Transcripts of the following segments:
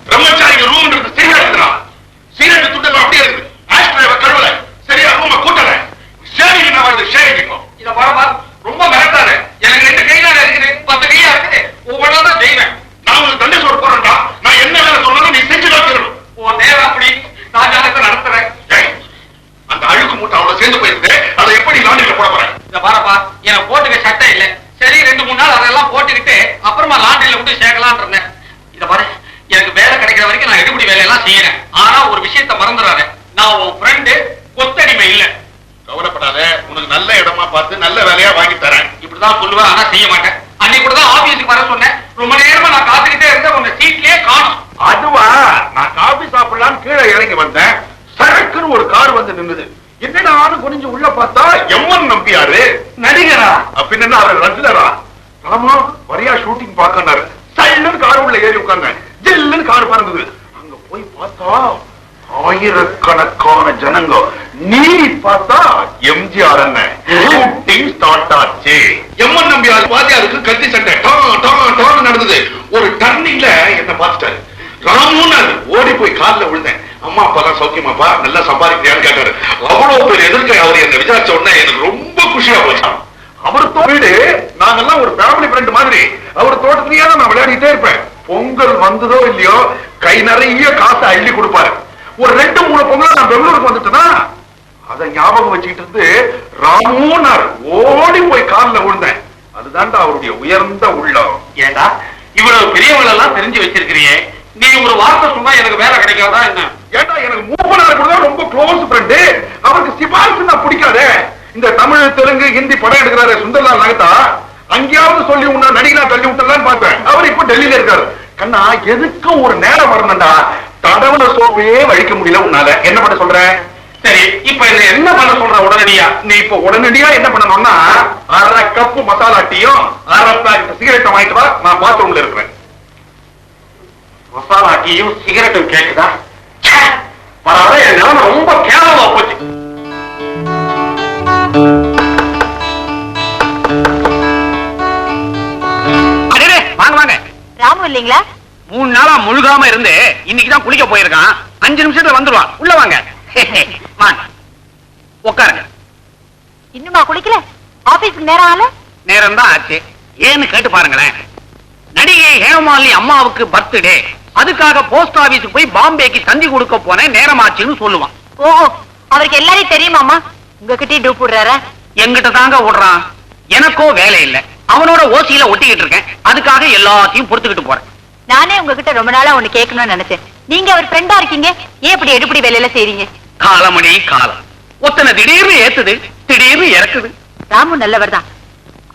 பிரம்மச்சாரி ரூம்ன்றது சரியா இருக்குதா? சீரட் துண்டெல்லாம் அப்படியே இருக்கு. ஆஸ்ட்ரேவ கழுவல, சரியா ரூம கூட்டல. ஷேவிங் நான் வந்து ஷேவிங். இத பாருமா, ரொம்ப மிரட்டாத. எனக்கு 2 கையில இருக்குது, 10 கையா இருக்குது. ஒவ்வொன்றா தான் செய்வேன். நான் உங்களுக்கு தண்டை சோறு போறேன்டா. நான் என்ன வேலை சொன்னாலும் நீ செஞ்சு காட்டணும். உன் நேரம் அப்படி நான் ஜாதகத்தை நடத்துறேன். அந்த அழுக்கு மூட்டை அவ்வளவு சேர்ந்து போயிருக்கு. அதை எப்படி லாண்டரியில போட போறேன்? இத பாருப்பா, எனக்கு போட்டுக்க சட்டை இல்ல. சரி 2-3 நாள் அதெல்லாம் போட்டுக்கிட்டு அப்புறமா லாண்டரியில விட்டு சேர்க்கலாம்னு இருந்தேன். இத பாரு, எனக்கு வேலை கிடைக்கிற வரைக்கும் நான் எடுபடி வேலையெல்லாம் செய்யறேன். ஆனா ஒரு விஷயத்தை மறந்துடாத, நான் உன் ஃப்ரெண்டு, கொத்தடிமை இல்ல. கவலைப்படாத, உனக்கு நல்ல இடமா பார்த்து நல்ல வேலையா வாங்கி தரேன். இப்படிதான் சொல்லுவேன், ஆனா செய்ய மாட்டேன். அன்னைக்கு கூட தான் ஆபீஸுக்கு வர சொன்னேன். ரொம்ப நேரமா நான் காத்துக்கிட்டே இருந்தேன், உன்னை சீட்லயே காணும். அதுவா, நான் காபி சாப்பிடலான்னு கீழே இறங்கி வந்தேன். சரக்குன்னு ஒரு கார் வந்து நின்னுது. என்னடா ஆனு குனிஞ்சு உள்ள பார்த்தா எம்என் நம்பியாரு நடிகரா, பின்ன அவர் ரஜினரா. ஆமா, வரியா ஷூட்டிங் பாக்கனாரு. சைலன்னு கார் உள்ள ஏறி உட்கார்ந்தேன். ஜில்லுன்னு கார் பறந்தது. அங்க போய் பார்த்தா ஆயிரக்கணக்கான ஜனங்க. நீ பார்த்தா எம்ஜிஆர் அண்ணன். ஷூட்டிங் ஸ்டார்ட் ஆச்சு. எம்என் நம்பியார் வாத்தியாருக்கு கத்தி சட்டை நடந்தது. ஒரு டர்னிங்ல என்ன பார்த்துட்டாரு. ராமுன்னாரு. ஓடி போய் காலில் விழுந்தேன். அம்மா அப்பா தான் சௌக்கியமாப்பா, நல்லா சம்பாதிக்கிறியான்னு கேட்டாரு. அவ்வளவு பேர் எதிர்க்க அவர் என்ன விசாரிச்ச உடனே எனக்கு ரொம்ப குஷியா போச்சான். அவர் வீடு, நாங்கெல்லாம் ஒரு ஃபேமிலி ஃப்ரெண்ட் மாதிரி. அவர் தோட்டத்திலேயே நான் விளையாடிட்டே இருப்பேன். பொங்கல் வந்ததோ இல்லையோ கை நிறைய காசை அள்ளி கொடுப்பாரு. ஒரு 2-3 பொங்கல் நான் பெங்களூருக்கு வந்துட்டேன்னா அதை ஞாபகம் வச்சுக்கிட்டு இருந்து ராமுன்னாரு. ஓடி போய் காலில் விழுந்தேன். அதுதான்டா அவருடைய உயர்ந்த உள்ளம். ஏண்டா இவ்வளவு பெரியவங்க எல்லாம் தெரிஞ்சு வச்சிருக்கிறியே, நீ ஒரு வார்த்தை சொன்னா எனக்கு வேலை கிடைக்காதா என்ன? ஏண்டா எனக்கு மூப்பனார் கூட ரொம்ப க்ளோஸ் ஃப்ரெண்டு. அவருக்கு சிபாரிசு நான் பிடிக்காதே. இந்த தமிழ், தெலுங்கு, ஹிந்தி படம் எடுக்கிறாரு சுந்தர்லால் நகத்தா, அங்கேயாவது சொல்லி உன்ன நடிகனா தள்ளி விட்டுலான்னு பார்த்தேன். அவர் இப்ப டெல்லியில இருக்காரு. கண்ணா, எதுக்கும் ஒரு நேரம் வரணும்டா. தடவுல சோப்பையே வழிக்க முடியல உன்னால. என்ன பண்ண சொல்ற? சரி, இப்ப என்ன பண்ண சொல்ற உடனடியா? நீ இப்ப உடனடியா என்ன பண்ணணும்னா, 1/2 கப்பு மசாலா டீயும் 1/2 பாக்கெட் சிகரெட்டை வாங்கிட்டு வா. நான் பாத்ரூம்ல இருக்கிறேன். மசாலா டீயும் சிகரெட்டும் கேக்குதா? பரவாயில்ல, என் நிலைமை ரொம்ப கேவலமா போச்சு. வாங்க வாங்க. ராமு இல்லீங்களா? 3 நாளா முழுகாம இருந்து இன்னைக்குதான் குளிக்க போயிருக்கான். 5 நிமிஷத்துல வந்துருவான். உள்ள வாங்க. உட்காருங்க. இன்னுமா குளிக்கல? ஆபீஸ்க்கு நேரம் ஆல? நேரம் தான் ஆச்சு. ஏன்னு கேட்டு பாருங்களேன். நடிகை ஹேமமாலினி அம்மாவுக்கு பர்த்டே, அதுக்காக போஸ்ட் ஆபீஸுக்கு போய் பாம்பேக்கு தந்தி கொடுக்க போனேன், நேரம் ஆச்சுன்னு சொல்லுவான். ஓஹோ, அவருக்கு எல்லாரையும் தெரியுமாமா? உங்ககிட்டயே டூப் விடுறாரா? எங்கிட்ட தாங்க விடுறான். எனக்கோ வேலை இல்ல, அவனோட ஓசியில ஒட்டிக்கிட்டு இருக்கேன். அதுக்காக எல்லாத்தையும் பொறுத்துக்கிட்டு போறேன். நானே உங்ககிட்ட ரொம்ப நாளா ஒண்ணு கேட்கணும்னு நினைச்சேன். நீங்க அவர் ஃப்ரெண்டா இருக்கீங்க, ஏன் இப்படி எடுபடி வேலையில செய்றீங்க? காலமணி காலம். ஒத்தனை திடீர்னு ஏத்துது, திடீர்னு இறக்குது. ராமு நல்லவர் தான்,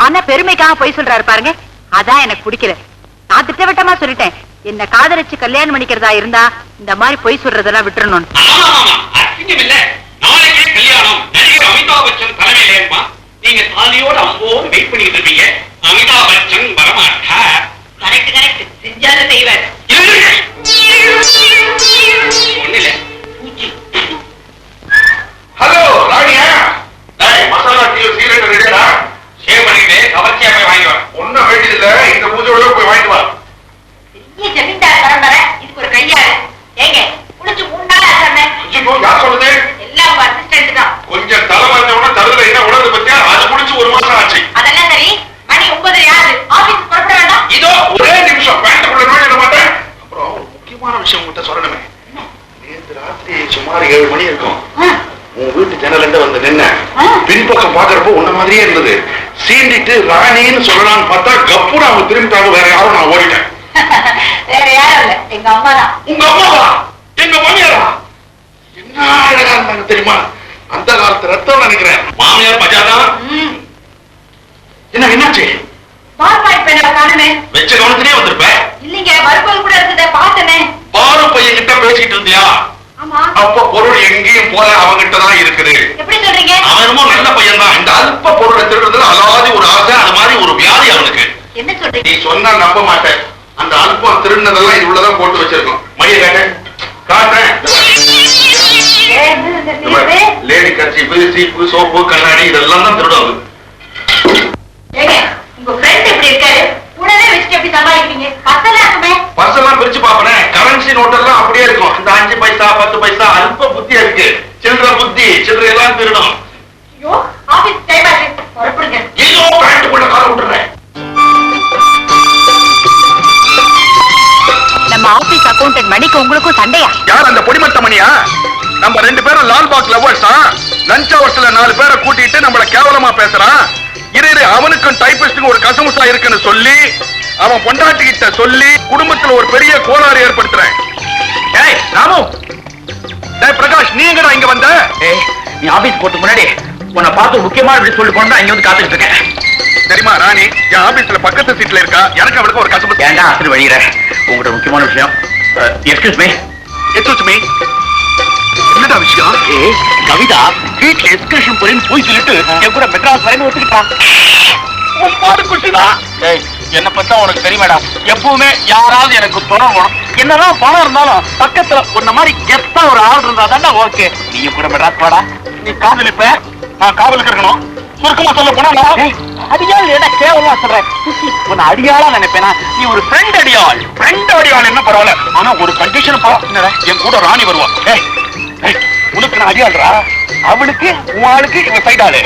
ஆனா பெருமைக்காக போய் சொல்றாரு பாருங்க, அதான் எனக்கு பிடிக்கல. நான் திட்டவட்டமா சொல்லிட்டேன், என்ன காதலிச்சு கல்யாணம் பண்ணிக்கிறதா இருந்தா இந்த மாதிரி பொய் சொல்றதெல்லாம் விட்டுறணும். நாளைக்கே கல்யாணம். நடிகர் அமிதாப் பச்சன் தலைமையிலேமா நீங்க தாலியோட அம்போடு வெயிட் பண்ணிட்டு இருக்கீங்க. அமிதாப் பச்சன் வரமாட்டார். கரெக்ட் கரெக்ட், செஞ்சாலும் செய்வார். ஒண்ணுல ஹலோ ராணியா, மசாலா டீ சீரட் ரெடிடா. ஷேவ் பண்ணிட்டு கவர்ச்சியா போய் வாங்கி வா. ஒன்னும் வேண்டியது இல்ல, இந்த பூஜையோட போய் வாங்கிட்டு வா. ஜமீன்தார் பரம்பரை, இதுக்கு ஒரு கையாளு. ஏங்க குளிச்சு 3 நாள் ஆச்சே. யார் சொல்லுது? எல்லாம் உங்க அசிஸ்டன்ட் தான். கொஞ்சம் தலை வந்தவன தருதுல என்ன உணர்ந்து பத்தியா? அது குளிச்சு 1 மாசம் ஆச்சு. அதெல்லாம் சரி, மணி 9 ஆகுது. ஆபீஸ் புறப்பட வேண்டாம்? இதோ ஒரே நிமிஷம் பேண்ட்டுக்குள்ள நுழைய மாட்டேன். அப்புறம் முக்கியமான விஷயம் உங்ககிட்ட சொல்லணுமே. நேற்று ராத்திரி சுமார் 7 மணி இருக்கும். உன் வீட்டு ஜன்னல்ல வந்து நின்ன பின்பக்கம் பாக்குறப்போ உன்ன மாதிரியே இருந்தது. சீண்டிட்டு ராணின்னு சொல்லலாம்னு பார்த்தா கப்புன்னு அவங்க திரும்பிட்டாங்க. வேற யாரும் நான் ஓடிட்டேன். வேற யாரும் இல்ல, எங்க அம்மா தான். உங்க அம்மாவா? எங்க மாமியாரா? என்ன அழகா இருந்தாங்க தெரியுமா? அந்த காலத்து ரத்தம் நினைக்கிறேன். மாமியார் பஜாதான். என்ன என்னாச்சு? பால்பாய் பெண்ணை காணுமே. வெச்ச கவனத்திலே வந்திருப்ப. இல்லீங்க, வரும்போது கூட இருந்தத பார்த்தனே. பாரு பையன் கிட்ட பேசிட்டு இருந்தியா? ஆமா. அப்ப பொருள் எங்கேயும் போல அவங்கிட்ட தான் இருக்குது. எப்படி சொல்றீங்க? அவனுமோ நல்ல பையன் தான். இந்த அல்ப பொருளை திருடுறதுல அலாதி ஒரு ஆசை, அது மாதிரி ஒரு வியாதி அவனுக்கு. என்ன சொல்றீங்க? நீ சொன்னா நம்ப மாட்டேன். அந்த அல்பம் திருடுனதெல்லாம் இது உள்ளதான் போட்டு வச்சிருக்கோம். மைய காட்டேன். லேடி கட்சி, சீப்பு, சோப்பு, கண்ணாடி இதெல்லாம் தான் திருடும். ஏங்க, உங்க அக்கௌண்டன்ட் மணிக்கு உங்களுக்கும் சண்டையா? யார் அந்த பொடிமட்ட மணியா? நம்ம 2 பேரும் லால்பாக் லவர்ஸா? லஞ்ச் ஹவர்ஸ்ல 4 பேரை கூட்டிட்டு நம்மள கேவலமா பேசுறான். இரு அவனுக்கும் டைபிஸ்டுக்கு ஒரு கசமுசா இருக்குன்னு சொல்லி அவன் பொண்டாட்டி கிட்ட சொல்லி குடும்பத்துல ஒரு பெரிய கோளாறு ஏற்படுத்துறேன். ஏய் ராமு, டேய் பிரகாஷ், நீ எங்கடா இங்க வந்த? நீ ஆபீஸ் போட்டு முன்னாடி உன்னை பார்த்து முக்கியமான விஷயம் சொல்லி போனா இங்க வந்து காத்துட்டு இருக்கேன். தெரியுமா ராணி, என் ஆபீஸ்ல பக்கத்து சீட்ல இருக்கா. எனக்கு அவளுக்கு ஒரு கசமுசா. ஏன்டா ஆசிரியர் வழிகிற? உங்கள்கிட்ட முக்கியமான விஷயம். Excuse me. என்னடா விஷயம்? கவிதா வீட்டுல எக்ஸ்கர்ஷன் போறேன்னு போய் சொல்லிட்டு என் கூட மெட்ராஸ் வரேன்னு ஒத்துக்கிட்டான். என்ன பத்தா உனக்கு தெரியுமாடா, எப்பவுமே யாராவது எனக்கு துணை வேணும். என்னதான் பணம் இருந்தாலும் பக்கத்துல உன்ன மாதிரி கெத்தா ஒரு ஆள் இருந்தா தானே ஓகே. நீங்க கூட மெட்ராஸ் வாடா. நீ காதலிப்ப, நான் காவலுக்கு இருக்கணும். சுருக்கமா சொல்ல போனா அடியாள் என்ன கேவலமா சொல்றேன். உன்னை அடியாளா நினைப்பேனா? நீ ஒரு ஃப்ரெண்ட் அடியாள். ஃப்ரெண்ட் அடியாள் என்ன பரவாயில்ல, ஆனா ஒரு கண்டிஷன் பா. என் கூட ராணி வருவா. உனக்கு நான் அடியாள்றா, அவளுக்கு உன் ஆளுக்கு இவன் சைடாளு.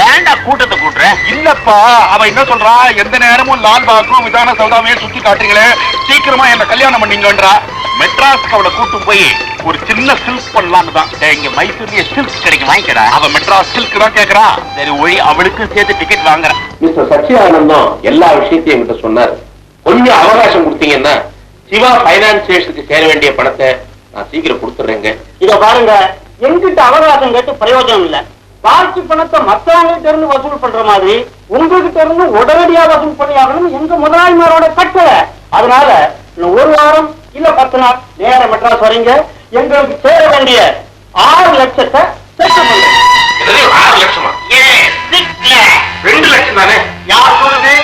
ஏன்டா கூட்டத்தை கூட்டுற? இல்லப்பா, அவ என்ன சொல்றா, எந்த நேரமும் லால்பாக்கும் விதான சௌதாமே சுத்தி காட்டுறீங்களே, சீக்கிரமா என்ன கல்யாணம் பண்ணீங்கன்றா. மெட்ராஸ்க்கு அவளை கூட்டு போய் ஒரு சின்ன சில்க் பண்ணலான்னு தான். இங்க மைசூர்லயே சில்க் கிடைக்கும், வாங்கிக்கிறா. அவ மெட்ராஸ் சில்க் தான் கேக்குறா. சரி ஒழி, அவளுக்கு சேர்த்து டிக்கெட் வாங்குறேன். மிஸ்டர் சச்சிதானந்தம் எல்லா விஷயத்தையும் என்கிட்ட சொன்னார். கொஞ்சம் அவகாசம் கொடுத்தீங்கன்னா சிவா பைனான்சியர்ஸுக்கு சேர வேண்டிய பணத்தை நான் சீக்கிரம் கொடுத்துறேங்க. இத பாருங்க, எங்கிட்ட அவகாசம் கேட்டு பிரயோஜனம் இல்ல. பாக்கி பணத்தை மத்தவங்கிட்ட இருந்து வசூல் பண்ற மாதிரி உங்ககிட்ட இருந்து உடனடியா வசூல் பண்ணி ஆகணும் எங்க முதலாளிமாரோட கட்டளை. அதனால இன்னும் 1 வாரம் இல்ல 10 நாள் நேர மெட்ராஸ் வரீங்க. எங்களுக்கு சேர வேண்டிய 6 லட்சத்தை செட்டில் பண்ணுங்க. 6 லட்சமா? 2 லட்சம் தானே? யார் சொல்றது?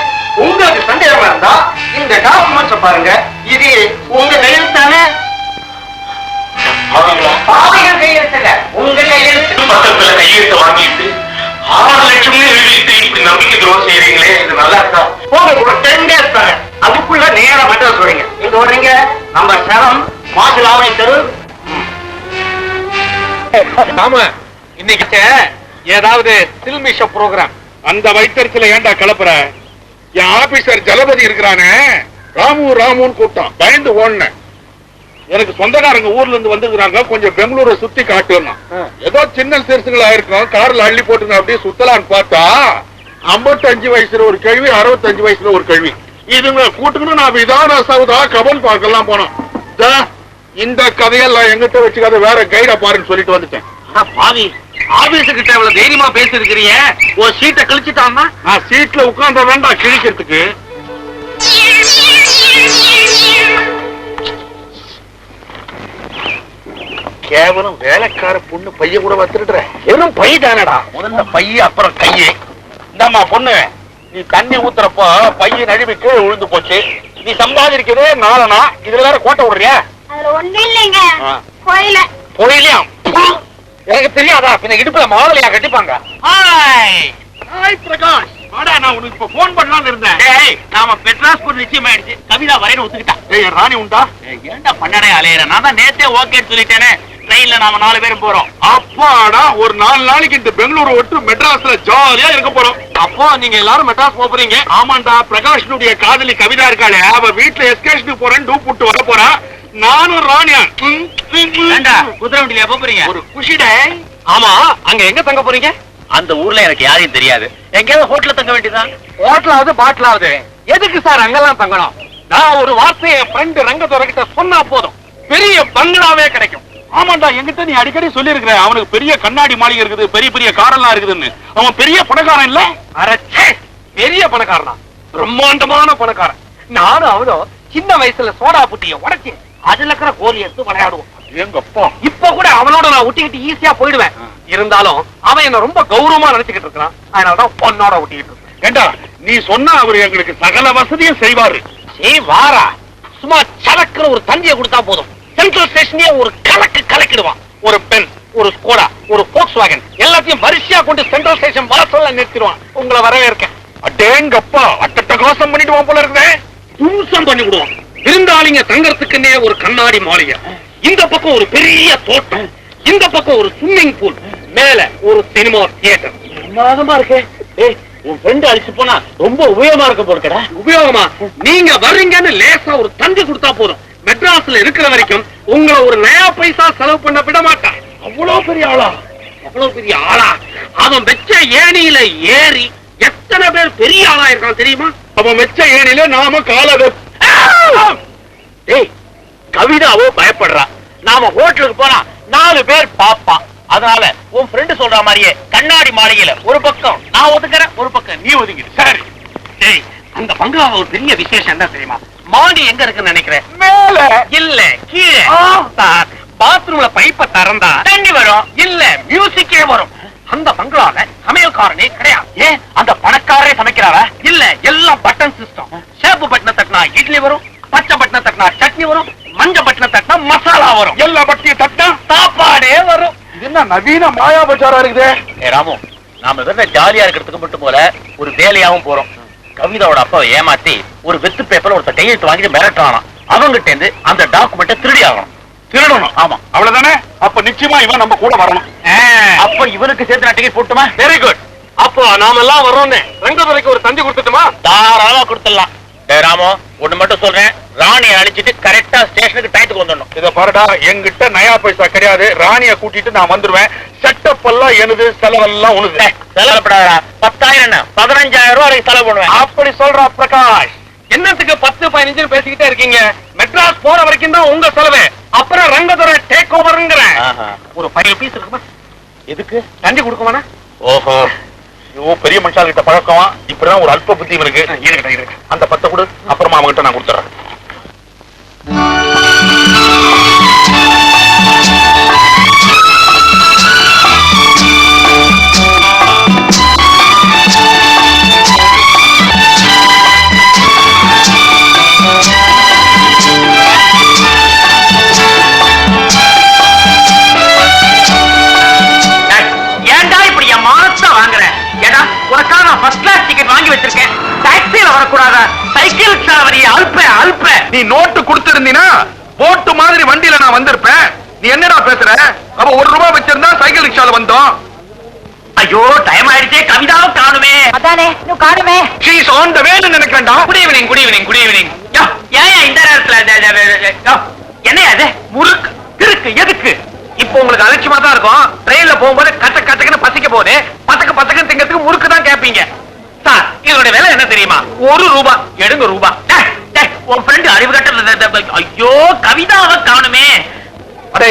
உங்களுக்கு சந்தேகமா இருந்தா இந்த டாக்குமெண்ட்ஸ் பாருங்க. இது உங்க கையில் தானே? பாவைகள் கையெழுத்துல உங்க கையெழுத்து. பக்கத்துல கையெழுத்து வாங்கிட்டு 6 லட்சம்னு எழுதிட்டு இப்படி நம்பிக்கை துரோகம் செய்யறீங்களே, இது நல்லா இருக்கா? போங்க, 10 days தாங்க. அதுக்குள்ள நேரம் மெட்ராஸ் வரீங்க. எங்க வர்றீங்க? நம்ம 7 மாசிலாவை தெரு. ஆமா, இன்னைக்கு ஏதாவது சில்மிஷ ப்ரோக்ராம் அந்த வைத்தறிச்சல ஏன்டா கலப்புற? என் ஆபீசர் ஜலபதி இருக்கிறானே, ராமுன்னு கூப்பிட்டான். பயந்து ஓடுன. எனக்கு சொந்தக்காரங்க ஊர்ல இருந்து வந்துருக்காங்க, கொஞ்சம் பெங்களூரை சுத்தி காட்டுனா. ஏதோ சின்ன சிறுசுகளா இருக்கும், கார்ல அள்ளி போட்டு அப்படியே சுத்தலான்னு பார்த்தா 55 வயசுல ஒரு கேள்வி, 65 வயசுல ஒரு கேள்வி. இதுங்க கூட்டுக்கணும். நான் விதான சௌதா கபல் பார்க்கலாம் போனோம். இந்த கதையெல்லாம் எங்கிட்ட வச்சுக்காத, வேற கைட பாருன்னு சொல்லிட்டு வந்துட்டேன். பாவி, ஆபீஸ் கிட்ட இவ்வளவு தைரியமா பேசிருக்கிறீங்க. ஒரு சீட்டை கழிச்சுட்டான்னா நான் சீட்ல உட்கார்ந்த வேண்டாம் கிழிக்கிறதுக்கு. கேவலம் வேலைக்கார பொண்ணு பைய கூட வத்துடுற. வெறும் பை தானடா. முதல்ல பைய அப்புறம் கையே. இந்தம்மா பொண்ணு, நீ தண்ணி ஊத்துறப்போ பைய நழுவி கீழே விழுந்து போச்சு. நீ சம்பாதிக்கிறதே 4 அணா, இதுல வேற கோட்டை விடுறியா? அதுல ஒண்ணு இல்லைங்க, கோயில போயிலையா? எனக்கு தெரியாதா? பின்ன இடுப்புல மாவளையா கட்டிப்பாங்க. ஹாய் பிரகாஷ், வாடா. நான் உனக்கு இப்ப போன் பண்ணலாம்னு இருந்தேன். நாம மெட்ராஸ் போட்டு நிச்சயம் ஆயிடுச்சு. கவிதா வரேன்னு ஒத்துக்கிட்டா. ராணி உண்டா? ஏன்டா பண்ணடே அலையற? நான் தான் நேத்தே ஓகே சொல்லிட்டேனே. ட்ரெயின்ல நாம 4 பேரும் போறோம். அப்பாடா, ஒரு 4 நாளைக்கு இந்த பெங்களூரு விட்டு மெட்ராஸ்ல ஜாலியா இருக்க போறோம். அப்போ நீங்க எல்லாரும் மெட்ராஸ் போறீங்க. ஆமாண்டா, பிரகாஷ்னுடைய காதலி கவிதா இருக்காளே, அவ வீட்டுல எஸ்கேஷனுக்கு போறேன்னு டூ புட்டு வர போறா. நானும் ராணியா குதிரை வண்டியில போறீங்க? ஒரு குஷிடே. ஆமா, அங்க எங்க தங்க போறீங்க? அந்த ஊர்ல எனக்கு யாரையும் தெரியாது. எங்கேயாவது ஹோட்டல்ல தங்க வேண்டியதான். ஹோட்டலாவது பாட்டிலாவது எதுக்கு சார் அங்கெல்லாம் தங்கணும்? நான் ஒரு வார்த்தையை என் ஃப்ரெண்ட் ரங்கத்துறை கிட்ட சொன்னா போதும், பெரிய பங்களாவே கிடைக்கும். ஆமாண்டா, என்கிட்ட நீ அடிக்கடி சொல்லி இருக்கிற அவனுக்கு பெரிய கண்ணாடி மாளிகை இருக்குது, பெரிய பெரிய காரெல்லாம் இருக்குதுன்னு. அவன் பெரிய பணக்காரன் இல்ல? அரச்சே, பெரிய பணக்காரனா? பிரம்மாண்டமான பணக்காரன். நானும் அவனும் சின்ன வயசுல சோடா புட்டிய உடைச்சு அதுல இருக்கிற கோலி எடுத்து விளையாடுவோம். எங்கப்பா, இப்ப கூட அவனோட நான் ஒட்டிக்கிட்டு ஈஸியா போயிடுவேன். இருந்தாலும் அவன் என்ன ரொம்ப கௌரவமா நினைச்சுக்கிட்டு இருக்கான். அதனாலதான் பொண்ணோட ஒட்டிக்கிட்டு இருக்கேன். ஏண்டா, நீ சொன்னா அவர் எங்களுக்கு சகல வசதியும் செய்வாரு. வாரா, சும்மா சலக்குற ஒரு தந்தியை கொடுத்தா போதும், சென்ட்ரல் ஸ்டேஷனே ஒரு கலக்கிடுவான். ஒரு பென், ஒரு ஸ்கோடா, ஒரு போக்ஸ் வேகன் எல்லாத்தையும் வரிசையா கொண்டு சென்ட்ரல் ஸ்டேஷன் வர சொல்ல நிறுத்திடுவான். உங்களை வரவேற்கேன். அடேங்கப்பா, அட்டகாசம் பண்ணிடுவான் போல இருந்தே. தும்சம் பண்ணி விடுவான். விருந்தாளிங்க தங்கறதுக்குன்னே ஒரு கண்ணாடி மாளிகை, இந்த பக்கம் ஒரு பெரிய தோட்டம், இந்த பக்கம் ஒரு ஸ்விம்மிங் பூல், மேல ஒரு சினிமா தியேட்டர். பிரமாதமா இருக்கு. உன் ஃப்ரெண்ட் அழிச்சு போனா ரொம்ப உபயோகமா இருக்க போறா. உபயோகமா? நீங்க வர்றீங்கன்னு லேசா ஒரு தந்தி கொடுத்தா போதும், மெட்ராஸ்ல இருக்கிற வரைக்கும் உங்களை ஒரு நயா பைசா செலவு பண்ண விட மாட்டான். அவ்வளவு பெரிய ஆளா? அவ்வளவு பெரிய ஆளா? அவன் வெச்ச ஏணியில ஏறி எத்தனை பேர் பெரிய ஆளா இருக்கான் தெரியுமா? அவன் மெச்ச ஏனில நாம கால டேய், கவிதாவோ பயப்படுறா. நாம ஹோட்டலுக்கு போனா 4 பேர் பாப்பான். அதனால உன் ஃப்ரெண்டு சொல்ற மாதிரியே கண்ணாடி மாளிகையில ஒரு பக்கம் நான் ஒதுக்குறேன், ஒரு பக்கம் நீ ஒதுங்கிடு. சரி. டேய், அந்த பங்களாவை ஒரு பெரிய விசேஷம் என்ன தெரியுமா? மாடி எங்க இருக்குன்னு நினைக்கிறேன்? மேல இல்ல, கீழே. பாத்ரூம்ல பைப்ப திறந்தா தண்ணி வரும், இல்ல மியூசிக்கே வரும். அந்த பங்களால சமையல்காரனே கிடையாது. ஏன் அந்த பணக்காரரே சமைக்கிறாரா? இல்ல, எல்லாம் பட்டன் சிஸ்டம். சேப்பு பட்டனை தட்டினா இட்லி வரும், பச்சை பட்டனை தட்டினா சட்னி வரும், மஞ்ச பட்டனை தட்டினா மசாலா வரும், எல்லா பட்டியும் தட்டினா சாப்பாடே வரும். இது என்ன நவீன மாயா பஜாரா இருக்குது? ராமு, நாம வெறும் ஜாலியா இருக்கிறதுக்கு மட்டும் போல ஒரு வேலையாவும் போறோம். கவிதாவோட அப்பாவை ஏமாத்தி ஒரு வெத்து பேப்பர்ல ஒருத்த கையெழுத்து வாங்கிட்டு மிரட்டானா. அவங்கிட்ட இருந்து அந்த டாக்குமெண்ட்டை திருடி ஆகணும். திருடணும். ஆமா, அவ்வளவுதானே? அப்ப நிச்சயமா இவன் நம்ம கூட வரணும். அப்ப இவனுக்கு சேர்த்து நான் டிக்கெட் போட்டுமா? Very good. அப்போ நாம எல்லாம் வரோம்னு ரங்கதுரைக்கு ஒரு தந்தி கொடுத்துட்டுமா? தாராளமா கொடுத்துடலாம். ராமோ, ஒண்ணு மட்டும் சொல்றேன், ராணியை அழிச்சிட்டு கரெக்டா ஸ்டேஷனுக்கு டைத்துக்கு வந்துடணும். இத பாருடா, என்கிட்ட நயா பைசா கிடையாது. ராணிய கூட்டிட்டு நான் வந்துருவேன். செட்டப் எல்லாம் எனது, செலவெல்லாம் உனது. செலவுப்படாதா? 10,000 என்ன 15,000 ரூபாய் செலவு பண்ணுவேன். அப்படி சொல்றா பிரகாஷ்? என்னத்துக்கு 10-15 பேசிக்கிட்டே இருக்கீங்க? மெட்ராஸ் போற வரைக்கும் தான் உங்க செலவு. அப்புறம் ரங்கதுரை டேக் ஓவர்ங்கறேன். ஒரு 5 பீஸ் இருக்குமா? எதுக்கு? தண்ணி கொடுக்குவானா? ஓஹோ, ஐயோ, பெரிய மனுஷால் கிட்ட பழக்கம். இப்பதான் ஒரு அல்ப புத்தி இருக்கு. இருக்கு. அந்த 10 கொடு, அப்புறமா அவங்கிட்ட நான் கொடுத்துறேன். ஏன்டா இப்படி என் மானத்தை வாங்குற? ஏடா, உனக்காக நான் ஃபர்ஸ்ட் கிளாஸ் டிக்கெட் வாங்கி வச்சிருக்கேன். டாக்ஸில வரக்கூடாதா? சைக்கிள் சாவரிய அல்ப நீ நோட்டு கொடுத்திருந்தீனா போட்டு மாதிரி வண்டியில நான் வந்திருப்பேன். நீ என்னடா பேசுற? அப்ப 1 ரூபாய் வச்சிருந்தா சைக்கிள் ரிக்ஷால வந்தோம். ஐயோ, டைம் ஆயிடுச்சே, கவிதாவை காணுமே. அதானே இன்னும் காணுமே. She is on the way ன்னு நினைக்கிறேன்டா. Good evening, good evening, good evening. ஏன் இந்த நேரத்துல என்ன அது முறுக்கு கிறுக்கு எதுக்கு? இப்போ உங்களுக்கு அலட்சியமா தான் இருக்கும். ட்ரெயின்ல போகும்போது கச்சக்குன்னு பசிக்க போகுது. பசக்கு திங்கிறதுக்கு முறுக்கு தான் கேட்பீங்க. சார், இதோட விலை என்ன தெரியுமா? 1 ரூபாய். எடுங்க ரூபாய். உன் ஃப்ரெண்ட் அறிவு கட்ட. ஐயோ, கவிதாவை காணுமே. அடே,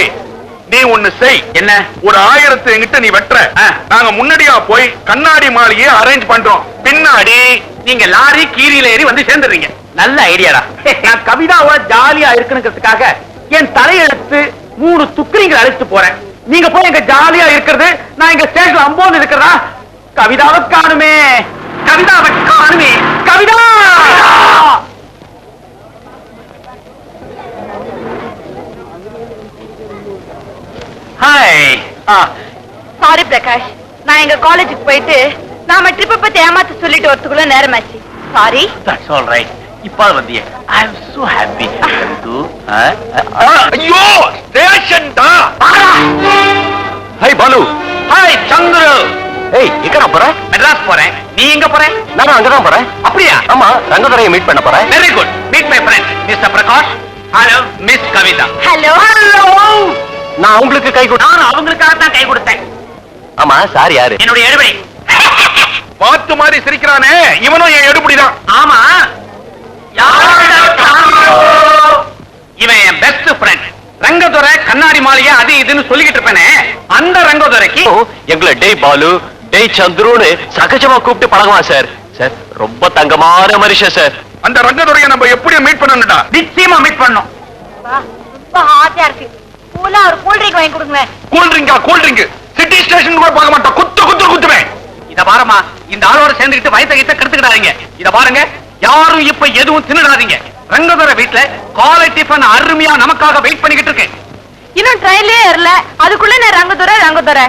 நீ ஒண்ணு செய். என்ன? ஒரு 1000 என்கிட்ட நீ வெட்டுற. நாங்க முன்னாடியா போய் கண்ணாடி மாளிகையை அரேஞ்ச் பண்றோம். பின்னாடி நீங்க லாரி கீரியில ஏறி வந்து சேர்ந்துடுறீங்க. நல்ல ஐடியாடா. நான் கவிதாவோட ஜாலியா இருக்கணுங்கிறதுக்காக என் தலையெழுத்து 3 துக்கிரிங்களை அழைச்சிட்டு போறேன். நீங்க போய் எங்க ஜாலியா இருக்கிறது, நான் இங்க ஸ்டேஷன்ல அம்போன்னு இருக்கிறதா? கவிதாவை காணுமே, கவிதாவை காணுமே, கவிதா! ஹாய். சாரி பிரகாஷ், நான் எங்க காலேஜுக்கு போயிட்டு நாம ட்ரிப்பை பத்தி ஏமாத்த சொல்லிட்டு வரதுக்குள்ள நேரமாச்சு. சாரி. That's all right. இப்ப வந்தியே. ஐ அம் சோ ஹாப்பி. ஐயோ, ஸ்டேஷன்டா. ஹாய் பாலு. ஹாய் சந்திரு. ஏய், எங்கடா போற? மெட்ராஸ் போறேன். நீ எங்க போற? நானும் அங்கதான் போறேன். அப்படியா? ஆமா, ரங்கதுரையை மீட் பண்ண போறேன். Very good. Meet my friend mister Prakash. Hello miss Kavitha. Hello. நான் உங்களுக்கு கை கொடு. நான் அவங்களுக்காக தான் கை கொடுத்தேன். ஆமா, சார் யாரு? என்னுடைய எடுபடி. பாத்து மாதிரி சிரிக்கிறானே, இவனும் என் எடுபடிதான். ஆமா, இவன் என் பெஸ்ட் ஃப்ரெண்ட். ரங்கதுரை கண்ணாடி மாளிகை அது இதுன்னு சொல்லிக்கிட்டு இருப்பேனே, அந்த ரங்கதுரைக்கு எங்களை டேய் பாலு, டேய் சந்துருன்னு சகஜமா கூப்பிட்டு பழகுவான் சார். சார், ரொம்ப தங்கமான மனுஷன் சார். அந்த ரங்கதுரையை நம்ம எப்படியும் மீட் பண்ணணும்டா. நிச்சயமா மீட் பண்ணோம். ரொம்ப ஹாட்டா இருக்கு. கூலா ஒரு கூல் ட்ரிங்க் வாங்கி கொடுங்க. கூல் ட்ரிங்க் சிட்டி ஸ்டேஷன் கூட பார்க்க மாட்டோம். குத்துவேன். இத பாருமா, இந்த ஆளோட சேர்ந்துக்கிட்டு வயத்த கிட்ட கெடுத்துக்கிடாதீங்க. இத பாருங்க, யாரும் இப்ப எதுவும் தின்னுடாதீங்க. ரங்கதுரை வீட்டுல காலை டிஃபன் அருமையா நமக்காக வெயிட் பண்ணிக்கிட்டு இருக்கு. இன்னும் ட்ரெயின்லயே ஏறல, அதுக்குள்ள நான் ரங்கதுரை.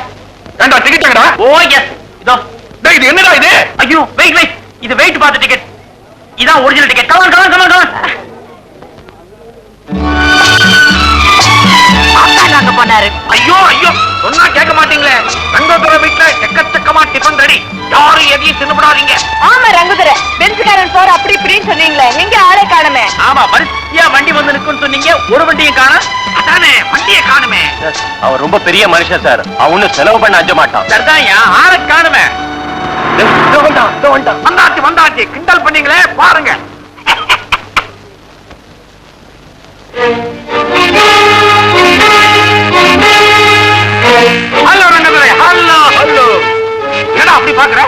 ஏண்டா டிக்கெட் எங்கடா? ஓ எஸ், இதோ. டேய், இது என்னடா இது? ஐயோ, வெயிட், இது வெயிட் பார்த்த டிக்கெட். இதான் ஒரிஜினல் டிக்கெட். கமான். அங்க போனாரு. ஐயோ, சொன்னா கேட்க மாட்டீங்களே. ரங்கதுரை வீட்டுல எக்கச்சக்கமா டிஃபன் ரெடி. யாரும் எதையும் தின்னுபடாதீங்க. ஆமா ரங்கதுரை பென்ஸ்கார போறேன் சார் அப்படி இப்படின்னு சொன்னீங்களே, எங்க ஆளே காணுமே? ஆமா, வரிசையா வண்டி வந்து நிக்குன்னு சொன்னீங்க, ஒரு வண்டியும் காணோம். அதானே வண்டியை காணுமே. அவன் ரொம்ப பெரிய மனுஷன் சார், அவனு செலவு பண்ண அஞ்ச மாட்டான். சரிதான்யா, ஆளை காணுமே. வந்தாச்சு வந்தாச்சு, கிண்டல் பண்ணீங்களே பாருங்க. Hello Rangadurai, hello hello. என்னடா அப்படி பாக்குற?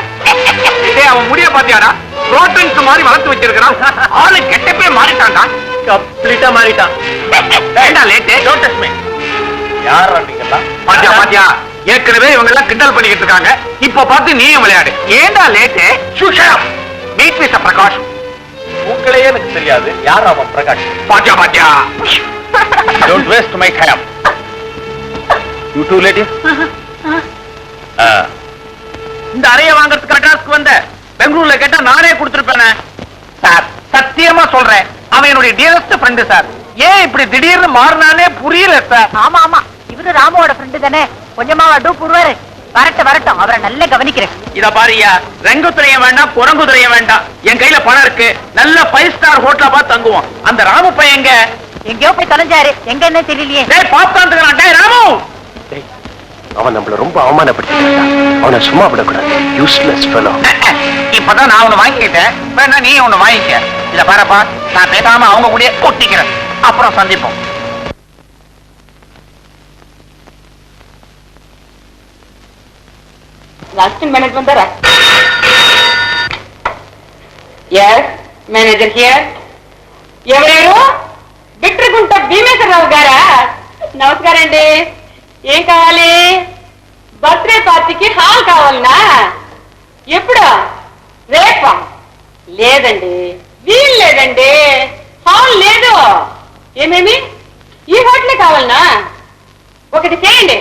அவன் முடிய பாத்தியாடா, புரோட்டன்ஸ் மாதிரி வளர்த்து வச்சிருக்கான். ஆளு கெட்டப்பே மாறிட்டான்டா, கம்ப்ளீட்டா மாறிட்டான். ஏண்டா லேட்டு? Don't touch me. யார் நீங்களா? பாத்தியா பாத்தியா, ஏற்கனவே இவங்க எல்லாம் கிண்டல் பண்ணிக்கிட்டு இருக்காங்க, இப்ப பார்த்து நீயும் விளையாடு. ஏண்டா late? Susham meet mister Prakash. உங்களையே எனக்கு தெரியாது, யார் அவன் பிரகாஷ்? பாத்தியா பாத்தியா. Don't waste my time. You too late. இந்த அறைய வாங்குறதுக்கு மெட்ராஸ்க்கு வந்த, பெங்களூர்ல கேட்டா நானே கொடுத்திருப்பேனே. சார் சத்தியமா சொல்றேன், அவன் என்னுடைய டியரஸ்ட் ஃப்ரெண்டு சார். ஏன் இப்படி திடீர்னு மாறினானே புரியல சார். ஆமா ஆமா, இவரு ராமோட ஃப்ரெண்டு தானே, கொஞ்சமா டூ புடுவாரு. வரட்டும் வரட்டும், அவரை நல்லா கவனிக்கிறேன். இத பாரியா, ரெங்குத்துறைய வேண்டாம், குரங்குதுறைய வேண்டாம், என் கையில பணம் இருக்கு, நல்ல 5 ஸ்டார் ஹோட்டலா பார்த்து தங்குவோம். அந்த ராமு பையன் எங்கேயோ போய் தொலைஞ்சாரு, எங்க என்ன தெரியலையே. டேய் பாப்கார்ன் டேய் ராமு. அவன் நம்மள ரொம்ப அவமானப்படுத்திட்டான், அவனை சும்மா விடக்கூடாது. Useless fellow. இப்பதான் நான் ஒண்ணு வாங்கிக்கிட்டேன், வேணா நீ ஒண்ணு வாங்கிக்க. இத பாருப்பா, நான் பேசாம அவங்க கூட ஒட்டிக்கிறேன், அப்புறம் சந்திப்போம். அசிஸ்டன்ட் மேனேஜர் வந்தாரா? Yes manager here. ఎవరు? బిట్రగుంట భీమేశ్వరరావు గారా? నమస్కారం అండి. ఏం కావాలి? బర్త్డే పార్టీకి హాల్ కావాలనా? ఎప్పుడు? రేపా? లేదండి, వీలు లేదండి, హాల్ లేదు. ఏమేమి? ఈ హోటలే కావాలనా? ఒకటి చేయండి,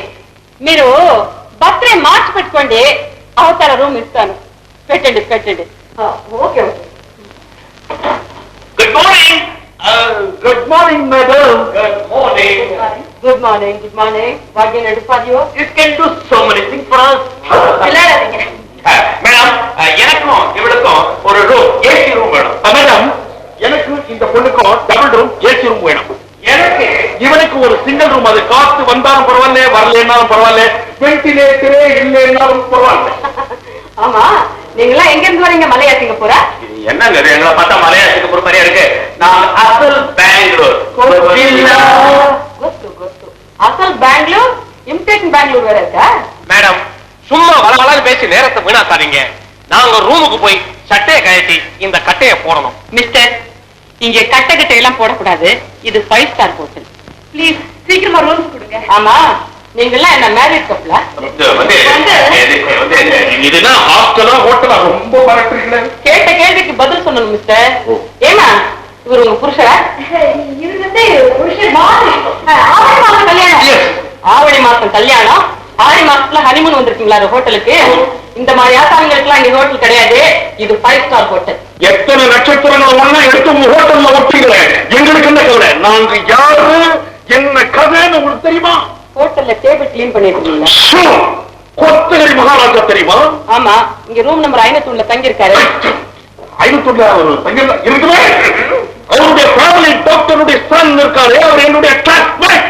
మీరు బర్త్డే మార్చి పెట్టుకోండి, అవతల రూమ్ ఇస్తాను. పెట్టండి పెట్టండి. Okay okay. Good morning. Good morning madam. Good morning. Good morning good morning. What can I do for you? You can do so many things for us. விளையாடாதீங்க. மேடம், எனக்கும் இவளுக்கும் ஒரு ரூம், ஏசி ரூம் வேணும். Madam, எனக்கு இந்த பொண்ணுக்கும் double room AC room வேணும். எனக்கு இவனுக்கு ஒரு சிங்கிள் ரூம், அது காத்து வந்தாலும் பரவாயில்ல, வரலன்னாலும் பரவாயில்ல, வென்டிலேட்டரே இல்லைன்னாலும் பரவாயில்ல. ஆமா, நீங்களா எங்க இருந்து வரீங்க? மலையா சிங்கப்பூரா? என்னங்க இது, எங்களை பார்த்தா மலையாளத்துக்கு ஒரு மாதிரியா இருக்கு. நான் அசல் பெங்களூர். ಗೊತ್ತು ಗೊತ್ತು. அசல் பெங்களூர், இமிடேஷன் பெங்களூர் வேற இருக்கா? மேடம், சும்மா வளவளன்னு பேசி நேரத்தை வீணாக்காதீங்க. நாங்க ரூமுக்கு போய் சட்டையை கழட்டி இந்த கட்டையை போடணும். மிஸ்டர், இங்க கட்டை எல்லாம் போடக்கூடாது, இது 5 ஸ்டார் ஹோட்டல். ப்ளீஸ் சீக்கிரமா ரூம் கொடுங்க. ஆமா, நீங்க எல்லாம் என்ன மேரேஜ் கப்பலா? இதுனா ஹாஸ்டலா ஹோட்டலா? ரொம்ப மறக்கிறீங்களே. கேட்ட கேள்விக்கு பதில் சொல்லணும் மிஸ்டர். ஏமா, இவர் உங்க புருஷரா? இது வந்து புருஷன் மாதிரி. ஆவணி மாசம் கல்யாணம். ஆவணி மாசம் கல்யாணம், ஆடி மாசத்துல ஹனிமூன் வந்திருக்கீங்களா அந்த ஹோட்டலுக்கு? இந்த மாதிரி ஆசாமிகளுக்கு இங்க ஹோட்டல் கிடையாது, இது 5 ஸ்டார் ஹோட்டல். எத்தனை நட்சத்திரங்கள் ஒண்ணா எடுத்து உங்க ஹோட்டல்ல ஒட்டிக்கிறேன். எங்களுக்கு என்ன கவலை? நாங்க யாரு, என்ன கதைன்னு உங்களுக்கு தெரியுமா? ஹோட்டல்ல டேபிள் கிளீன் பண்ணிட்டு இருக்கீங்களா? கொத்தகிரி மகாராஜா தெரியுமா? ஆமா, இங்க ரூம் நம்பர் 501 தங்கி இருக்காரு. 501 இருக்குமே. அவருடைய ஃபேமிலி டாக்டருடைய சன் இருக்காரு, அவர் என்னுடைய கிளாஸ்மேட்.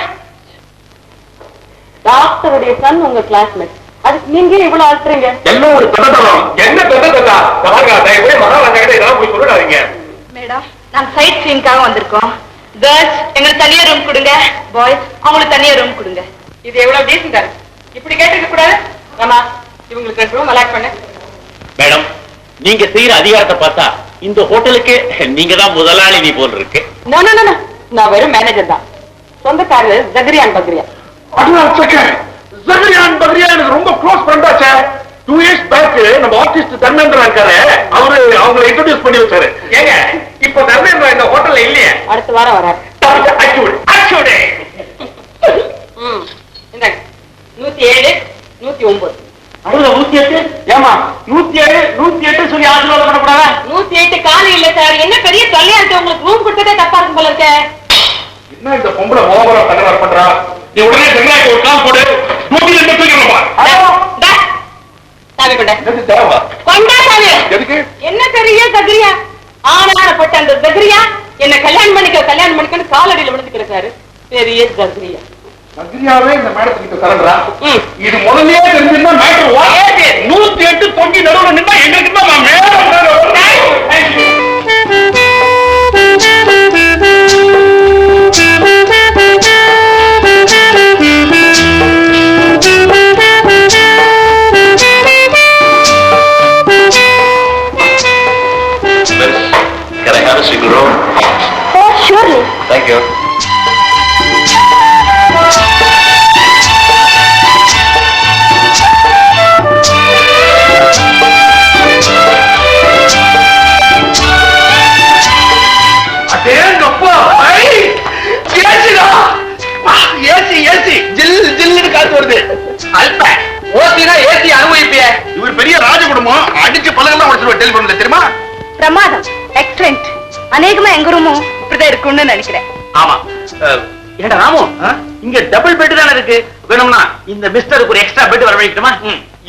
டாக்டருடைய சன் உங்க கிளாஸ்மேட், அதுக்கு நீங்க இவ்வளவு அழுத்துறீங்க? எல்லாம் ஒரு தடதம். என்ன தடதா? மகாராஜா கிட்ட இதெல்லாம் போய் சொல்லிடாதீங்க. மேடம், நாங்க சைட் சீயிங்காக வந்திருக்கோம். கேர்ள்ஸ் எங்களுக்கு தனியா ரூம் கொடுங்க, பாய்ஸ் அவங்களுக்கு தனியா ரூம் கொடுங்க. இது எவ்வளவு டீசெண்டா இருக்கு, இப்படி கேட்டுக்க கூடாது. ஆமா, இவங்களுக்கு ரூம் அலாட் பண்ணு. மேடம், நீங்க செய்யற அதிகாரத்தை பார்த்தா இந்த ஹோட்டலுக்கு நீங்க தான் முதலாளி நீ போல் இருக்கு. நோ நோ நோ, நான் வெறும் மேனேஜர் தான். சொந்தக்காரர் ஜகரியான் பக்ரியா. ஜகரியான் பக்ரியா எனக்கு ரொம்ப க்ளோஸ் ஃப்ரெண்டாச்சே. 2 இயர்ஸ் பேக் நம்ம ஆர்டிஸ்ட் தர்மேந்திரா இருக்காரு, அவரு அவங்களை இன்ட்ரோடியூஸ் பண்ணி வச்சாரு. ஏங்க, இப்ப தர்மேந்திரா இந்த ஹோட்டல்ல இல்லையே. அடுத்த வாரம் வராரு. இந்தாங்க 107 109. 108. ஏமா 107 108 சொல்லி ஆசீர்வாதம் பண்ணக்கூடாதா? 108 காலி இல்ல சார். என்ன பெரிய தொல்லையா இருக்கு, உங்களுக்கு ரூம் கொடுத்ததே தப்பா இருக்கும் போல இருக்க. என்ன இந்த பொம்பளை ஓவரா தகராறு பண்றா? நீ உடனே ஜெங்கலாய்க்கு ஒரு கால் போடு. 102 தூக்கிடுமா? சாமி கொண்ட எது தேவா? கொண்டா சாமி. எதுக்கு? என்ன பெரிய சகரியா, ஆனானப்பட்ட அந்த ஜகரியா என்ன கல்யாணம் பண்ணிக்கன்னு காலடியில விழுந்து கிடக்காரு. பெரிய ஜகரியா. சக்ரியாவே இந்த மேடத்துக்கிட்ட சரண்டரா? இது முதல்லயே தெரிஞ்சிருந்தா மேட்டர் 108 தொங்கி நடுவுல நின்னா எங்களுக்கு தான் madam. Can I have a cigarette? Oh, surely. Thank you. அதேங்கப்பா, ஏசிடா, ஏசி ஜில்லுன்னு காத்து வருது. அல்ப ஓசினா ஏசி அனுபவிப்பிய. இவர் பெரிய ராஜ குடும்பம், அடிச்சு பலகெல்லாம் உடைச்சிருவா டெலிபோன்ல, தெரியுமா? பிரமாதம், எக்ஸலென்ட். அநேகமா எங்க ரூமும் இப்படிதான் இருக்கும்னு நினைக்கிறேன். ஆமா. ஏண்டா ராமு, இங்க டபுள் பெட் தானே இருக்கு. வேணும்னா இந்த மிஸ்டருக்கு ஒரு எக்ஸ்ட்ரா பெட் வர வைக்கணுமா?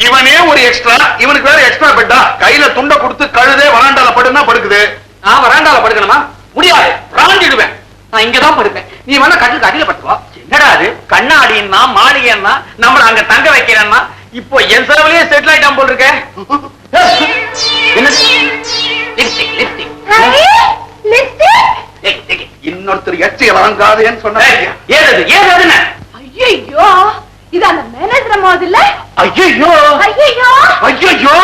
இவனே ஒரு எக்ஸ்ட்ரா, இவனுக்கு வேற எக்ஸ்ட்ரா பெட்டா? கையில துண்டை கொடுத்து கழுதே வராண்டால படுனா படுக்குது. நான் வராண்டால படுக்கணுமா? முடியாது, ராண்டிடுவேன். நான் இங்கதான் படுப்பேன். நீ வேணா கட்டில் அடியில படுத்துவா. என்னடா அது, கண்ணாடின்னா மாளிகைன்னா நம்மள அங்க தங்க வைக்கிறேன்னா இப்போ என் செலவுலயே செட்டில் ஆயிட்டான் போல் இருக்க. என்ன இன்னொருத்தர் எச்சை வாங்காதேன்னு சொன்ன. ஏது ஏதுன்னு? ஐயோ, இது அந்த மேனேஜர் அம்மாவது இல்ல? ஐயோ ஐயோ ஐயோ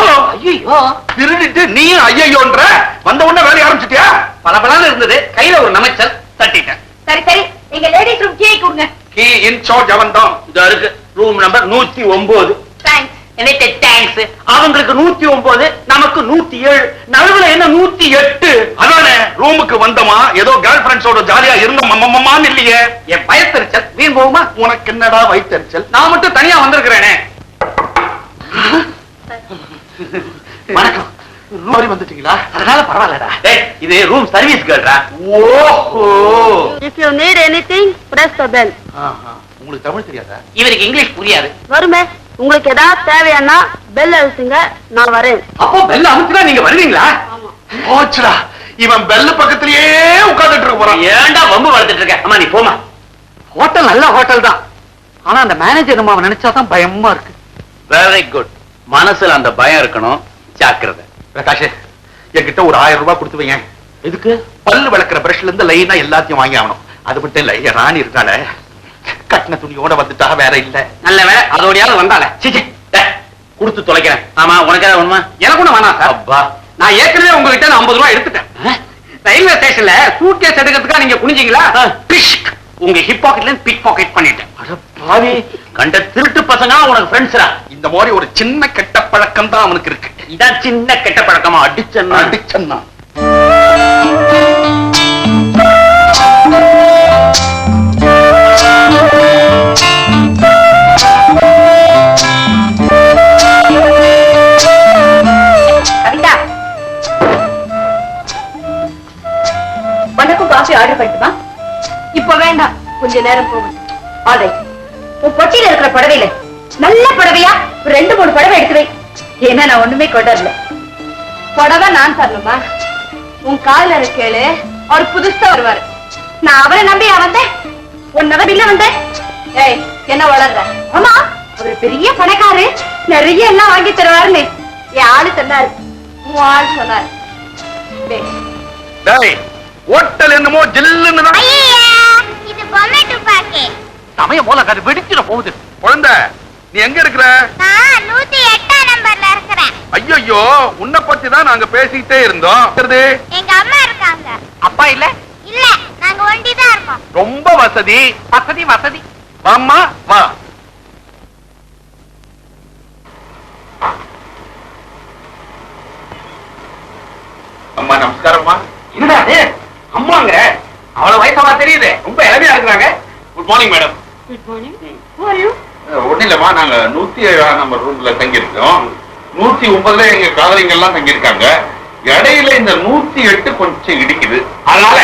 ஐயோ, திருடிட்டு நீயும் ஐயோன்ற வந்த உடனே வேலைய ஆரம்பிச்சிட்டியா? பலபலன்னு இருந்தது, கையில ஒரு நமைச்சல் தட்டிட்டேன். சரி சரி, எங்க லேடிஸ் ரூம் கீ கொடுங்க. கீ இன் சார்ஜ் அவன் தான். இதோ இருக்கு, ரூம் நம்பர் 109. தேங்க்ஸ். எனக்கு தேங்க்ஸ். அவங்களுக்கு 109, நமக்கு 107, நடுவுல என்ன 108? அதானே ரூமுக்கு வந்தமா ஏதோ கேர்ள் ஃபிரெண்ட்ஸோட ஜாலியா இருந்தோம் இல்லையே. என் பயத்தெரிச்சல் வீண் போகுமா? உனக்கு என்னடா வயித்தெரிச்சல்? நான் மட்டும் தனியா வந்திருக்கிறேனே. வணக்கம். மாதிரி வந்துட்டீங்களா? அதனால பரவாயில்லடா. டேய், இது ரூம் சர்வீஸ் கேர்ள்டா. ஓஹோ, If you need anything, press the bell. உங்களுக்கு தமிழ் தெரியாதா? இவருக்கு இங்கிலீஷ் புரியாது. வருமே, உங்களுக்கு ஏதாவது தேவையானா பெல் அழுத்துங்க, நான் வரேன். அப்போ பெல்ல அமுத்தினா நீங்க வருவீங்களா? போச்சுடா, இவன் பெல்ல பக்கத்திலேயே உட்கார்ந்துட்டு இருக்க போறான். ஏன்டா வம்பு வளர்த்துட்டு இருக்க? அம்மா நீ போமா. ஹோட்டல் நல்ல ஹோட்டல் தான், ஆனா அந்த மேனேஜர் அம்மாவை நினைச்சாதான் பயமா இருக்கு. Very good. மனசுல அந்த பயம் இருக்கணும். ஜாக்கிரதை. பிரகாஷ், என்கிட்ட ஒரு 1000 ரூபாய் கொடுத்து வையேன். எதுக்கு? பல்லு விளக்குற பிரஷ்ல இருந்து லைனா எல்லாத்தையும் வாங்கி ஆகணும். அது மட்டும் இல்ல, என் ராணி இருக்காள, கட்டின துணியோட வந்துட்டா, வேற இல்ல. நல்ல வேலை அதோடையாவது வந்தால. சீச்சி, கொடுத்து தொலைக்கிறேன். ஆமா, உனக்கு ஏதாவது வேணுமா? எனக்கு ஒண்ணு வேணாம் சார். அப்பா, நான் ஏற்கனவே உங்ககிட்ட 50 ரூபாய் எடுத்துட்டேன். ரயில்வே ஸ்டேஷன்ல சூட் கேஸ் எடுக்கிறதுக்காக நீங்க குனிஞ்சீங்களா? உங்க ஹிப் பாக்கெட்ல இருந்து பிக் பாக்கெட் பண்ணிட்டேன். அட பாவி, கண்ட திருட்டு பசங்க உனக்கு ஃப்ரெண்ட்ஸ்ரா. இந்த மாதிரி ஒரு சின்ன கெட்ட பழக்கம் தான் அவனுக்கு இருக்கு. இதான் சின்ன கெட்ட பழக்கமா? அடிச்சன்னா கவிதா, உனக்கும் காஃபி ஆர்டர் பண்ணட்டுமா? இப்ப வேண்டாம், கொஞ்ச நேரம் போகும். ஆல்ரைட். உன் பொட்டியில இருக்கிற புடவையில நல்ல புடவையா 2-3 புடவை எடுத்து. ஏன்னா நான் ஒண்ணுமே கொண்டல. புடவை நான் தரணுமா? உன் காதல கேளு, அவர் புதுசா வருவாரு. நான் அவரை நம்பியா வந்தேன்? உன் நம்பில வந்தேன். ஏய், என்ன வளர்ற? ஆமா, ஒரு பெரிய பணக்காரு, நிறைய எல்லாம் வாங்கி தருவாருன்னு என் ஆளு சொன்னாரு. உன் ஆள் சொன்னாரு. டேய், ஹோட்டல் என்னமோ ஜில்லுன்னு தான். இது பொம்மை துப்பாக்கி. சமயம் போல அது வெடிச்சிட போகுது. குழந்தை, நீ எங்க இருக்கிற? நான் 108 நம்பர்ல இருக்கிறேன். ஐயோ, உன்னை பத்தி தான் நாங்க பேசிக்கிட்டே இருந்தோம். எங்க அம்மா இருக்காங்க. அப்பா இல்ல? இல்ல, நாங்க ஒண்டிதான் இருக்கோம். ரொம்ப வசதி. வசதி வசதி. வாம்மா வா. அம்மா நமஸ்காரம்மா. என்னடா அது? அம்மாங்க அவ்வளவு வயசாவா தெரியுது, ரொம்ப இளமையா இருக்கிறாங்க. Good morning madam. Good morning. Who are you? ஒண்ணு இல்லம்மா, நாங்க 107 நம்பர் ரூம்ல தங்கி இருக்கோம். 109ல எங்க காதலிங்க எல்லாம் தங்கி இருக்காங்க. இடையில இந்த 108 கொஞ்சம் இடிக்குது. அதனால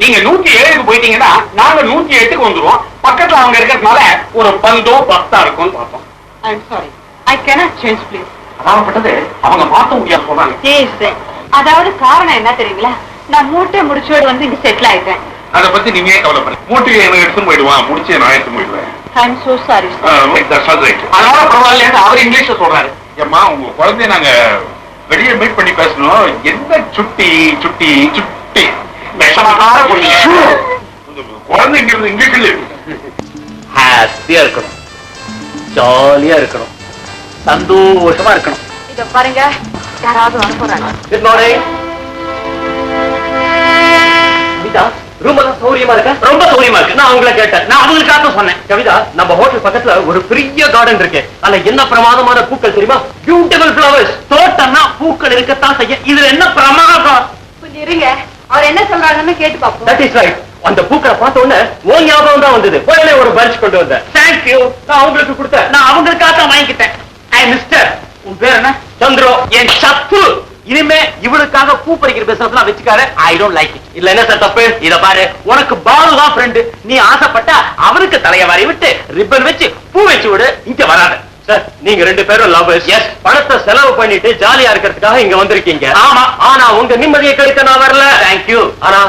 நீங்க 107க்கு போயிட்டீங்கன்னா நாங்க 108க்கு வந்துருவோம். பக்கத்துல அவங்க இருக்கிறதுனால ஒரு 10 10 இருக்கும்னு பார்த்தோம். I am sorry, I cannot change please. அதாவப்பட்டது அவங்க மாத்த முடியாது சொல்றாங்க. Yes, அதாவது காரணம் என்ன தெரியுங்களா? நான் மூட்டை முடிச்சோடு வந்து இங்க செட்டில் ஆயிட்டேன். அத பத்தி நீங்க ஏன் கவலைப்படுங்க? மூட்டையை எனக்கு எடுத்து போயிடுவான், முடிச்சு நான் எடுத்து போயிடுவேன். I'm so sorry. அதனால பரவாயில்ல, அவர் இங்கிலீஷ்ல சொல்றாரு. ஏம்மா, உங்க குழந்தைய நாங்க வெளியே மீட் பண்ணி பேசணும். என்ன சுட்டி சுட்டி சுட்டி குழந்தை இங்கிலீஷ்ல ஹாப்பியா இருக்கணும், ஜாலியா இருக்கணும், சந்தோஷமா இருக்கணும். இத பாருங்க, யாராவது வர போறாங்க. Good morning. கவிதா, ரூம் எல்லாம் சௌரியமா இருக்கா? ரொம்ப சௌரியமா இருக்கு. நான் அவங்கள கேட்டேன், நான் அவங்களுக்காக சொன்னேன். கவிதா, நம்ம ஹோட்டல் பக்கத்துல ஒரு பெரிய கார்டன் இருக்கு. அதுல என்ன பிரமாதமான பூக்கள் தெரியுமா? Beautiful flowers. தோட்டம்னா பூக்கள் இருக்கத்தான் செய்ய. இதுல என்ன பிரமாதம்? கொஞ்சம் இருங்க, அவர் என்ன சொல்றாங்கன்னு கேட்டு பாப்போம். That is right. அந்த பூக்களை பார்த்த உடனே உன் ஞாபகம் தான் வந்தது. உடனே ஒரு பஞ்ச் கொண்டு வந்தேன். Thank you. நான் அவங்களுக்கு கொடுத்தேன், நான் அவங்களுக்காக தான் வாங்கிக்கிட்டேன். மிஸ்டர், உன் பேர் என்ன? சந்திரோ. என் சத்து. இனிமே இவளுக்காக பூ பறிக்கிற பிசினஸ் வச்சுக்காரு. I don't like it. இல்ல என்ன சார் தப்பு? இத பாரு, உனக்கு பாலு தான் ஃப்ரெண்டு. நீ ஆசைப்பட்டா அவனுக்கு தலைய வாரி விட்டு ரிப்பன் வச்சு பூ வச்சு விடு. இங்க வராத சார். நீங்க ரெண்டு பேரும் லவ்வர்ஸ். எஸ், பணத்தை செலவு பண்ணிட்டு ஜாலியா இருக்கிறதுக்காக இங்க வந்திருக்கீங்க. ஆமா, ஆனா உங்க நிம்மதியை கெடுக்க நான் வரல. Thank you. ஆனா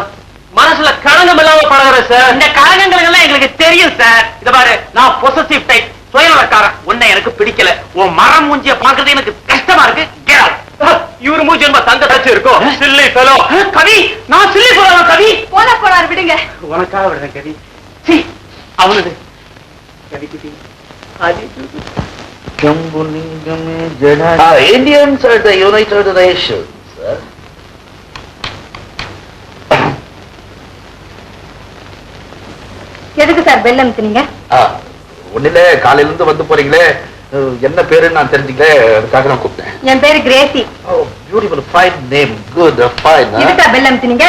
மனசுல கலங்கம் இல்லாம பழகுற சார். இந்த கலங்கங்கள் எல்லாம் எங்களுக்கு தெரியும் சார். இத பாரு, நான் பொசசிவ் டைப், சுயநலக்காரன். உன்னை எனக்கு பிடிக்கல. உன் மரம் மூஞ்சிய பாக்குறது எனக்கு கஷ்டமா இருக்கு. இவரு மூஞ்சி என்ன தங்க தச்சு இருக்கும். Chilli fellow. கவி, நான் சில்லி ஃபெலோ. கவி போறாரு, விடுங்க. உனக்காக விடுறேன் கவி. சி, அவனது கவி குட்டி. Indians are the United Nations. எதுக்கு சார் பெல் அமுத்துனீங்க? ஒண்ணுல காலையில இருந்து வந்து போறீங்களே, என்ன பேருன்னு நான் தெரிஞ்சுக்கல, அதுக்காக நான் கூப்பிட்டேன். என் பேரு Crazy. Beautiful, fine name, good, fine. எதுக்கா பெல் அமுத்துனீங்க?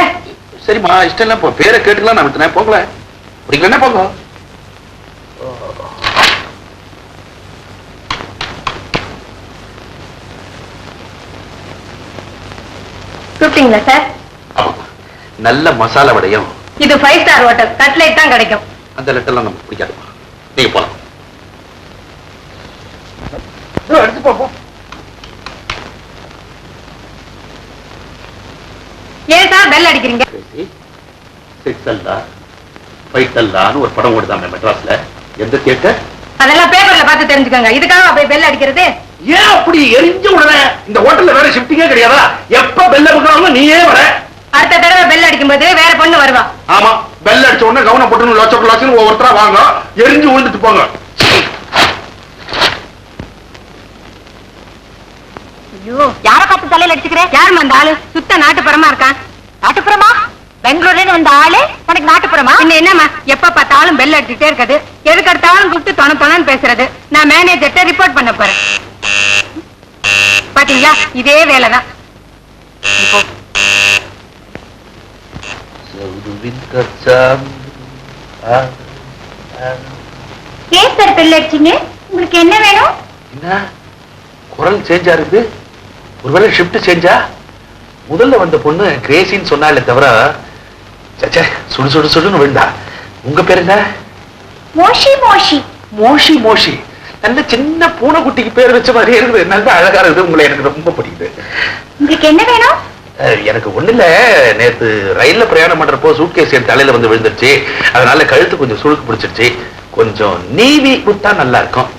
சரிம்மா, இஷ்டம் இல்ல, பேரை கேட்டுக்கலாம் நான் விட்டுனேன். போகல பிடிக்கலன்னா போங்க. கூப்பிட்டீங்களா சார்? நல்ல மசாலா வடையும். இது 5 ஸ்டார் ஹோட்டல், கட்லெட் தான் கிடைக்கும். அந்த லெட்டர்லாம் நமக்கு பிடிக்காதுமா, நீங்க போலாம். எடுத்து போப்போம். ஏன் சார் பெல் அடிக்கிறீங்க? ஒரு படம் ஓடுதாமே மெட்ராஸ்ல, எந்த தியேட்டர்? அதெல்லாம் பேப்பர்ல பார்த்து தெரிஞ்சுக்கோங்க. இதுக்காக அப்படி பெல் அடிக்கிறது? ஏன் அப்படி எரிஞ்ச உடனே? இந்த ஹோட்டல்ல வேற ஷிஃப்டிங்கே கிடையாதா? எப்ப பெல்ல கொடுக்கறாங்களோ நீயே வர. அடுத்த தடவை பெல் அடிக்கும்போது வேற பொண்ணு வருவா. ஆமா, பெல் அடிச்ச உடனே கவனம் போட்டு லட்சம் லட்சம் ஒவ்வொருத்தரா வாங்க, எரிஞ்சு விழுந்துட்டு போங்க. ஐயோ, யார பார்த்து தலையில அடிச்சுக்கிறேன்? யாரும் அந்த ஆளு சுத்த நாட்டுப்புறமா இருக்கான். நாட்டுப்புறமா? பெங்களூர்ல இருந்து வந்த ஆளு உனக்கு நாட்டுப்புறமா? இன்னும் என்னமா, எப்ப பார்த்தாலும் பெல் அடிச்சுட்டே இருக்குது. எதுக்கு அடுத்தாலும் கூப்பிட்டு தொண தொணன்னு பேசுறது. நான் மேனேஜர்ட்ட ரிப்போர்ட் பண்ண போறேன். பாத்தீங்களா, இதே வேலைதான். ஏன் சார் பெல் அடிச்சீங்க? உங்களுக்கு என்ன வேணும்? என்ன குரல் சேஞ்சா இருக்கு? ஒருவேளை ஷிஃப்ட் சேஞ்சா? முதல்ல வந்த பொண்ணு கிரேசின்னு சொன்னாலே தவிர சுடு சுடு சுடுன்னு விழுந்தா. உங்க பேர் என்ன? மோஷி. மோஷி மோஷி. மோஷி நல்ல சின்ன பூனைக்குட்டிக்கு பேர் வச்ச மாதிரி இருக்குது. நல்ல அழகா இருக்குது. உங்களை எனக்கு ரொம்ப பிடிக்குது. உங்களுக்கு என்ன வேணும்? எனக்கு ஒண்ணு இல்ல, நேத்து ரயில்ல பிரயாணம் பண்றப்போ சூட்கேஸ் என் தலையில வந்து விழுந்துருச்சு. அதனால கழுத்து கொஞ்சம் சுழுக்கு பிடிச்சிருச்சு. கொஞ்சம் நீவி குத்தா நல்லா இருக்கும்.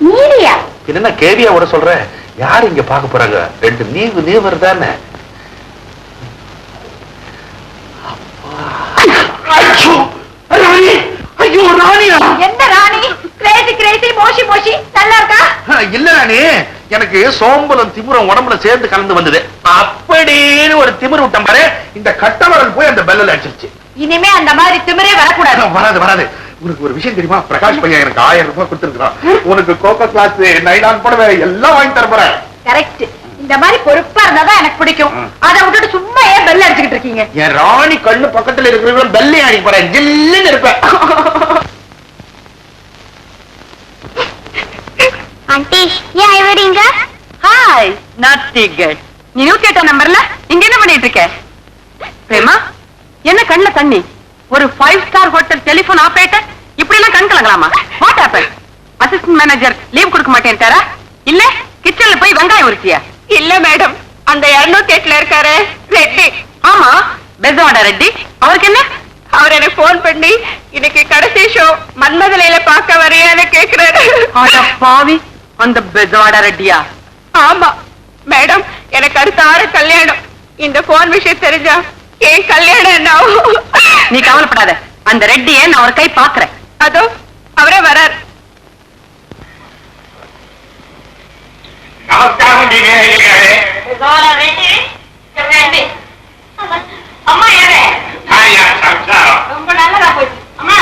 நீவியா? என்ன கேவியாவோட சொல்ற? யாரு இங்க பாக்க போறாங்க? ரெண்டு நீவர் தானே. ஐயோ ராணியா? எந்த ராணி? கிரேசி கிரேசி மோஷி மோஷி நல்லா இருக்கா? இல்ல ராணி, எனக்கு சோம்பலம் திமிரம் உடம்புல சேர்ந்து கலந்து வந்தது. அப்படின்னு ஒரு திமிர் விட்டம் பாரு, இந்த கட்டவரல் போய் அந்த பெல்ல அடிச்சிருச்சு. இனிமே அந்த மாதிரி திமிரே வரக்கூடாது. வராது வராது. உனக்கு ஒரு விஷயம் தெரியுமா? பிரகாஷ் பையன் எனக்கு 1000 ரூபாய் கொடுத்துருக்கான். உனக்கு கோகோ கிளாஸ், நைலான் புடவை எல்லாம் வாங்கி தர போறேன். கரெக்ட். இந்த மாதிரி பொறுப்பா இருந்தாதான் எனக்கு பிடிக்கும். அதை விட்டுட்டு சும்மா ஏன் பெல் அடிச்சுக்கிட்டு இருக்கீங்க? என் ராணி கண்ணு பக்கத்துல இருக்கிற பெல்லே அடி போறேன். ஜில்லுன்னு இருப்பேன். ஆண்டி, ஏன் ஐவரீங்க? ஹாய், நாட்டி கேர்ள். நீ 108 நம்பர்ல இங்க என்ன பண்ணிட்டு இருக்க? பிரேமா, என்ன கண்ணுல தண்ணி? ஒரு 5 ஸ்டார் ஹோட்டல் டெலிபோன் ஆபரேட்டர் இப்படி எல்லாம் கண் கலங்கலாமா? What happen? Assistant manager leave கொடுக்க மாட்டேன்ட்டாரா? இல்ல கிச்சன்ல போய் வெங்காயம் உரிச்சியா? இல்ல மேடம், அந்த 208ல இருக்காரு ரெட்டி. ஆமா, பெஜவாடா ரெட்டி அவருக்கு என்ன? அவர் எனக்கு போன் பண்ணி இன்னைக்கு கடைசி ஷோ மன்மதலையில பார்க்க வரையான்னு கேக்குறாரு. பாவி, அந்த பெஜவாடா ரெட்டியா? ஆமா மேடம், எனக்கு அடுத்த 6 கல்யாணம். இந்த போன் விஷயம் தெரிஞ்சா ஏன் கல்யாணம் என்ன? நீ கவலைப்படாத, அந்த ரெட்டியை நான் ஒரு கை பாக்குறேன். அதோ அவரே வரார். நமஸ்காரம். அம்மா யாரே? நமஸ்காரம். ரொம்ப நல்லதா போயிடுச்சு. அம்மா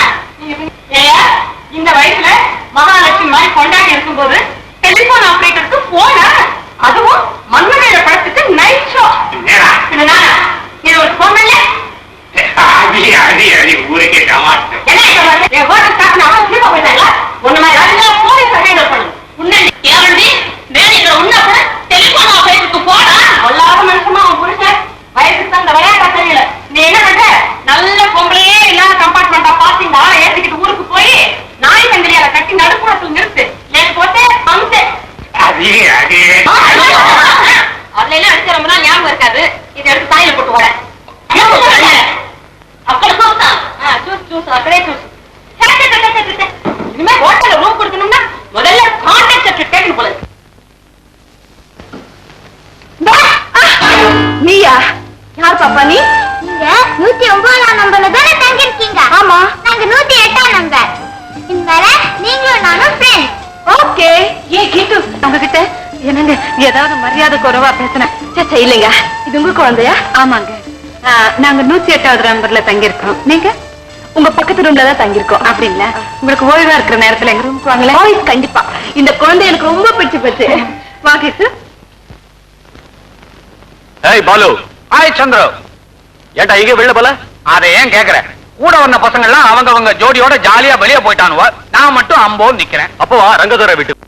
இந்த வயசுல மகாலட்சுமி மாதிரி கொண்டாடி இருக்கும்போது டெலிபோன் ஆபரேட்டருக்கு போனா, அதுவும் மன்மதேர படத்துக்கு நைட் ஷோ. இது ஒரு போன் இல்ல? ஊருக்கே டமாட்டு. ஒண்ணு மாதிரி போலீஸ் ஹேண்டில் பண்ணுங்க. முன்னாடி டெலிபோன் ஆபரேட்டருக்கு போனா கொள்ளாத மனுஷமா அவன் புருஷன். வயசுக்கு அந்த விளையாட தெரியல. நீ என்ன பண்ற? நல்ல பொம்பளையே இல்லாத கம்பார்ட்மெண்டா பாத்தீங்க ஆளை ஏத்திக்கிட்டு ஊருக்கு போய் நாய் சங்கிலியால கட்டி நடுப்புறத்துல நிறுத்து. லேட் போட்டு அமுத்து. அதுல எல்லாம் அடிச்ச ரொம்ப நாள் ஞாபகம் இருக்காது. இதை எடுத்து தாயில போட்டு போட. அப்படி சூஸ் சூஸ் அப்படியே சூஸ். இனிமே ஹோட்டல்ல ரூம் கொடுக்கணும்னா முதல்ல கான்டாக்ட் சர்டிபிகேட் கேட்கணும் போல. நீயா? யார் பாப்பா நீ? நீங்க 109ஆம் நம்பர்ல தானே தங்கி இருக்கீங்க? ஆமா. நாங்க 108ஆம் நம்பர். இன்வர நீங்களும் நானும் ஃப்ரெண்ட்ஸ். ஓகே. ஏன் கீட்டு உங்ககிட்ட என்னங்க ஏதாவது மரியாதை குறைவா பேசுனேன்? சே இல்லைங்க, இது உங்க குழந்தையா? ஆமாங்க. நாங்க 108வது நம்பர்ல தங்கி இருக்கோம். நீங்க? உங்க பக்கத்து ரூம்ல தான் தங்கி இருக்கோம். அப்படிங்களா? உங்களுக்கு ஓய்வா இருக்கிற நேரத்துல எங்க ரூமுக்கு வாங்களே. கண்டிப்பா. இந்த குழந்தை எனக்கு ரொம்ப பிடிச்சு போச்சு. வா கீட்டு. ஏய் பாலு. ஹாய் சந்திர. ஏண்டா இங்க வெளில போல? அதை ஏன் கேக்குற? கூட வந்த பசங்க எல்லாம் அவங்க ஜோடியோட ஜாலியா வெளியே போயிட்டானுவா. நான் மட்டும் அம்போன்னு நிக்கிறேன். அப்போ வா ரங்கதுரை வீட்டு.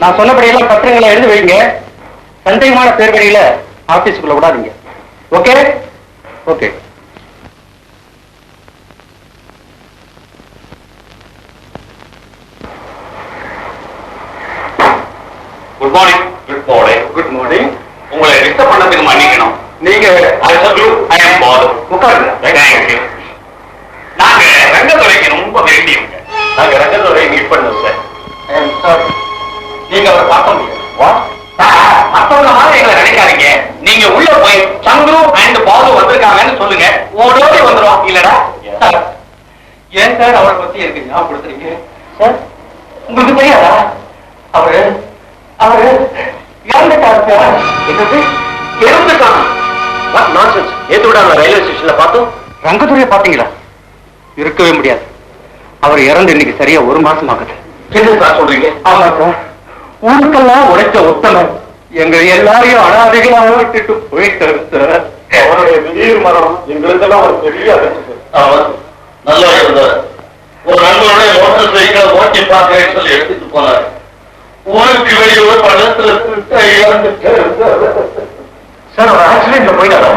நான் சொன்னபடியெல்லாம் பத்திரங்களை எழுதி வைங்க. சந்தேகமான பேர்வழியில ஆபீஸுக்குள்ள விடாதீங்க. Okay okay. Good morning. Good morning. Good morning. உங்களை டிஸ்டர்ப் பண்ணதுக்கு மன்னிக்கணும். நீங்க I am Balu. உட்காருங்க. Thank you. நாங்க ரங்கதுரைக்கு ரொம்ப வேண்டியவங்க. நாங்க ரங்கதுரை மீட் பண்ணோம் சார். I am sorry. நீங்க அவரை பார்க்க முடியாது. மத்தவங்க மாதிரி எங்களை நினைக்காதீங்க. நீங்க உள்ள போய் சந்துரு அண்ட் பாலு வந்திருக்காங்கன்னு சொல்லுங்க. ஓடோடி வந்துடும். இல்லடா சார், ஏன் சார் அவரை பத்தி எனக்கு ஞாபகப்படுத்துறீங்க? சார் உங்களுக்கு தெரியாதா? அவரு இறந்துட்டாரு சார். என்னது இறந்துட்டான்? நேத்து விட ரயில்வே ஸ்டேஷன்ல பார்த்தோம். ரங்கதுரையை பாத்தீங்களா? இருக்கவே முடியாது. அவர் இறந்து இன்னைக்கு சரியா 1 மாசம் ஆகுது. என்ன சார் சொல்றீங்க? ஆமா சார். ஊருக்கெல்லாம் உடைச்ச உத்தமன் எங்க எல்லாரையும் அனாதைகளா விட்டுட்டு போயிட்டாரு சார். அவருடைய திடீர் மரணம் எங்களுக்கெல்லாம் ஒரு பெரிய அதிர்ச்சி. அவர் நல்லா இருந்தார். ஒரு நண்பருடைய மோட்டார் சைக்கிளை ஓட்டி பார்க்கிறேன்னு சொல்லி எடுத்துட்டு போனார். ஊருக்கு வெளியே பணத்துல சார் ஒரு ஆக்சிடென்ட்ல போயிட்டாரா?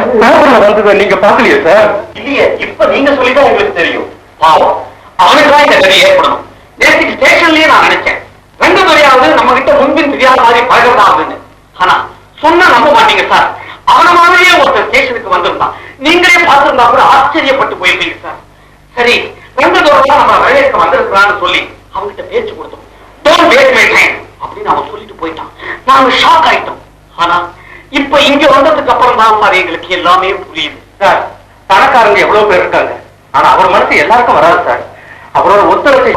வந்தது நீங்க பாக்கலையே சார்? இல்லையே, இப்ப நீங்க சொல்லிதான் எங்களுக்கு தெரியும். பாவம், அவனுக்குதான் இந்த கதை ஏற்படணும். நேற்றுக்கு ஸ்டேஷன்லயே நான் நினைச்சேன் ரங்கதுரையாவது நம்ம கிட்ட முன்பின் தெரியாத மாதிரி பழகலாம் அப்படின்னு. ஆனா சொன்னா நம்ப மாட்டீங்க சார், அவன மாதிரியே ஒருத்தர் ஸ்டேஷனுக்கு வந்திருந்தான். நீங்களே பார்த்திருந்தா கூட ஆச்சரியப்பட்டு போயிருக்கீங்க சார். சரி, ரங்கதுரை நம்ம வரவேற்க வந்திருக்கிறான்னு சொல்லி அவங்ககிட்ட பேச்சு கொடுத்தோம். டோன்ட் வேஸ்ட் மை டைம் அப்படின்னு அவன் சொல்லிட்டு போயிட்டான். நாங்க ஷாக் ஆயிட்டோம். ஆனா இப்ப இங்க வந்ததுக்கு அப்புறம் தான் சார் எங்களுக்கு எல்லாமே புரியுது. சார் பணக்காரங்க எவ்வளவு பேர் இருக்காங்க, ஆனா அவர் மனசு எல்லாருக்கும் வராது சார். அவரோட ஒத்துழைப்பு,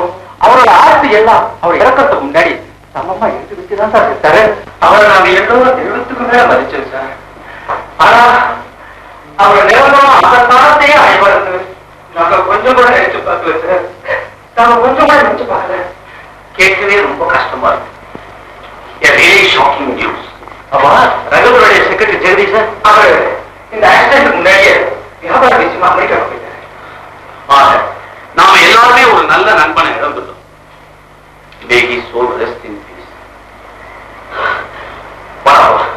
அவரோட ஆர்த்தி எல்லாம் அவர் இறக்கிறதுக்கு முன்னாடி சமமா எடுத்து வச்சுதான் சார் இருக்காரு. அவரை நாங்க எல்லோரும் தெய்வத்துக்கு மேல மதிச்சோம் சார். ஆனா அவர் நிரந்தரமா அந்த காலத்தையே அழிவறது நாங்க கொஞ்சம் கூட நினைச்சு பார்க்கல சார். நாங்க கொஞ்சம் கூட நினைச்சு பார்க்கல. கேட்கவே ரொம்ப கஷ்டமா இருக்கு. A really shocking news. ஆமா, ரங்கதுரையுடைய செக்ரட்டரி ஜெகதீஷ் சார், அவர் இந்த ஆக்சிடென்ட் முன்னாடியே வியாபார விஷயமா அமெரிக்கா போயிட்டாரு. ஆக நாம எல்லாருமே ஒரு நல்ல நண்பனை இழந்துட்டோம். May his soul rest in peace. வணக்கம்.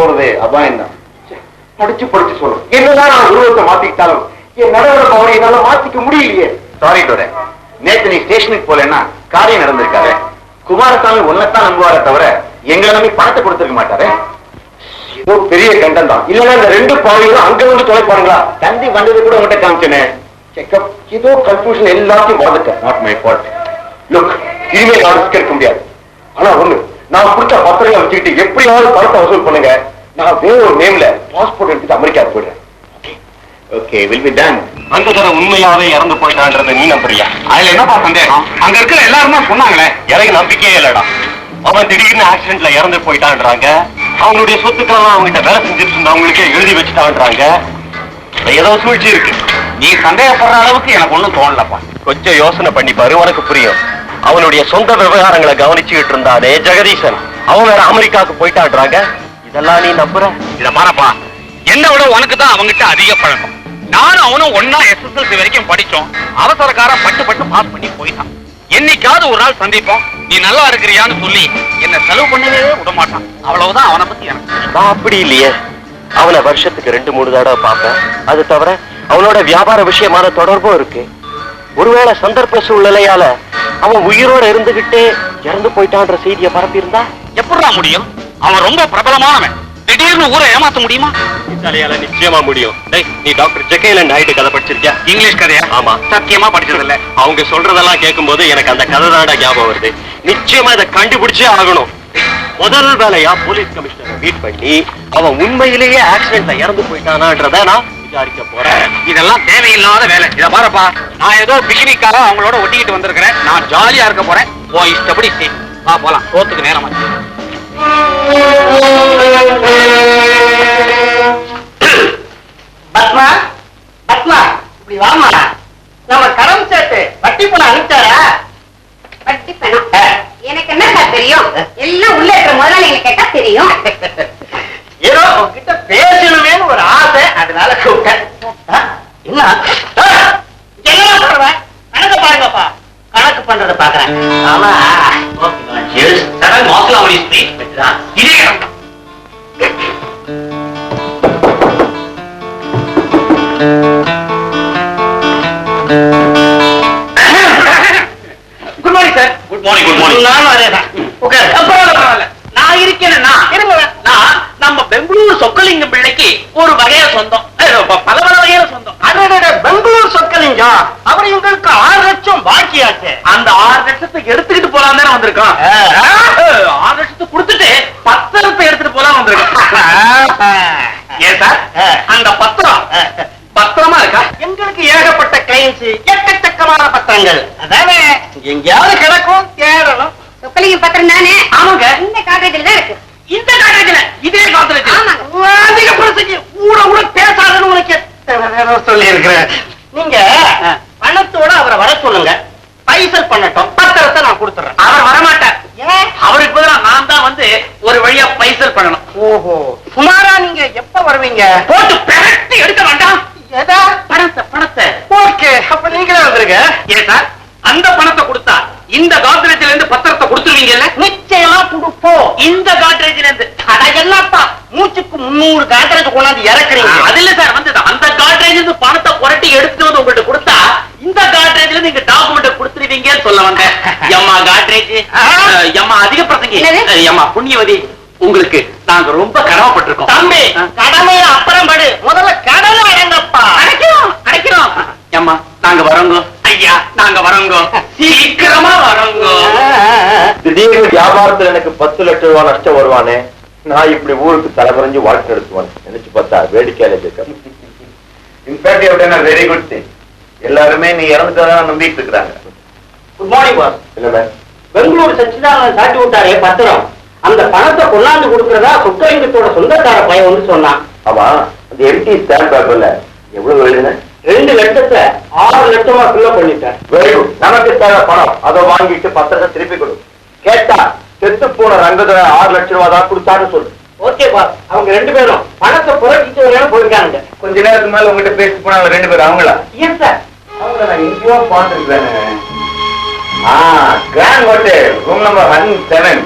போறது அபாயம் தான். படிச்சு படிச்சு சொல்றேன். என்னதான் நான் உருவத்தை மாத்திக்கிட்டாலும் என் நடவடிக்கை பவரை என்னால மாத்திக்க முடியலையே. சாரி டோட, நேத்து நீ ஸ்டேஷனுக்கு போலன்னா காரியம் நடந்திருக்காரு. குமாரசாமி உன்னைத்தான் நம்புவார தவிர எங்களை நம்பி பணத்தை கொடுத்துருக்க மாட்டாரு. ஏதோ பெரிய கண்டம் தான். இல்லன்னா இந்த ரெண்டு பாவையும் அங்க வந்து தொலைப்பாருங்களா? தந்தி வந்தது கூட உங்கள்கிட்ட காமிச்சேனே. செக்அப் ஏதோ கன்ஃபியூஷன் எல்லாத்தையும் மறந்துட்டேன். Not my fault. லுக், இனிமேல் நான் ரிஸ்க் எடுக்க முடியாது. ஆனா ஒண்ணு, நான் கொடுத்த பத்திரிகை வச்சுக்கிட்டு எப்படியாவது பணத்தை வசூல் பண்ணுங்க. நான் வேற ஒரு நேம்ல பாஸ்போர்ட் எடுத்துட்டு அமெரிக்கா போயிடுறேன். Okay, will be done. அந்த தர உண்மையாவே இறந்து போயிட்டான்றத நீ நம்புறியா? அதுல என்னப்பா சந்தேகம்? அங்க இருக்கிற எல்லாரும் தான் சொன்னாங்களே. எனக்கு நம்பிக்கையே இல்லடா. அவன் திடீர்னு ஆக்சிடென்ட்ல இறந்து போயிட்டான்றாங்க. அவங்களுடைய சொத்துக்கள் அவங்ககிட்ட வேலை செஞ்சுட்டு இருந்தவங்களுக்கே எழுதி வச்சுட்டான்றாங்க. ஏதோ சூழ்ச்சி இருக்கு. நீ சந்தேகப்படுற அளவுக்கு எனக்கு ஒண்ணும் தோணலப்பா. கொஞ்சம் யோசனை பண்ணி பாரு, உனக்கு புரியும். அவனுடைய சொந்த விவகாரங்களை கவனிச்சுக்கிட்டு இருந்தானே ஜெகதீசன், அவன் வேற அமெரிக்காவுக்கு போயிட்டான்றாங்க. இதெல்லாம் நீ நம்புற? இத பாருப்பா, என்ன விட உனக்கு தான் அவங்கிட்ட அதிக பழக்கம். நானும் அவனும் ஒன்னா SSLC வரைக்கும் படிச்சோம். அவசரக்காரன் பட்டு பட்டு பாஸ் பண்ணி போயிட்டான். என்னைக்காவது ஒரு நாள் சந்திப்போம், நீ நல்லா இருக்கிறியான்னு சொல்லி என்ன செலவு பண்ணவே விட மாட்டான். அவ்வளவுதான் அவனை பத்தி எனக்கு. நான் அப்படி இல்லையே. அவனை வருஷத்துக்கு 2-3 தடவை பார்ப்பேன். அது தவிர அவனோட வியாபார விஷயமான தொடர்பும் இருக்கு. ஒருவேளை சந்தர்ப்ப சூழ்நிலையால அவன் உயிரோட இருந்துகிட்டே இறந்து போயிட்டான்ற செய்தியை பரப்பி இருந்தா எப்படா முடியும்? அவன் ரொம்ப பிரபலமானவன். திடீர்னு ஊரை ஏமாத்த முடியுமா? இத்தாலியால நிச்சயமா முடியும். நீ டாக்டர் ஜெகைல் அண்ட் ஹைட் கதை படிச்சிருக்கியா? இங்கிலீஷ் கதையா? ஆமா. சத்தியமா படிச்சது இல்ல. அவங்க சொல்றதெல்லாம் கேட்கும்போது எனக்கு அந்த கதை தாண்டா ஞாபகம் வருது. நிச்சயமா இதை கண்டுபிடிச்சே ஆகணும். முதல் வேலையா போலீஸ் கமிஷனரை மீட் பண்ணி அவன் உண்மையிலேயே ஆக்சிடென்ட்ல இறந்து போயிட்டானான்றத நான் விசாரிக்க போறேன். இதெல்லாம் தேவையில்லாத வேலை. இத பாருப்பா, நான் ஏதோ பிக்னிக்காக அவங்களோட ஒட்டிக்கிட்டு வந்திருக்கிறேன். நான் ஜாலியா இருக்க போறேன். ஓ இஷ்டப்படி வா போலாம். சோத்துக்கு நேரம் ஆச்சு. பத்மா, பத்மா, இப்படி வாமா. நம்ம கடன் சேட்டு வட்டி பணம் அனுப்பிச்சாரா? வட்டி பணம் எனக்கு என்ன தெரியும்? எல்லாம் உள்ள இருக்கிற முதலாளிகளை கேட்டா தெரியும். ஏதோ உங்ககிட்ட பேசணுமேனு ஒரு ஆசை, அதனால கூப்பிட்டேன். என்ன என்ன பண்றேன்? கணக்கு பாருங்கப்பா. கணக்கு பண்றதை பாக்குறேன். ஆமா, இதே இடம் good morning sir. Good morning. Good morning. நானும் அதேதான். பரவாயில்ல, நான் இருக்கேன்னா இருங்க. நான் நம்ம பெங்களூர் சொக்கலிங்கம் பிள்ளைக்கு ஒரு வகைய சொந்தம், பல பல வகையில சொந்தம். அதோட பெங்களூர் சொக்கலிங்கம் அவர் உங்களுக்கு 6 லட்சம் பாக்கியாச்சு. அந்த 6 லட்சத்துக்கு எடுத்துக்கிட்டு போலாம் தானே வந்திருக்கோம். 6 லட்சத்துக்கு கொடுத்துட்டு பத்திரத்தை எடுத்துட்டு போலாம் வந்திருக்கோம். ஏன் சார் அந்த பத்திரம் பத்திரமா இருக்கா? எங்களுக்கு ஏகப்பட்ட கிளைண்ட்ஸ், எக்கச்சக்கமான பத்திரங்கள். அதானே எங்கேயாவது கிடக்கும், தேடணும். சொக்கலிங்க பத்திரம் தானே? ஆமாங்க. இந்த காலேஜில் தான் இருக்கு. இந்த காலேஜ்ல இதே காலேஜ் அதிக பிரச்சனை கூட கூட பேசாதன்னு உனக்கு சொல்லி இருக்கிறேன். நீங்க பணத்தோட அவரை வர சொல்லுங்க, பைசல் பண்ணட்டும். பத்திரத்தை நான் கொடுத்துறேன். அவர் வரமாட்டார். அவருக்கு பதிலா நான் தான் வந்து ஒரு வழியா பைசல் பண்ணணும். ஓஹோ, சுமாரா நீங்க எப்ப வருவீங்க? போட்டு பெரட்டி எடுக்க வேண்டாம். ஏதா பணத்தை ஓகே, அப்ப நீங்களே வந்துருங்க. ஏன் சார் அந்த பணத்தை கொடுத்தா இந்த காட்ரேஜ்ல இருந்து பத்திரத்தை கொடுத்துருவீங்கல்ல? நிச்சயமா கொடுப்போம். இந்த காட்ரேஜ்ல இருந்து என்னப்பா மூச்சுக்கு 300 காட்ரேஜ் கொண்டாந்து இறக்குறீங்க? அது இல்ல சார், வந்து அந்த காட்ரேஜ் இருந்து பணத்தை புரட்டி எடுத்து வந்து உங்கள்கிட்ட கொடுத்தா இந்த காட்ரேஜ்ல இருந்து நீங்க டாக்குமெண்ட் கொடுத்துருவீங்கன்னு சொல்ல வந்தேன். எம்மா காட்ரேஜ், எம்மா அதிக பிரசங்கி, எம்மா புண்ணியவதி, உங்களுக்கு நாங்க ரொம்ப கடமைப்பட்டிருக்கோம். தம்பி, கடமையை அப்புறம் படு, முதல்ல கடமை அடங்கப்பா. அடைக்கிறோம். எம்மா நாங்க வரோங்க. ஐயா நாங்க வரோங்க, சீக்கிரமா வரோங்க. திடீர்னு வியாபாரத்துல எனக்கு 10 லட்சம் ரூபாய் நஷ்டம் வருவானே, நான் இப்படி ஊருக்கு தலைமறைஞ்சு வாழ்க்கை நடத்துவான் நினைச்சு பார்த்தா வேடிக்கையில கேட்க. இன்ஃபேக்ட் எப்படின்னா வெரி குட் திங். எல்லாருமே நீ இறந்துட்டதான் நம்பிட்டு இருக்கிறாங்க. Good morning boss. இல்ல பெங்களூர் சச்சிதானந்தன் சாட்டி விட்டாரே பத்திரம், அந்த பணத்தை கொண்டாந்து கொடுக்கறதா சொக்கலிங்கத்தோட சொந்தக்கார பையன் வந்து சொன்னான். ஆமா, அந்த எம்டி ஸ்டாம்ப் பேப்பர்ல எவ்வளவு எழுதுன? 2 லட்சத்தை 6 லட்சமா ஃபில் பண்ணிட்டேன். Very good. நமக்கு தேவை பணம், அதை வாங்கிட்டு பத்திரத்தை திருப்பி கொடு. கேட்டா செத்து போன ரங்கத்துல 6 லட்சம் ரூபாய் தான் கொடுத்தான்னு சொல்லு. Okay boss. அவங்க 2 பேரும் பணத்தை புரட்டிட்டு வரேன்னு போயிருக்காங்க. கொஞ்ச நேரத்துக்கு மேல உங்ககிட்ட பேசிட்டு போனாங்க 2 பேரும். அவங்களா? ஏன் சார்? அவங்கள நான் எங்கேயோ பார்த்துருக்கேன். Grand hotel room number 107.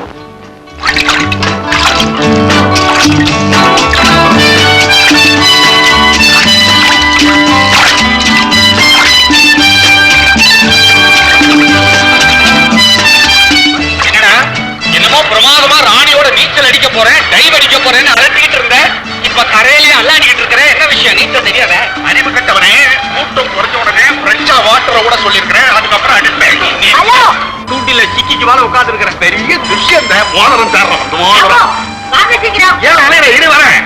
முடியாத அறிவு கட்டவனே. கூட்டம் குறைஞ்ச உடனே ஃப்ரெஷ்ஷா வாட்டரை கூட சொல்லிருக்கிறேன். அதுக்கப்புறம் அடிப்பேன். தூண்டில சிக்கிக்கு மேல உட்கார்ந்து இருக்கிற பெரிய துஷ்யந்த மோதிரம் தர்றோம். மோதிரம் ஏன் அலையிற இரு வரேன்.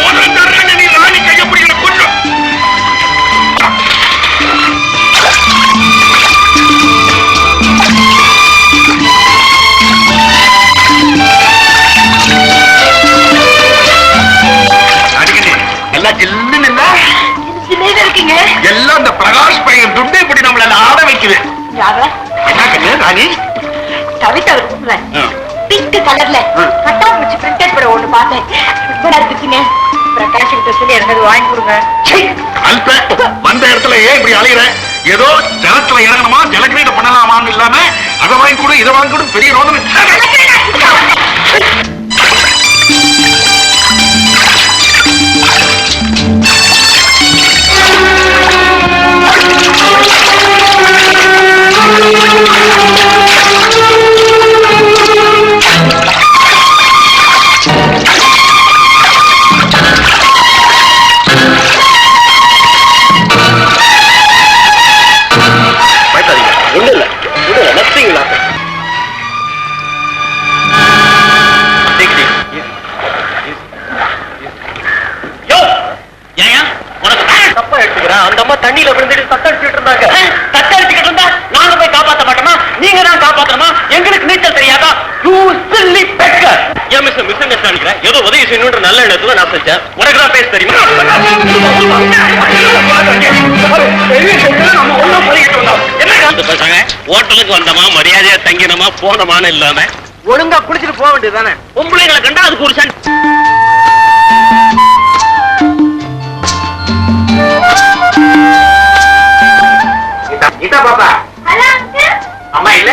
மோதிரம் தர்றேன். நீ ராணி கைய பிடிக்கிற கொஞ்சம் இருக்கீங்க. எல்லாம் இந்த பிரகாஷ் பையன் துண்டு இப்படி நம்மள ஆட வைக்குது. என்ன கண்ணு ராணி? கவிதா கூப்பிடுறேன். பிங்க் கலர்ல கட்டாம்பூச்சி பிரிண்டட் படம் ஒண்ணு பார்த்தேன். சூப்பரா இருக்குங்க. பிரகாஷ் கிட்ட சொல்லி எனக்கு வாங்கி கொடுங்க. அல்ப வந்த இடத்துல ஏன் இப்படி அலையிற? ஏதோ ஜலத்துல இறங்கணுமா ஜலக்கிரீட பண்ணலாமான்னு இல்லாம அதை வாங்கி கொடு இதை வாங்கி கொடு பெரிய ரோதனை. அந்த அம்மா தண்ணியில விழுந்துட்டு தத்தடிச்சுட்டு இருந்தாங்க. தத்தடிச்சுட்டு இருந்தா நாங்க போய் காப்பாற்ற மாட்டோமா? நீங்க தான் காப்பாற்றணுமா? எங்களுக்கு நீச்சல் தெரியாதா? ஏதோ உதவி செய்யணும்ன்ற நல்ல எண்ணத்துல நான் செஞ்சேன். உனக்கு தான் பேச தெரியுமா? ஹோட்டலுக்கு வந்தமா மரியாதையா தங்கினமா போனமான்னு இல்லாம ஒழுங்கா குளிச்சுட்டு போக வேண்டியதுதானே. பொம்பளைங்களை கண்டா அதுக்கு ஒரு பாப்பா அம்மா இல்ல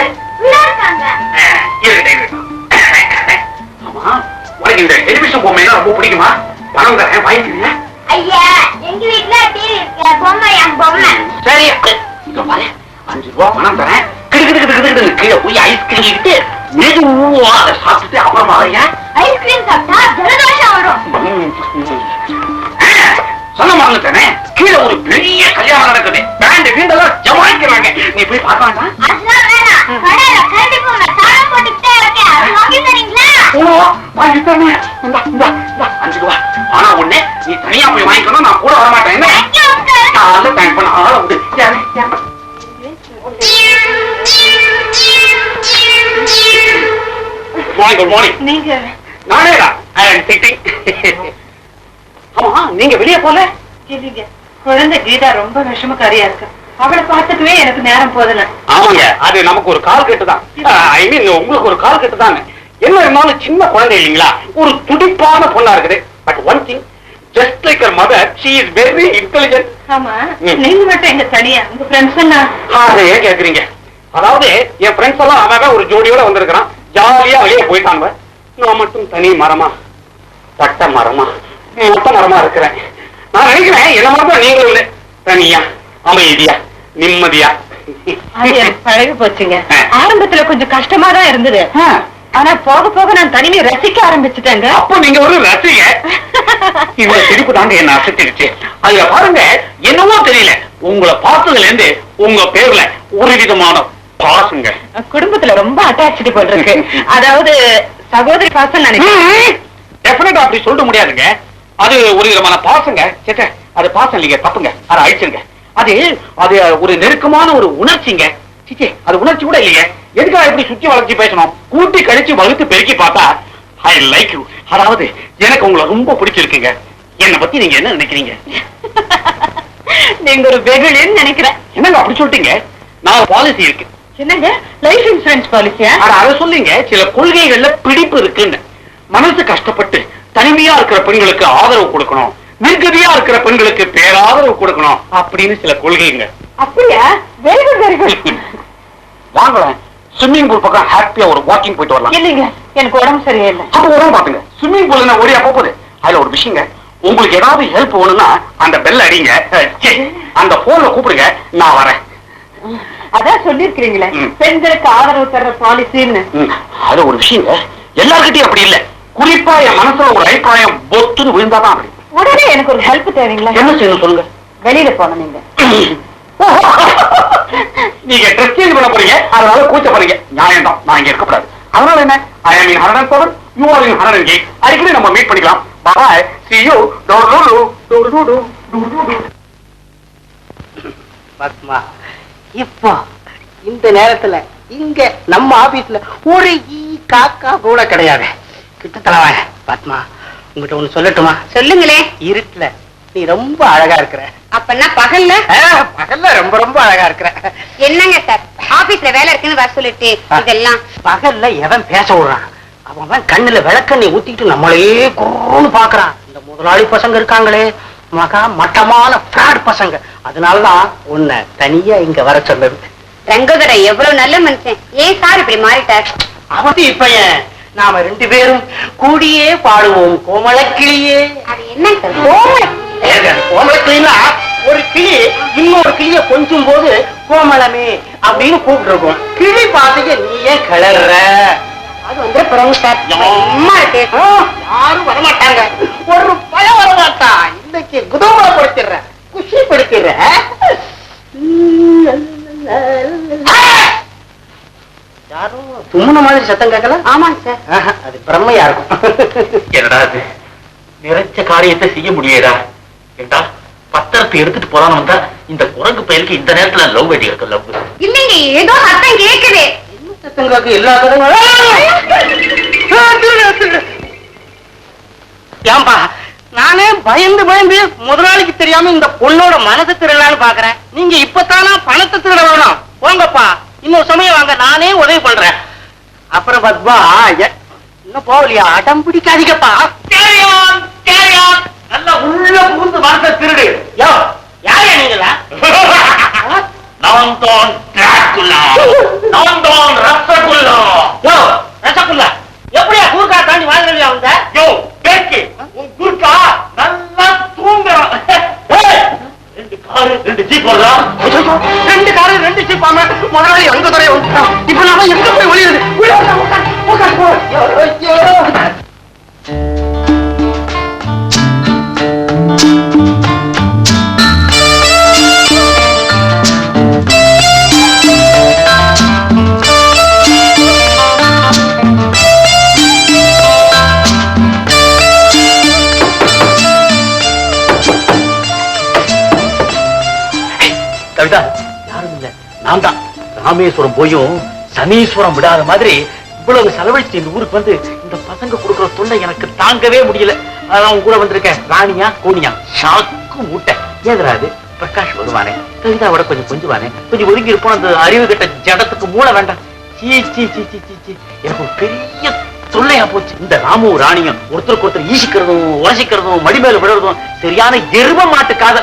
உனக்கு இந்த டெலிவிஷன் பொம்மை ரொம்ப பிடிக்குமா? பணம் தரேன் வாங்கிக்கிறீங்க. ஐயா எங்க வீட்டுல டிவி இருக்கு. பொம்மை என் பொம்மை. சரி 5 ரூபா பணம் தரேன். கீழே போய் ஐஸ்கிரீம் இட்டு மெதுவா அதை சாப்பிட்டுட்டு அப்புறமா ஐஸ்கிரீம் சாப்பிட்டா ஜலதோஷம் வரும். சொன்ன மாதிரி தானே. கீழே ஒரு பெரிய கல்யாணம் நடக்குது. பேண்ட் வீண்டெல்லாம் ஜமாய்க்கிறாங்க. நீ போய் பார்க்க வேண்டாம். அதெல்லாம் வேணாம். கடையில கரடி பொம்மை தாளம் போட்டுக்கிட்டே இருக்கேன். அது வாங்கி தரீங்களா? வாங்கி தரேன். 5 ரூபா. ஆனா ஒண்ணு நீ தனியா போய் வாங்கிக்கணும். நான் கூட வர மாட்டேன். நான் தேங்க் பண்ண ஆள விடு. Good morning. நீங்க நானேதான். ஆமா நீங்க வெளியே போல? இல்லைங்க. குழந்தை கீதா ரொம்ப விஷமக்காரியா இருக்கு. அவளை பார்த்துக்கவே எனக்கு நேரம் போதல. ஆமாங்க அது நமக்கு ஒரு கால் கட்டுதான். ஐ மீன் உங்களுக்கு ஒரு கால் கட்டுதான். என்ன இருந்தாலும் சின்ன குழந்தை இல்லைங்களா? ஒரு துடிப்பான பொண்ணா இருக்குது. But one thing just like her mother she is very intelligent. ஆமா நீங்க மட்டும் எங்க தனியா? உங்க ஃப்ரெண்ட்ஸ் எல்லாம்? அதை ஏன் கேக்குறீங்க? அதாவது என் ஃப்ரெண்ட்ஸ் எல்லாம் அவன் ஒரு ஜோடியோட வந்திருக்கிறான். ஜாலியா வெளியே போயிட்டான். நான் மட்டும் தனி மரமா பட்ட மரமா மொத்த மரமா இருக்கிறேன். நான் நினைக்கிறேன் என்ன மாதிரி நீங்களும் இல்லை. தனியா அமைதியா நிம்மதியா. பழகி போச்சுங்க. ஆரம்பத்துல கொஞ்சம் கஷ்டமா தான் இருந்தது. ஆனா போக போக நான் தனிமையை ரசிக்க ஆரம்பிச்சுட்டேங்க. அப்போ நீங்க ஒரு ரசிக. இந்த சிரிப்பு தாங்க என்ன அசைச்சிருச்சு. அதுல பாருங்க என்னவோ தெரியல உங்களை பார்த்ததுல இருந்து உங்க பேர்ல ஒரு விதமான பாசங்க. குடும்பத்துல ரொம்ப அட்டாச்சு போல் இருக்கு. அதாவது சகோதரி பாசம் நினைக்கிறேன். டெஃபினட்டா அப்படி சொல்ல முடியாதுங்க. அது ஒரு விதமான பாசங்க. சேட்ட அது பாசம் இல்லைங்க, தப்புங்க. அதை அழிச்சிருங்க. அது அது ஒரு நெருக்கமான ஒரு உணர்ச்சிங்க. சிச்சே அது உணர்ச்சி கூட இல்லைங்க. எதுக்காக இப்படி சுத்தி வளர்ச்சி பேசணும்? கூட்டி கழிச்சு வகுத்து பெருக்கி பார்த்தா ஐ லைக் யூ. அதாவது எனக்கு உங்களை ரொம்ப பிடிச்சிருக்குங்க. என்னை பத்தி நீங்க என்ன நினைக்கிறீங்க? நீங்க ஒரு வெகுளின்னு நினைக்கிறேன். என்னங்க அப்படி சொல்லிட்டீங்க? நான் பாலிசி இருக்கு. என்னங்க லைஃப் இன்சூரன்ஸ் பாலிசியா? அதை சொல்லிங்க. சில கொள்கைகள்ல பிடிப்பு இருக்குன்னு. மனசு கஷ்டப்பட்டு தனிமையா இருக்கிற பெண்களுக்கு ஆதரவு கொடுக்கணும், நிர்கதியா இருக்கிற பெண்களுக்கு பேராதரவு கொடுக்கணும் அப்படின்னு சில கொள்கைங்க. அப்படியா? Very good very good. வாங்கலாம் ஸ்விம்மிங் பூல் பக்கம் ஹாப்பியா ஒரு வாக்கிங் போயிட்டு வரலாம். இல்லைங்க எனக்கு உடம்பு சரியில்லை. அப்ப உடம்பு பாத்துங்க. ஸ்விம்மிங் பூல் என்ன ஓடியா போகுது? அதுல ஒரு விஷயங்க, உங்களுக்கு ஏதாவது ஹெல்ப் வேணும்னா அந்த பெல் அடிங்க. அந்த போன்ல கூப்பிடுங்க, நான் வரேன். அதான் சொல்லிருக்கிறீங்களே பெண்களுக்கு ஆதரவு தர்ற பாலிசின்னு. அது ஒரு விஷயம் எல்லார்கிட்டயும் அப்படி இல்ல. குறிப்பா என் மனசுல ஒரு அபிப்பிராயம் பொத்துன்னு விழுந்தாதான் அப்படி. உடனே எனக்கு ஒரு ஹெல்ப் தேவைங்களா? என்ன செய்யணும் சொல்லுங்க. வெளியில போன நீங்க நீங்க ட்ரெஸ் சேஞ்ச் பண்ண போறீங்க, அதனால கூச்ச போறீங்க. நியாயம் தான், நான் இங்க இருக்கக்கூடாது. அதனால என்ன, ஐ ஆம் இன் 107, யூ ஆர் இன் 108. அடிக்கடி நம்ம மீட் பண்ணிக்கலாம். பாய், see you. பத்மா, இப்போ இந்த நேரத்துல இங்க நம்ம ஆபீஸ்ல ஒரு காக்கா கூட கிடையாது. கிட்டத்தட்ட பத்மா, உங்ககிட்ட ஒண்ணு சொல்லட்டுமா? சொல்லுங்களே. இருட்டுல நீ ரொம்ப அழகா இருக்கிற. அப்பன்னா பகல்ல? பகல்ல ரொம்ப ரொம்ப அழகா இருக்கிற. என்னங்க சார், ஆபீஸ்ல வேலை இருக்குன்னு வர சொல்லிட்டு இதெல்லாம்? பகல்ல எவன் பேச விடுறான்? அவன் கண்ணுல விளக்கண்ணை ஊத்திட்டு நம்மளே குறுன்னு பாக்குறான். இந்த முதலாளி பசங்க இருக்காங்களே, மகா மட்டமான ஃப்ராட் பசங்க. அதனாலதான் உன்னை தனியா இங்க வர சொன்னது. ரங்கதுரை எவ்வளவு நல்ல மனுஷன், ஏன் சார் இப்படி மாறிட்டார்? அவதி இப்ப நாம 2 பேரும் கூடியே பாடுவோம் கோமளக்கிளியே. அது என்ன சார் கோமளக்கிளின்னா ஒரு கிளி இன்னொரு கிளிய கொஞ்சும் போது கோமளமே அப்படின்னு கூப்பிட்டு இருக்கோம். கிளி பாத்துக்க நீ ஏன் கிளற? அது வந்து புறங்க சார், யாரும் வரமாட்டாங்க. ஒரு பயம் வரமாட்டா. இன்னைக்கு குதூகலப்படுத்திடுற, குஷிப்படுத்திடுற. யாரும் தும்முன மாதிரி சத்தம் கேட்கல? ஆமாங்க சார். அது பிரம்மையா இருக்கும். என்னடா அது, நிறைச்ச காரியத்தை செய்ய முடியதா? ஏண்டா பத்திரத்தை எடுத்துட்டு போறான்னு வந்தா இந்த குரங்கு பயலுக்கு இந்த நேரத்துல லவ் வெடி இருக்கு. லவ் இல்லைங்க, ஏதோ சத்தம் கேக்குது. சத்தம் கேட்க எல்லா கதையும் ஏன்பா? நானே பயந்து பயந்து முதலாளிக்கு தெரியாம இந்த பொண்ணோட மனசை திருடலான்னு பாக்குறேன். நீங்க இப்பத்தானா பணத்தை திருட வேணும். போங்கப்பா, இன்னொரு சமயம் வாங்க, நானே உதவி பண்றேன். அப்புறம் பத்மா இன்னும் போகலையா? அடம் பிடிக்காதீங்கப்பா. நல்லா உள்ள புகுந்து மனசை திருடு. யோ, யாரா நீங்களா? நான் தான் டிராகுலா, நான் தான் ரசகுல்லா. யோ, ரசகுல்லா எப்படியா கூர்க்கா தாண்டி வாழ்க்கையா வந்த? யோ பேக்கு, உன் குர்கா நல்லா தூங்குறான். 2 காரு 2 ஜீப் வருதா? 2 காரு 2 ஜீப்பாம முதலாளி அங்க துறை வந்துட்டான். இப்ப நாம எங்க போய் ஒளியுது? கவிதா, யாரும் இல்ல, நான் தான். ராமேஸ்வரம் போயும் சனீஸ்வரம் விடாத மாதிரி இவ்வளவு செலவழிச்சு இந்த ஊருக்கு வந்து இந்த பசங்க கொடுக்குற தொல்லை எனக்கு தாங்கவே முடியல. அதான் உன் கூட வந்திருக்கேன். ராணியா கோணியா ஷாக்கு மூட்டை. ஏதுராது பிரகாஷ் வருவானே, கவிதாவோட கொஞ்சுவானே, கொஞ்சம் ஒதுங்கி இருப்போம். அந்த அறிவு கிட்ட ஜடத்துக்கு மூளை வேண்டாம். சீ சீ சீ சீ சீ சீ, எனக்கு ஒரு பெரிய தொல்லையா போச்சு. இந்த ராமும் ராணியும் ஒருத்தருக்கு ஒருத்தர் ஈசிக்கிறதும் உரசிக்கிறதும் மடிமேல விடுறதும் சரியான எருவ மாட்டுக்காத.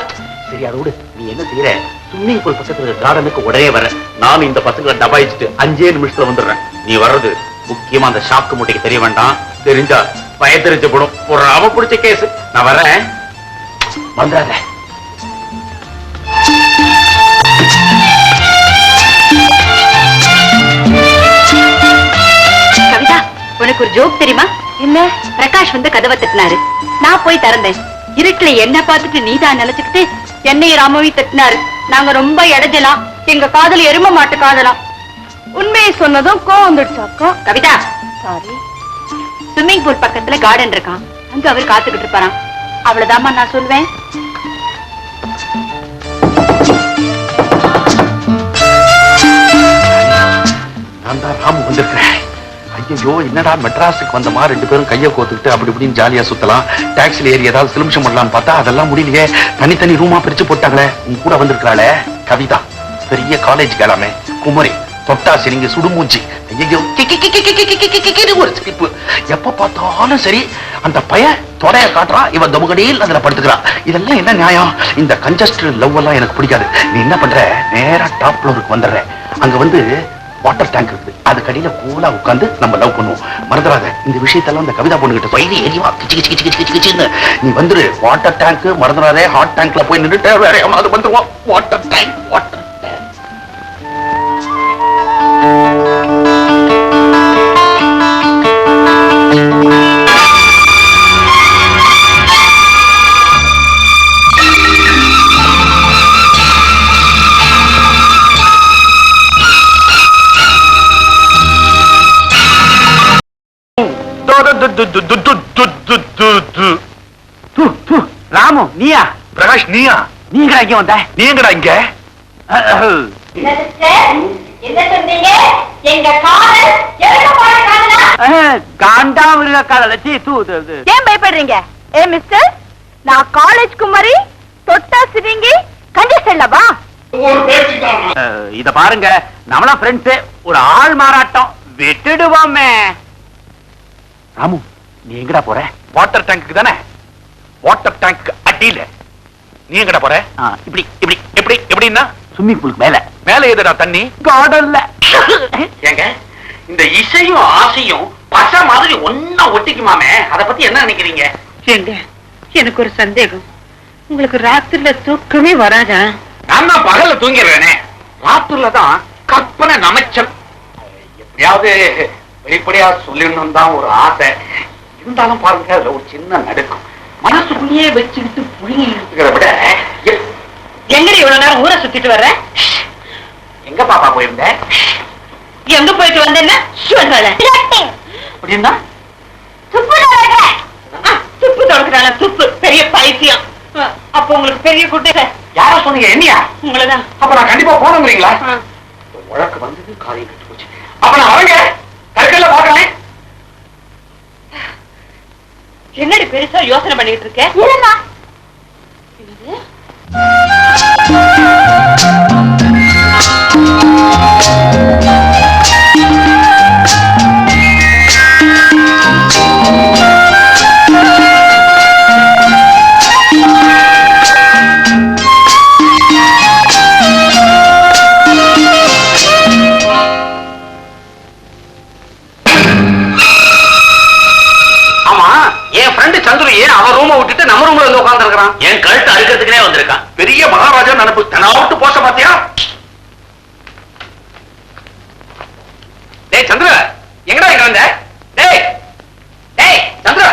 சரி, அதோடு நீ என்ன செய்யற? ஸ்விம்மிங் பூல் பக்கத்துல கார்டனுக்கு உடனே வர. நானும் இந்த பசங்களை டபாயிச்சுட்டு 5 நிமிஷத்துல வந்துடுறேன். நீ வர்றது முக்கியமா அந்த ஷாக்கு மூட்டைக்கு தெரிய வேண்டாம். தெரிஞ்சா பயத்தெரிஞ்ச போடும். ஒரு ராம பிடிச்ச கேஸ். நான் வரேன், வந்துடாத. கவிதா, உனக்கு ஒரு ஜோக் தெரியுமா? என்ன? பிரகாஷ் வந்து கதவை தட்டினாரு, நான் போய் திறந்தேன். இருட்டுல என்ன பார்த்துட்டு நீதான் நினைச்சுக்கிட்டு என்னையும் ராமவி தட்டினாரு. நாங்க ரொம்ப இடைஞ்சலாம். எங்க காதல் எரும மாட்டு காதலாம். உண்மையை சொன்னதும் கோவம் வந்துடுச்சாக்கா. கவிதா, சாரி. ஸ்விம்மிங் பூல் பக்கத்துல கார்டன் இருக்கான், அங்க அவர் காத்துக்கிட்டு இருப்பாராம். அவ்வளவுதாம்மா நான் சொல்வேன். நான் தான் ராமு வந்திருக்கிறேன். ஐயோ, என்னடா மெட்ராஸுக்கு வந்தமா 2 பேரும் கையை கோத்துக்கிட்டு அப்படி இப்படின்னு ஜாலியா சுத்தலாம், டாக்ஸில ஏறி ஏதாவது சிலிமிஷம் பண்ணலாம்னு பார்த்தா அதெல்லாம் முடியலையே. தனித்தனி ரூமா பிரிச்சு போட்டாங்களே. உன் கூட வந்திருக்கிறாளே கவிதா, பெரிய காலேஜ் கிளம்பே, குமரி, தொட்டா சிரிங்க சுடுமூஞ்சி. ஐயோ, ஒரு சிரிப்பு. எப்ப பார்த்தாலும் சரி அந்த பையன் தொடைய காட்டுறான், இவன் தொமுகடியில் அதுல படுத்துக்கிறான். இதெல்லாம் என்ன நியாயம்? இந்த கன்ஜஸ்ட் லவ் எல்லாம் எனக்கு பிடிக்காது. நீ என்ன பண்ற, நேரா டாப் ஃப்ளோருக்கு வந்துடுற. அங்க வந்து வாட்டர் டேங்க் இருக்குது, அது கடையில கூலா உட்காந்து நம்ம லவ் பண்ணுவோம். மறந்துடாத இந்த விஷயத்தெல்லாம் அந்த கவிதா பொண்ணு கிட்ட சொல்லி எரிவா கிச்சு கிச்சு கிச்சு கிச்சு கிச்சுன்னு நீ வந்துரு. Water tank மறந்துடாதே. ஹாட் டேங்க்ல போய் நின்றுட்டு வேற எவனாவது வந்துருவான். Water tank, water tank. Ramu நீயா? பிரகாஷ் நீயா? நீங்கடா இங்க வந்த? நீங்கடா இங்க? காண்டாமிருக காதல. ஏன் பயப்படுறீங்க? மிஸ்டர், நான் காலேஜ் குமாரி, தொட்டா சிரிங்கி கண்டிஷன்லவா? ஒரு பேச்சுக்காரன். இத பாருங்க, நம்மளா ஃப்ரெண்ட்ஸ், ஒரு ஆள் மாறாட்டம் விட்டுடுவோமே. ராமு நீ எங்கடா போற? வாட்டர் டேங்க்கு தானே? வாட்டர் டேங்க் அடியில. நீ எங்கடா போற? இப்படி இப்படி எப்படி எப்படின்னா? ஸ்விம்மிங் பூலுக்கு மேல. மேல எதுடா தண்ணி? கார்டன்ல. ஏங்க இந்த இசையும் ஆசையும் பச மாதிரி ஒன்னா ஒட்டிக்குமாமே, அத பத்தி என்ன நினைக்கிறீங்க? ஏங்க, எனக்கு ஒரு சந்தேகம். உங்களுக்கு ராத்திரில தூக்கமே வராதா? நான் தான் பகல்ல தூங்கிடுறேனே, ராத்திரில தான் கற்பனை நமச்சல். எப்படியாவது வெளிப்படையா சொல்லிடணும் தான் ஒரு ஆசை. இருந்தாலும் பாருங்க, அதுல ஒரு சின்ன நடுக்கம். மனசுக்குள்ளேயே வச்சுக்கிட்டு புழுங்கி இருக்கிறத விட எங்க இவ்வளவு நேரம் ஊரை சுத்திட்டு வர்ற? எங்க பாப்பா போயிருந்த? எங்க போயிட்டு வந்தேன்னா அப்படின்னா துப்பு தொடக்கிறாங்க. துப்பு பெரிய பைத்தியம். அப்ப உங்களுக்கு பெரிய குட்டை யாரா சொன்னீங்க? என்னையா? உங்களதான். அப்ப நான் கண்டிப்பா போனோங்கிறீங்களா? உழக்கு வந்தது, காரியம் கெட்டு போச்சு. அப்ப நான் அவங்க கற்கல்ல பாக்குறேன். என்னடி பெருசா யோசனை பண்ணிட்டு இருக்க? அவன் ரூமை விட்டுட்டு நம்ம ரூம்ல வந்து உட்கார்ந்து இருக்கிறான். என் கழுத்து அறுக்கிறதுக்குனே வந்திருக்கான். பெரிய மகாராஜா நினைப்பு. தெனாவிட்டு போச பாத்தியா? டேய் சந்திர, எங்கடா இங்க வந்த? டேய் டேய் சந்திர,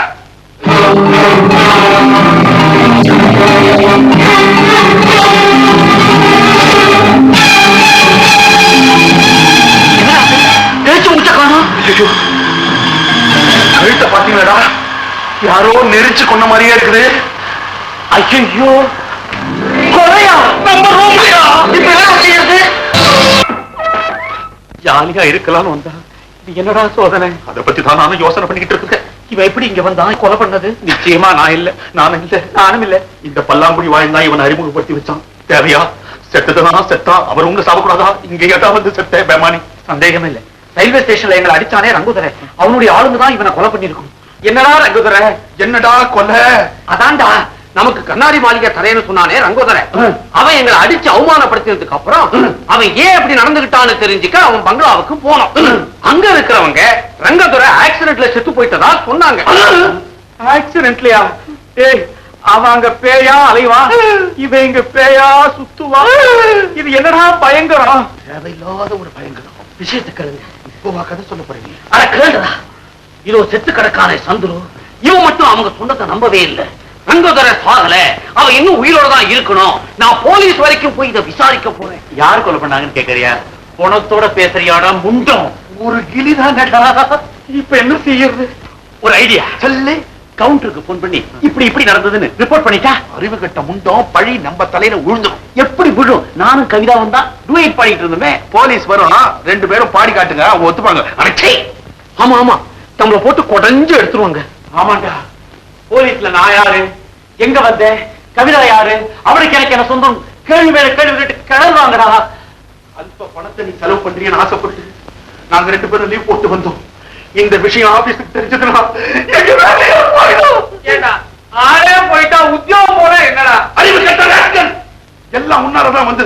பேச்சு முச்ச காணோம். கழுத்தை பாத்தீங்களா? யாரோ நெரிச்சு கொண்ட மாதிரியே இருக்குது. ஐயோ, கொலையா? நம்ம ரூம்லயா? இப்ப என்ன செய்யறது? ஜாலியா இருக்கலாம்னு வந்தா இது என்னடா சோதனை? அதை பத்தி தான் நானும் யோசனை பண்ணிக்கிட்டு இருக்கேன். இவன் எப்படி இங்க வந்தான்? கொலை பண்ணது நிச்சயமா நான் இல்ல. நானும் இல்ல. இந்த பல்லாங்குடி வாழ்ந்தான் இவன் அறிமுகப்படுத்தி வச்சான். தேவையா? செத்ததுனா செத்தா, அவர் உங்க சாப்பிடக்கூடாதா? இங்க ஏட்டா வந்து செத்த பேமானி. சந்தேகமே இல்ல. ரயில்வே ஸ்டேஷன்ல எங்களை அடிச்சானே ரங்குதுரை, அவனுடைய ஆளுங்க தான் இவனை கொலை பண்ணிருக்கும். என்னடா ரங்குதுரை? என்னடா கொலை? அதான்டா நமக்கு கண்ணாடி மாளிகை தரேன்னு சொன்னானே ரங்கோதரை, அவன் எங்களை அடிச்சு அவமானப்படுத்தினதுக்கு அப்புறம் அவன் ஏன் அப்படி நடந்துகிட்டான்னு தெரிஞ்சுக்க அவன் பங்களாவுக்கு போனோம். அங்க இருக்கிறவங்க ரங்கதுரை ஆக்சிடென்ட்ல செத்து போயிட்டதா சொன்னாங்க. ஆக்சிடென்ட்லயா? ஏய், அவன் அங்க பேயா அலைவா, இவன் இங்க பேயா சுத்துவா. இது என்னடா பயங்கரம்? தேவையில்லாத ஒரு பயங்கரம். விஷயத்தை கேளுங்க. இப்போவா கதை சொல்ல போறீங்க? அட கேளுடா. இதோ செத்து கிடக்கானே சந்துரு, இவன் மட்டும் அவங்க சொன்னதை நம்பவே இல்லை. ரங்கோதரை சாகல, அவன் இன்னும் உயிரோட தான் இருக்கணும். நான் போலீஸ் வரைக்கும் போய் இதை விசாரிக்க போறேன். யார் கொலை பண்ணாங்கன்னு கேக்குறியா? பணத்தோட பேசுறியாடா முண்டம். ஒரு கிளிதான். இப்ப என்ன செய்யறது? ஒரு ஐடியா சொல்லு. கவுண்டருக்கு போன் பண்ணி இப்படி இப்படி நடந்ததுன்னு ரிப்போர்ட் பண்ணிட்டா அறிவு கட்ட முண்டம் பழி நம்ம தலையில விழுந்துடும். எப்படி விழும்? நானும் கவிதா வந்தா டூயட் பாடிட்டு இருந்தோமே. போலீஸ் வரும், 2 பேரும் பாடி காட்டுங்க, அவங்க ஒத்துப்பாங்க. ஆமா ஆமா, நம்மள போட்டு கொடைஞ்சு எடுத்துருவாங்க. ஆமாண்டா. போலீஸ்ல நான் யாரு, எங்க வந்தேன், கவிதா யாரு, அவனுக்கு எனக்கு என்ன சொந்தம், கேள்வி மேல கேள்வி கேட்டு கிளம்புவாங்கடா. அல்ப பணத்தை நீ செலவு பண்றீங்கன்னு ஆசைப்பட்டு நாங்க 2 பேரும் லீவ் போட்டு வந்தோம். இந்த விஷயம் ஆபீஸுக்கு தெரிஞ்சதுன்னா எங்க வேலையை போயிடும். ஏண்டா ஆளே போயிட்டா உத்தியோகம் போற என்னடா? அறிவு கட்ட எல்லாம் முன்னாலதான் வந்து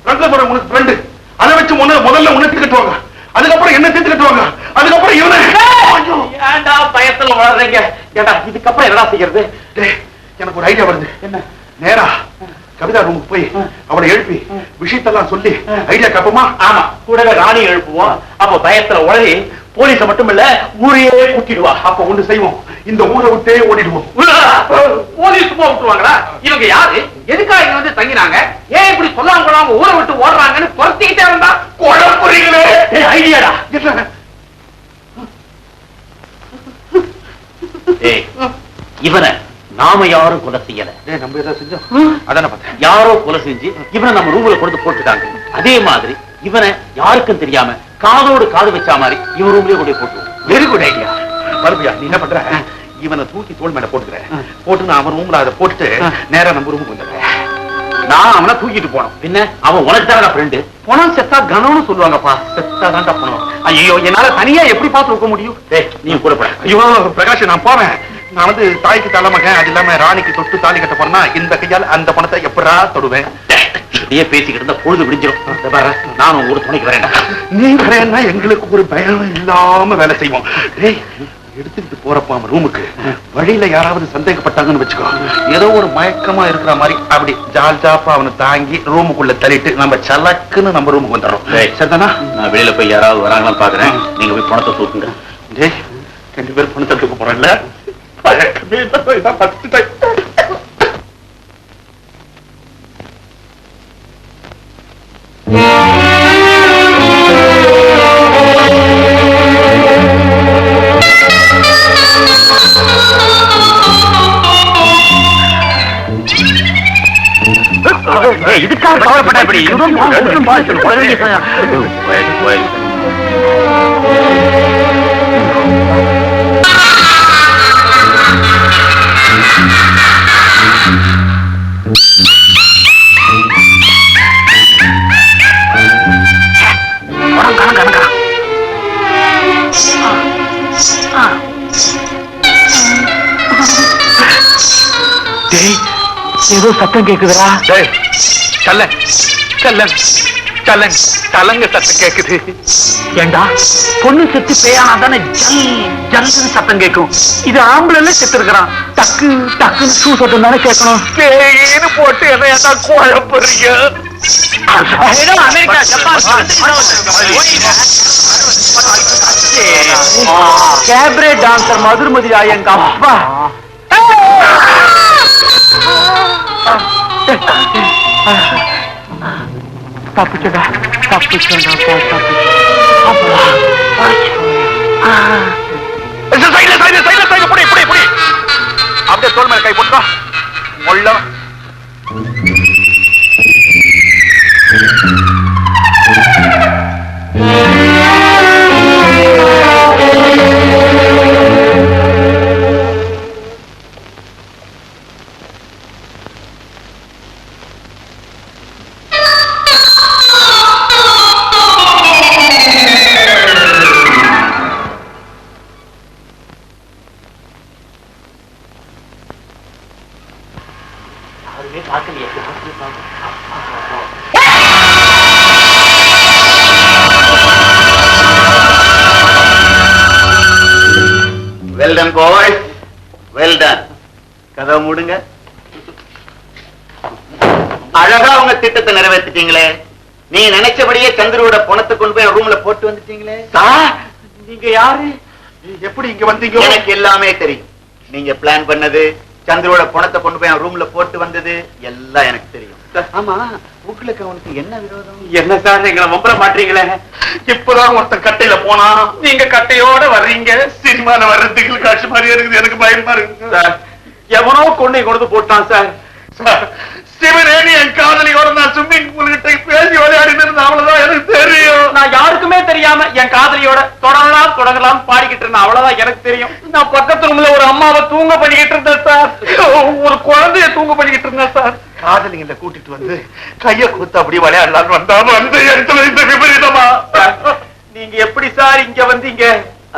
ரங்கபுரம் உனக்கு ஃப்ரெண்டு, அதை வச்சு முதல்ல உன்னை திட்டுவாங்க, அதுக்கப்புறம் என்ன சேர்த்து கட்டுவாங்க, அதுக்கப்புறம் இவனை. ஏண்டா பயத்துல வளர்றீங்க? ஏண்டா இதுக்கப்புறம் என்னடா செய்யறது? எனக்கு ஒரு ஐடியா வருது. என்ன? நேரா கவிதா ரூமுக்கு போய் அவனை எழுப்பி விஷயத்தெல்லாம் சொல்லி ஐடியா கேட்போமா? ஆமா, கூடவே ராணி எழுப்புவோம். அப்ப பயத்துல உளறி போலீஸ மட்டும் இல்ல ஊரையே கூட்டிடுவா. அப்ப ஒண்ணு செய்வோம், இந்த ஊரை விட்டே ஓடிடுவோம். போலீஸ் விட்டுருவாங்களா? இவங்க யாரு, எதுக்காக இங்க வந்து தங்கினாங்க, ஏன் இப்படி சொல்லாம கொள்ளாம ஊரை விட்டு ஓடுறாங்கன்னு பொறுத்திக்கிட்டே இருந்தா குழம்புறீங்களே. ஐடியாடா. இவனை நாம யாரும் கொலை செய்யல. நம்ம ஏதாவது செஞ்சோம் அதான பார்த்தேன். யாரோ கொலை செஞ்சு இவனை நம்ம ரூம்ல கொண்டு போட்டுட்டாங்க. அதே மாதிரி இவனை யாருக்கும் தெரியாம காதோடு காது வச்சா மாதிரி இவன் ரூம்லயே கொண்டு போட்டுருவோம். Very good idea. மறுபடியா நீ என்ன பண்ற, இவனை தூக்கி தோள் மேல போட்டுக்கிறேன். போட்டு நான் அவன் ரூம்ல அதை போட்டுட்டு நேரா நம்ம ரூமுக்கு வந்துடுறேன். நான் அவனை தூக்கிட்டு போனோம். பின்ன அவன் உனக்கு தானடா ஃப்ரெண்டு. பணம் செத்தா கனம்னு சொல்லுவாங்கப்பா. செத்தா தான்டா பணம். ஐயோ என்னால தனியா எப்படி பார்த்து வைக்க முடியும்? நீ கூட போட. ஐயோ பிரகாஷ் நான் போறேன். நான் வந்து தாய்க்கு தலைமகன், அது இல்லாம ராணிக்கு தொட்டு தாலி கட்ட போறேன்னா இந்த கையால் அந்த பணத்தை எப்படா தொடுவேன்? இப்படியே பேசிக்கிட்டு இருந்தா பொழுது விடிஞ்சிடும். நானும் ஒரு துணைக்கு வரேன்டா. நீ வரேன்னா எங்களுக்கு ஒரு பயம் இல்லாம வேலை செய்வோம். எடுத்துக்கிட்டு போறப்ப அவன் ரூமுக்கு வழியில யாராவது சந்தேகப்பட்டாங்கன்னு வச்சுக்கோ, ஏதோ ஒரு மயக்கமா இருக்கிற மாதிரி அப்படி ஜால் ஜாப்பா அவனை தாங்கி ரூமுக்குள்ள தள்ளிட்டு நம்ம சலக்குன்னு நம்ம ரூமுக்கு வந்துடுறோம். சரிதானா? நான் வெளியில போய் யாராவது வராங்களான்னு பாக்குறேன். நீங்க போய் பணத்தை தூக்குங்க. டேய் 2 பேரும் பணத்தை தூக்க போறேன்ல. பழக்கமே இதான் ஃபர்ஸ்ட் டைம். இதுக்காக கவலைப்பட்ட இப்படி ஏதோ சத்தம் கேக்குதுடா. சலங்க சத்தம் கேக்குது. ஏண்டா பொண்ணு செத்து பேயானா தானே ஜல்லுன்னு சத்தம் கேட்கும். இது ஆம்பளை செத்து இருக்கிறான். டக்கு டக்குன்னு ஷூ சத்தம் தானே கேட்கணும். பேயின்னு போட்டு என்ன குழப்பறீங்க? அமெரிக்கா கேப்ரே டான்சர் மதுர்மதி எங்க அப்பா. தப்பிச்சடா அப்படியே தோல் மேல கை போட்டுக்கோ. முள்ள Well done, boys. Well done. கதவை மூடுங்க. அழகா உங்க திட்டத்தை நிறைவேற்றிட்டீங்களே. நீ நினைச்சபடியே சந்திரோட பணத்தை கொண்டு போய் ரூம்ல போட்டு வந்துட்டீங்களே. நீங்க யாரு? எப்படி இங்க வந்தீங்க? எனக்கு எல்லாமே தெரியும். நீங்க பிளான் பண்ணது, சந்திரோட பணத்தை கொண்டு போய் ரூம்ல போட்டு வந்தது எல்லாம் எனக்கு தெரியும். ஆமா, உங்களுக்கு அவனுக்கு என்ன விரோதம்? என்ன சார் எங்களை மம்பள மாட்டீங்களே? இப்பதான் ஒருத்தன் கட்டையில போனா நீங்க கட்டையோட வர்றீங்க. சினிமால வர்றதுக்கு காட்சி மாதிரி இருக்குது. எனக்கு பயமா இருக்கு சார். எவனோ கொண்டை கொடுத்து போட்டான் சார். சிவரேணி என் காதலியோட நான் ஸ்விம்மிங் பூல் கிட்ட பேசி விளையாடிட்டு இருந்தேன். அவ்வளவுதான் எனக்கு தெரியும். நான் யாருக்குமே தெரியாம என் காதலியோட தொடங்கலாம் பாடிக்கிட்டு இருந்தேன். அவ்வளவுதான் எனக்கு தெரியும். நான் பக்கத்து ரூம்ல ஒரு அம்மாவை தூங்க பண்ணிக்கிட்டு இருந்தேன் சார். ஒரு குழந்தைய தூங்க பண்ணிக்கிட்டு இருந்தேன் சார். காதலிங்களை கூட்டிட்டு வந்து கைய கொடுத்து அப்படி விளையாடலான்னு வந்தாலும் அந்த இடத்துல இந்த விபரீதமா? நீங்க எப்படி சார் இங்க வந்தீங்க?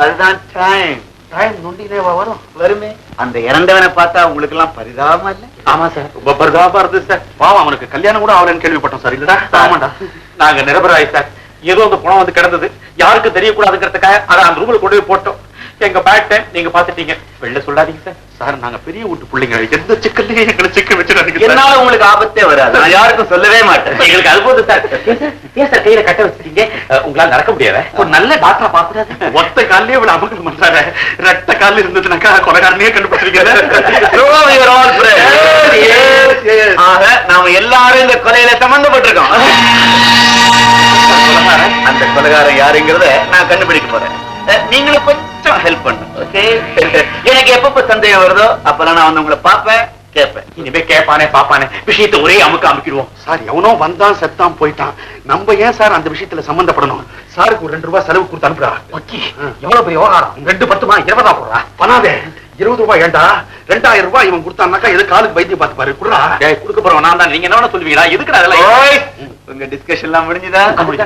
அதுதான் டைம். டைம் நொண்டினேவா வரும்? வருமே. அந்த இறந்தவனை பார்த்தா உங்களுக்கு எல்லாம் பரிதாபமா இல்ல? ஆமா சார், ரொம்ப பரிதாபமா இருந்தது சார். பாவம், அவனுக்கு கல்யாணம் கூட அவளன்னு கேள்விப்பட்டோம் சார். இல்லடா? ஆமாண்டா. நாங்க நிரபராய் சார். ஏதோ அந்த பணம் வந்து கிடந்தது, யாருக்கும் தெரியக்கூடாதுங்கிறதுக்காக அதை அந்த ரூம்ல கொண்டு போய் போட்டோம். எங்க பேட் டைம் நீங்க பாத்துட்டீங்க. வெளில சொல்லாதீங்க சார். சார், நாங்க பெரிய வீட்டு பிள்ளைங்க. எந்த சிக்கல்லையும் எங்களை சிக்க வச்சிடாதீங்க. என்னால உங்களுக்கு ஆபத்தே வராது. நான் யாருக்கும் சொல்லவே மாட்டேன். எங்களுக்கு அது போது சார். ஏன் சார் கையில கட்ட வச்சிருக்கீங்க? உங்களால நடக்க முடியாத? ஒரு நல்ல டாக்டரா பாக்கூடாது? ஒத்த காலையே இவ்வளவு அமக்கல் பண்றாரு. ரெட்ட கால இருந்ததுனாக்கா கொலைகாரனையே கண்டுபிடிச்சிருக்காரு. ஆக நாம எல்லாரும் இந்த கொலையில சம்பந்தப்பட்டிருக்கோம். அந்த கொலைகாரன் யாருங்கிறத நான் கண்டுபிடிக்க போறேன். நீங்களும் கொஞ்சம் ஹெல்ப் பண்ணுங்க. ஓகே? எனக்கு எப்பப்ப சந்தேகம் வருதோ அப்பெல்லாம் நான் வந்து உங்களை பார்ப்பேன், கேட்பேன். இனிமே கேட்பானே பாப்பானே விஷயத்தை ஒரே அமுக்கிடுவோம். சார் எவனோ வந்தான் செத்தான் போயிட்டான், நம்ம ஏன் சார் அந்த விஷயத்துல சம்பந்தப்படணும்? சாருக்கு ஒரு 2 ரூபாய் செலவு கொடுத்து அனுப்புறா. எவ்வளவு பெரிய விவகாரம்? 2 10 20 போடுறா. பண்ணாதே, 20 ரூபாய் ஏண்டா? 2000 ரூபாய் இவன் கொடுத்தான்னாக்கா எது காலுக்கு வைத்தியம் பார்த்து பாரு. குடுறா. கொடுக்க போறோம் நான் தான். நீங்க என்ன சொல்லுவீங்களா? எதுக்கு அதெல்லாம்? உங்க டிஸ்கஷன் எல்லாம் முடிஞ்சுதா?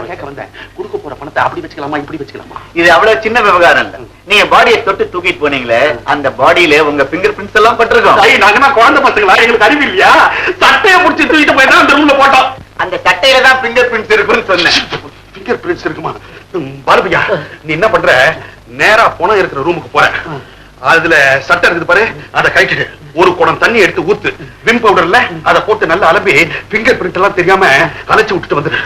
கேட்க வந்தேன். கொடுக்க போற பணத்தை அப்படி வச்சுக்கலாமா இப்படி வச்சுக்கலாமா? இது அவ்வளவு சின்ன விவகாரம் இல்ல. நீங்க பாடியை தொட்டு தூக்கிட்டு போனீங்களே, அந்த பாடியில உங்க பிங்கர் பிரிண்ட்ஸ் எல்லாம் பட்டிருக்கோம். நாங்க குழந்தை பசங்களா? எங்களுக்கு அறிவு இல்லையா? சட்டையை முடிச்சு தூக்கிட்டு போய் தான் அந்த ரூம்ல போட்டோம். அந்த சட்டையில தான் பிங்கர் பிரிண்ட்ஸ் இருக்குன்னு சொன்னேன். பிங்கர் பிரிண்ட்ஸ் இருக்குமா? பாரதியா, நீ என்ன பண்ற? நேரா போன இருக்கிற ரூமுக்கு போற. அதுல சட்டை இருக்குது பாரு, அதை கழிச்சிட்டு ஒரு குடம் தண்ணி எடுத்து ஊத்து. விம் பவுடர்ல அதை போட்டு நல்லா அலம்பி பிங்கர் பிரிண்ட் எல்லாம் தெரியாம அழைச்சு விட்டுட்டு வந்துரு.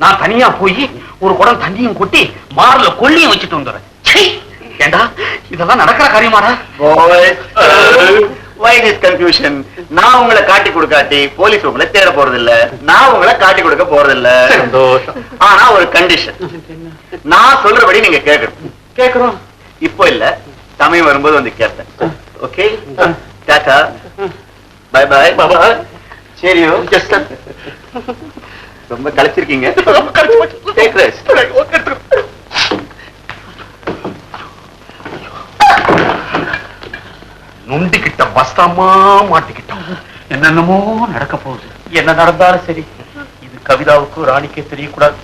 நான் தனியா போய் ஒரு குடம் தண்ணியும் கொட்டி மார்ல கொள்ளியும் வச்சுட்டு வந்துடுறேன். ஏண்டா இதெல்லாம் நடக்கிற காரியமாடா? Why this confusion? நான் உங்களை காட்டி கொடுக்காட்டி போலீஸ் உங்களை தேட போறது இல்ல, நான் உங்களை காட்டி கொடுக்க போறது இல்ல. ஆனா ஒரு கண்டிஷன், நான் சொல்றபடி நீங்க கேட்கணும். கேக்குறோம். இப்போ இல்ல, சமயம் வரும்போது வந்து கேட்பேன். ஓகே? Tata, bye bye. சரியோ? ரொம்ப கழிச்சிருக்கீங்க. Take rest. நொண்டிக்கிட்ட பஸ்தாமா மாட்டிக்கிட்டோம். என்னென்னமோ நடக்க போகுது. என்ன நடந்தாலும் சரி, இது கவிதாவுக்கும் ராணிக்கே தெரியக்கூடாது.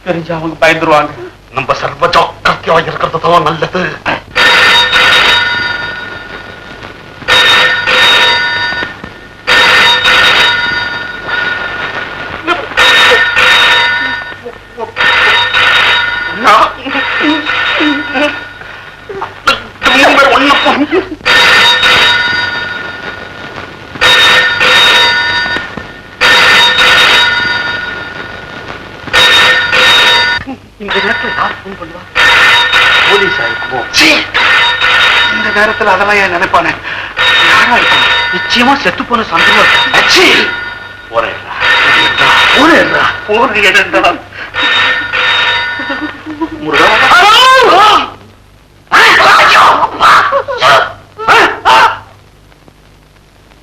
தெரிஞ்சு அவங்க பயந்துருவாங்க. நம்ம சர்வ ஜாக்கிரதையா இருக்கிறது தான் நல்லது. இந்த நேரத்தில் யார் போன் பண்ணுவா? போலீஸா இருக்குமோ? இந்த நேரத்தில் அதெல்லாம் ஏன் நினைப்பானே? யாரா இருக்கும்? நிச்சயமா செத்து போன சந்தர்ப்பம்.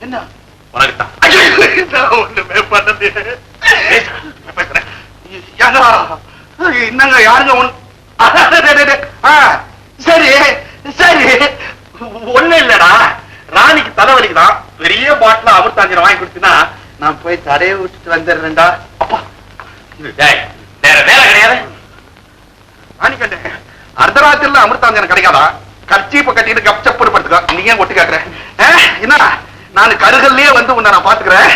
என்ன ஒண்ணுமே பண்ணது? என்னங்க யாருங்க? சரி சரி, ஒண்ணு இல்லடா, ராணிக்கு தலைவலிக்குதான். பெரிய பாட்டில அமிர்தாஞ்சனம் வாங்கி கொடுத்தீங்கன்னா நான் போய் தடையை விட்டுட்டு வந்துடுறேன்டா. அப்பா வேற வேலை கிடையாது. ராணி கண்டே, அர்த்தராத்திரில அமிர்தாஞ்சனம் கிடைக்காதா? கர்ச்சீப்ப கட்டிட்டு கப்சப்புன்னு படுத்துக்க. நீ ஏன் கொட்டு கேட்கற? என்ன, நான் கருகல்லையே வந்து உன்னை நான் பாத்துக்கிறேன்.